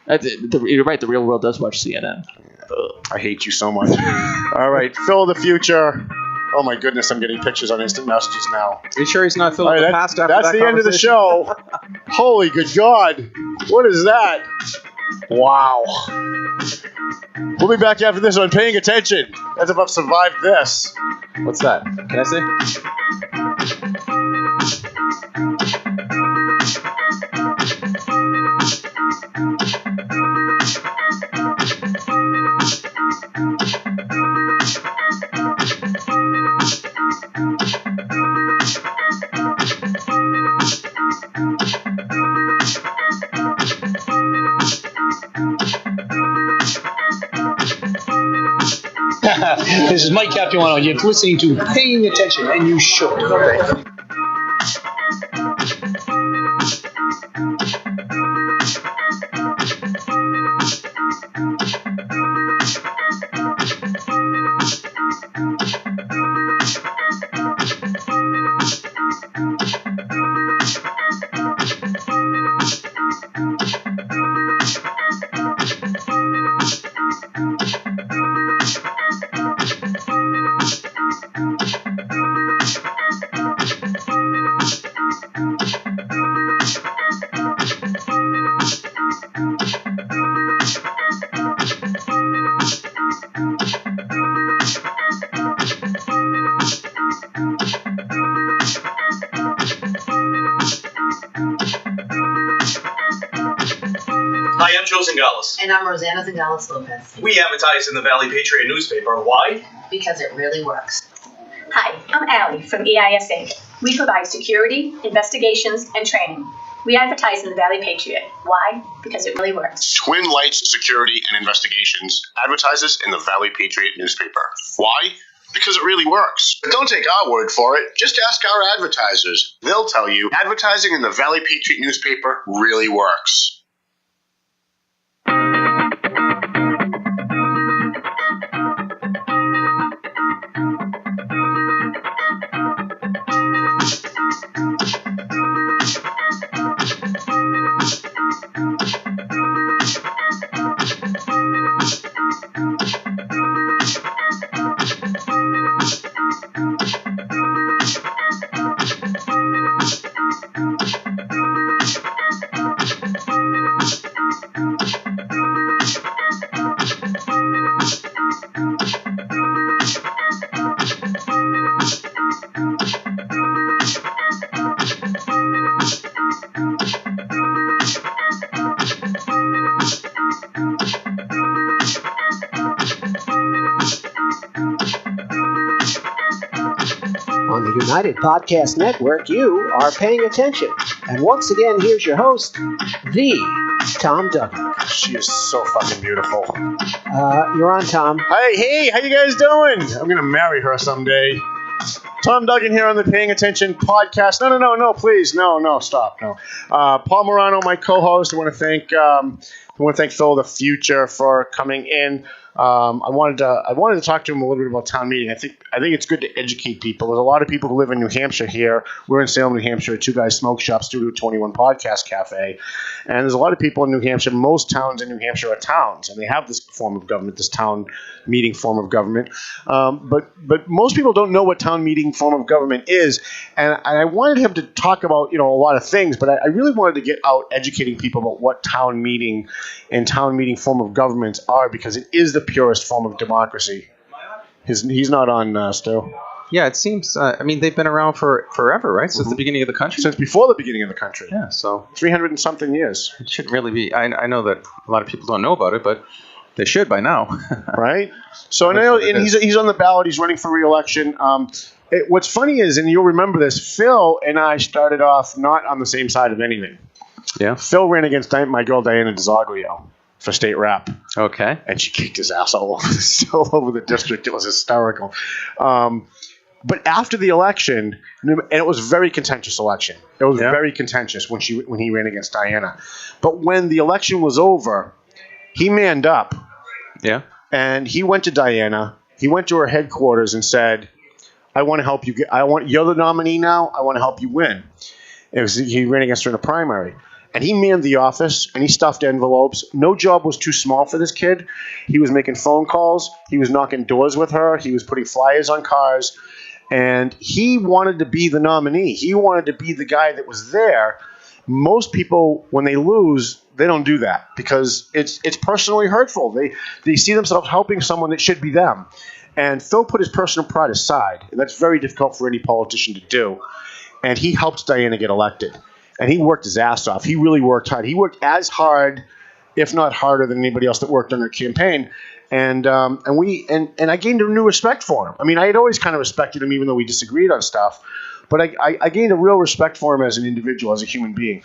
You're right. The real world does watch CNN. I hate you so much. All right, Phil of the future. Oh my goodness, I'm getting pictures on instant messages now. Are you sure he's not Phil of the past after that's that the end of the show. Holy good God. What is that? Wow. We'll be back after this on Paying Attention. As if I've survived this. What's that? Can I see? This is Mike Capuano. You're listening to Paying Attention, and you should. Hi, I'm Joe Zingales. And I'm Rosanna Zingales-Lopez. We advertise in the Valley Patriot newspaper. Why? Because it really works. Hi, I'm Allie from EISA. We provide security, investigations, and training. We advertise in the Valley Patriot. Why? Because it really works. Twin Lights Security and Investigations advertises in the Valley Patriot newspaper. Why? Because it really works. But don't take our word for it. Just ask our advertisers. They'll tell you advertising in the Valley Patriot newspaper really works. On the United Podcast Network, you are paying attention. And once again, here's your host, the Tom Duggan. She is so fucking beautiful. You're on, Tom. Hey, how you guys doing? I'm gonna marry her someday. Tom Duggan here on the Paying Attention podcast. No, please, no, stop, no. Paul Morano, my co-host. I want to thank Phil of the Future for coming in. I wanted to talk to him a little bit about town meeting. I think it's good to educate people. There's a lot of people who live in New Hampshire here. We're in Salem, New Hampshire, at Two Guys Smoke Shop, Studio 21 Podcast Cafe. And there's a lot of people in New Hampshire. Most towns in New Hampshire are towns, and they have this form of government, this town meeting form of government. But most people don't know what town meeting form of government is. And I wanted him to talk about, a lot of things, but I really wanted to get out educating people about what town meeting and town meeting form of governments are, because it is the purest form of democracy. He's not on still. Yeah, it seems. They've been around for forever, right? Since the beginning of the country. Since before the beginning of the country. Yeah, so 300 and something years. It should really be. I know that a lot of people don't know about it, but they should by now, right? So and he's on the ballot. He's running for re-election. What's funny is, and you'll remember this, Phil and I started off not on the same side of anything. Yeah. Phil ran against my girl Diana DeZoglio for state rep. Okay. And she kicked his ass all over the district. It was hysterical. But after the election, and it was a very contentious election. It was very contentious when he ran against Diana. But when the election was over, he manned up. Yeah. And he went to Diana. He went to her headquarters and said, "I want to help you. You're the nominee now. I want to help you win." He ran against her in a primary. And he manned the office, and he stuffed envelopes. No job was too small for this kid. He was making phone calls. He was knocking doors with her. He was putting flyers on cars. And he wanted to be the nominee. He wanted to be the guy that was there. Most people, when they lose, they don't do that because it's personally hurtful. They see themselves helping someone that should be them. And Phil put his personal pride aside. And that's very difficult for any politician to do. And he helped Diana get elected. And he worked his ass off. He really worked hard. He worked as hard, if not harder, than anybody else that worked on their campaign. And I gained a new respect for him. I mean, I had always kind of respected him, even though we disagreed on stuff. But I gained a real respect for him as an individual, as a human being,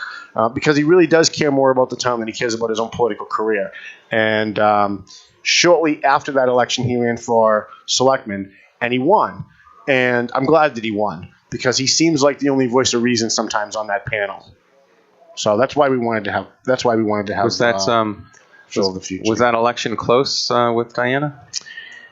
because he really does care more about the town than he cares about his own political career. And shortly after that election, he ran for selectman, and he won. And I'm glad that he won, because he seems like the only voice of reason sometimes on that panel. So that's why we wanted to have. Was that Phil of the future? Was that election close with Diana?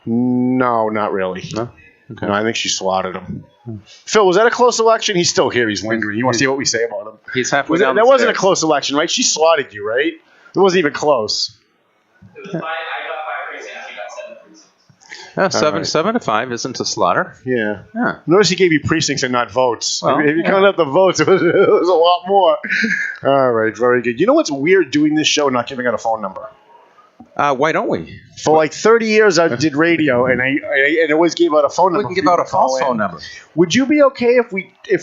No, not really. No. Okay. No, I think she slaughtered him. Phil, was that a close election? He's still here. He's lingering. You want to see what we say about him? He's halfway down. That wasn't a close election, right? She slaughtered you, right? It wasn't even close. It was I got 5 precincts. You got 7 precincts. Yeah, 7 to 5 isn't a slaughter. Yeah. Yeah. Notice he gave you precincts and not votes. Well, if you counted up the votes, it was a lot more. All right, very good. You know what's weird doing this show and not giving out a phone number? Why don't we? For like 30 years, I did radio, and I always gave out a phone number. We can give out a false phone number. Would you be okay if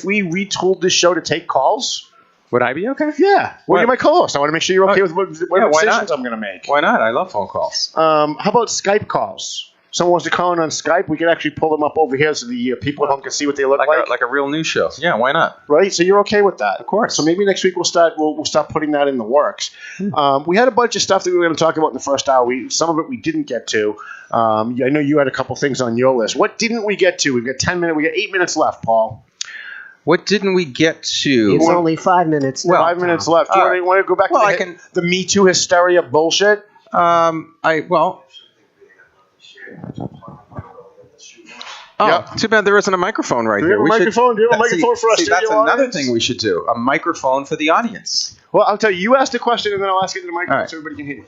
we retooled this show to take calls? Would I be okay? Yeah. Well, you're my co-host. I want to make sure you're okay with what decisions I'm going to make. Why not? I love phone calls. How about Skype calls? Someone wants to call in on Skype, we can actually pull them up over here so the people at home can see what they look like. Like a real news show. Yeah, why not? Right? So you're okay with that? Of course. So maybe next week we'll start putting that in the works. We had a bunch of stuff that we were going to talk about in the first hour. Some of it we didn't get to. I know you had a couple things on your list. What didn't we get to? We've got 10 minutes. We got 8 minutes left, Paul. What didn't we get to? It's only 5 minutes. Well, 5 minutes left. Do you want to go back to the Me Too hysteria bullshit? Too bad there isn't a microphone right here. Do you have a microphone for us? That's another thing we should do. A microphone for the audience. Well, I'll tell you. You asked a question, and then I'll ask it to the microphone so everybody can hear you.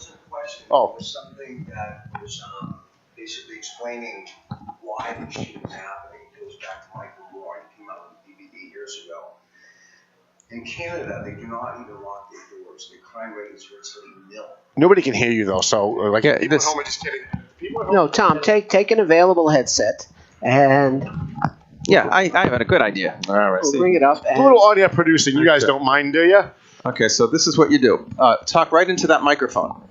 Oh. Something that was basically explaining why the shooting was happening. It goes back to Michael Moore. He came out with a DVD years ago. In Canada, they do not even lock their doors. The crime rate is virtually nil. Nobody can hear you, though. So, people at home are just kidding. No, Tom, take an available headset. And I have a good idea. All right, we'll bring it up. A little audio producing. You guys don't mind, do you? Okay, so this is what you do. Talk right into that microphone.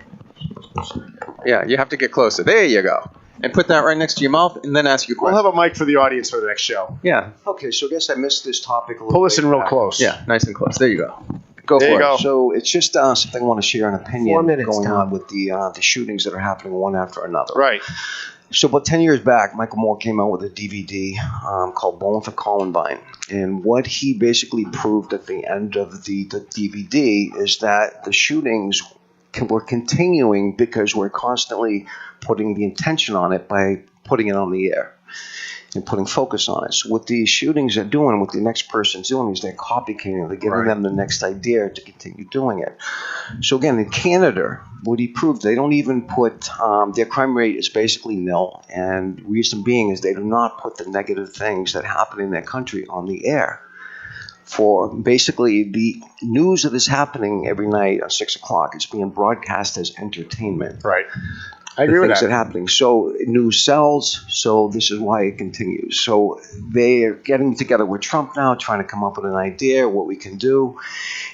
Yeah, you have to get closer. There you go. And put that right next to your mouth, and then ask your question. We'll have a mic for the audience for the next show. Yeah. Okay, so I guess I missed this topic a little bit. Pull this in real close. Yeah, nice and close. There you go. Go for it. So it's just something I want to share an opinion 4 minutes, going Tom. on with the shootings that are happening one after another. Right. So about 10 years back, Michael Moore came out with a DVD called Bowling for Columbine. And what he basically proved at the end of the DVD is that the shootings we're continuing because we're constantly putting the intention on it by putting it on the air and putting focus on it. So what these shootings are doing, what the next person's doing, is they're copycating. They're giving them the next idea to continue doing it. So again, in Canada, what he proved, they don't even put, their crime rate is basically nil. And reason being is they do not put the negative things that happen in their country on the air. For basically the news that is happening every night at 6 o'clock is being broadcast as entertainment. Right. I agree with things that. that are happening. So news sells, so this is why it continues. So they're getting together with Trump now, trying to come up with an idea, what we can do.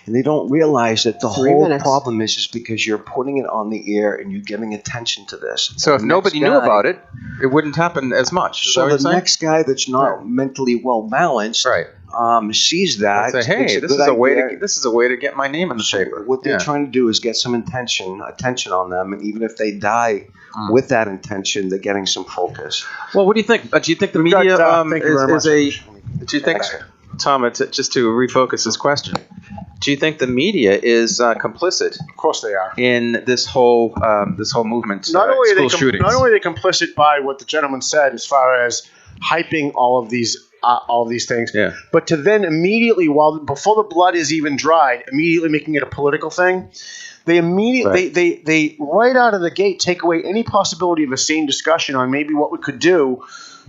And they don't realize that the 3 whole minutes. problem is because you're putting it on the air and you're giving attention to this. So if The nobody next knew guy- about it, it wouldn't happen as much. Is that So what you're the saying? next guy that's not mentally well balanced sees that. Say, hey, thinks this it's is a way idea. to get my name in the paper. What they're trying to do is get some attention on them, and even if they die with that intention, they're getting some focus. Well, what do you think? Do you think the media thank you very is a? Do you think, Tom? Just to refocus this question, do you think the media is complicit? Of course they are. In this whole movement. Not only are school they shootings. not only are they complicit by what the gentleman said as far as hyping all of these things, but to then immediately, before the blood is even dried, immediately making it a political thing. They immediately they right out of the gate take away any possibility of a sane discussion on maybe what we could do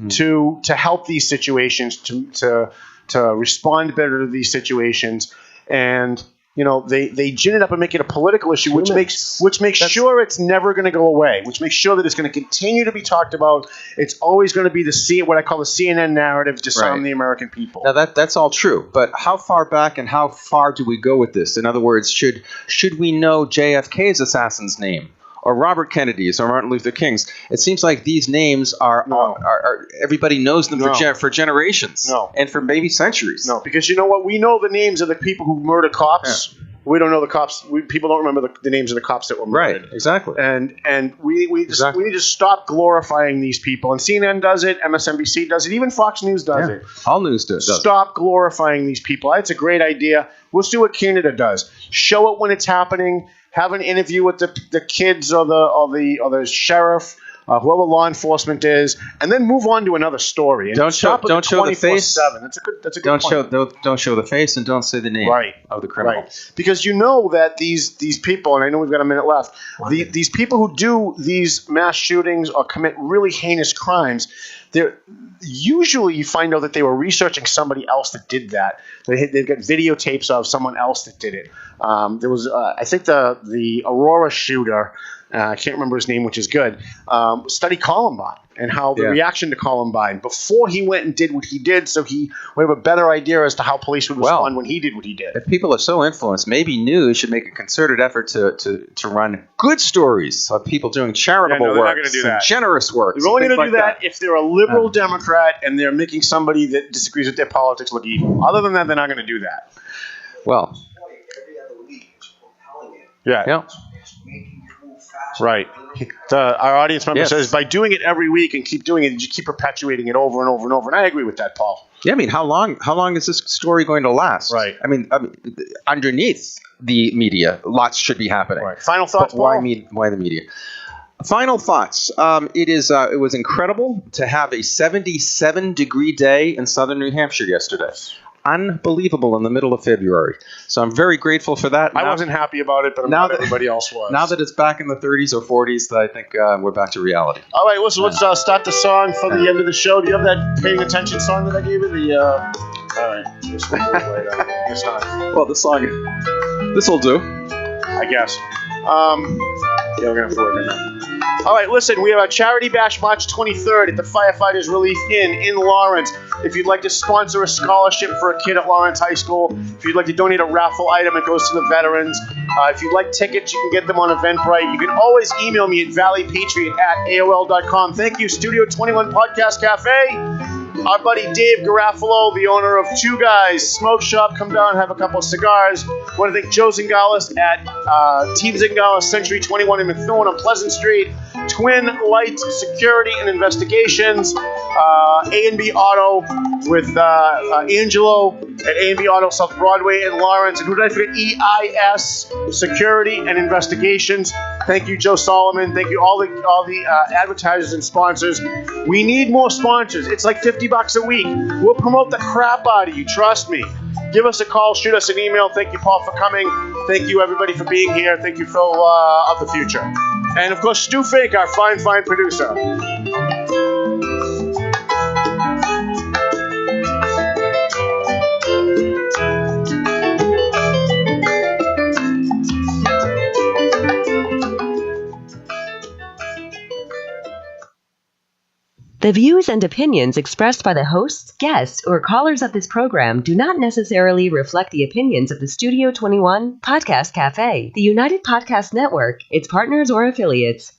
to help these situations, to respond better to these situations, and they gin it up and make it a political issue, which makes sure it's never going to go away, which makes sure that it's going to continue to be talked about. It's always going to be what I call the CNN narrative to disarm the American people. Now that's all true, but how far back and how far do we go with this? In other words, should we know JFK's assassin's name, or Robert Kennedy's, or Martin Luther King's? It seems like these names are everybody knows them for generations, and for maybe centuries. No, because you know what? We know the names of the people who murder cops. Yeah. We don't know the cops. People don't remember the names of the cops that were murdered. Right, exactly. And we need to stop glorifying these people. And CNN does it, MSNBC does it, even Fox News does it. All news does. Stop glorifying these people. That's a great idea. Let's do what Canada does. Show it when it's happening. Have an interview with the kids or the sheriff, whoever law enforcement is, and then move on to another story. And Don't show the face. That's a good point. Don't show the face, and don't say the name of the criminal. Right. Because you know that these people, and I know we've got a minute left, these people who do these mass shootings or commit really heinous crimes, usually you find out that they were researching somebody else that did that. They've got videotapes of someone else that did it. There was, I think, the Aurora shooter. I can't remember his name, which is good. Studied Columbine and how the reaction to Columbine before he went and did what he did, so we have a better idea as to how police would respond when he did what he did. If people are so influenced, maybe news should make a concerted effort to run good stories of people doing charitable work, not going to do that. Generous work. They're only going to do that if they're a liberal Democrat and they're making somebody that disagrees with their politics look evil. Other than that, they're not going to do that. Well, yeah. Right. Our audience member says by doing it every week and keep doing it, you keep perpetuating it over and over and over. And I agree with that, Paul. Yeah, I mean, how long is this story going to last? Right. I mean, underneath the media, lots should be happening. Right. Final thoughts, Paul? Why the media? Final thoughts. It was incredible to have a 77-degree day in southern New Hampshire yesterday. Unbelievable in the middle of February. So I'm very grateful for that. I wasn't happy about it, but I'm glad everybody else was. Now that it's back in the 30s or 40s, I think we're back to reality. All right, let's start the song for the end of the show. Do you have that paying attention song that I gave you? All right. It's not. Well, this will do. I guess. We're going to have to work on that. All right, listen, we have our Charity Bash March 23rd at the Firefighters Relief Inn in Lawrence. If you'd like to sponsor a scholarship for a kid at Lawrence High School, if you'd like to donate a raffle item, it goes to the veterans. If you'd like tickets, you can get them on Eventbrite. You can always email me at valleypatriot@aol.com. Thank you, Studio 21 Podcast Cafe. Our buddy Dave Garofalo, the owner of Two Guys Smoke Shop, come down and have a couple of cigars. I want to thank Joe Zingales at Team Zingales Century 21 in Methuen on Pleasant Street. Twin Light Security and Investigations. A&B Auto with Angelo at A&B Auto South Broadway in Lawrence. And who did I forget? EIS Security and Investigations. Thank you, Joe Solomon. Thank you, all the advertisers and sponsors. We need more sponsors. It's like $50 a week. We'll promote the crap out of you. Trust me. Give us a call. Shoot us an email. Thank you, Paul, for coming. Thank you, everybody, for being here. Thank you, Phil, of the future. And, of course, Stu Fink, our fine producer. The views and opinions expressed by the hosts, guests, or callers of this program do not necessarily reflect the opinions of the Studio 21 Podcast Cafe, the United Podcast Network, its partners, or affiliates.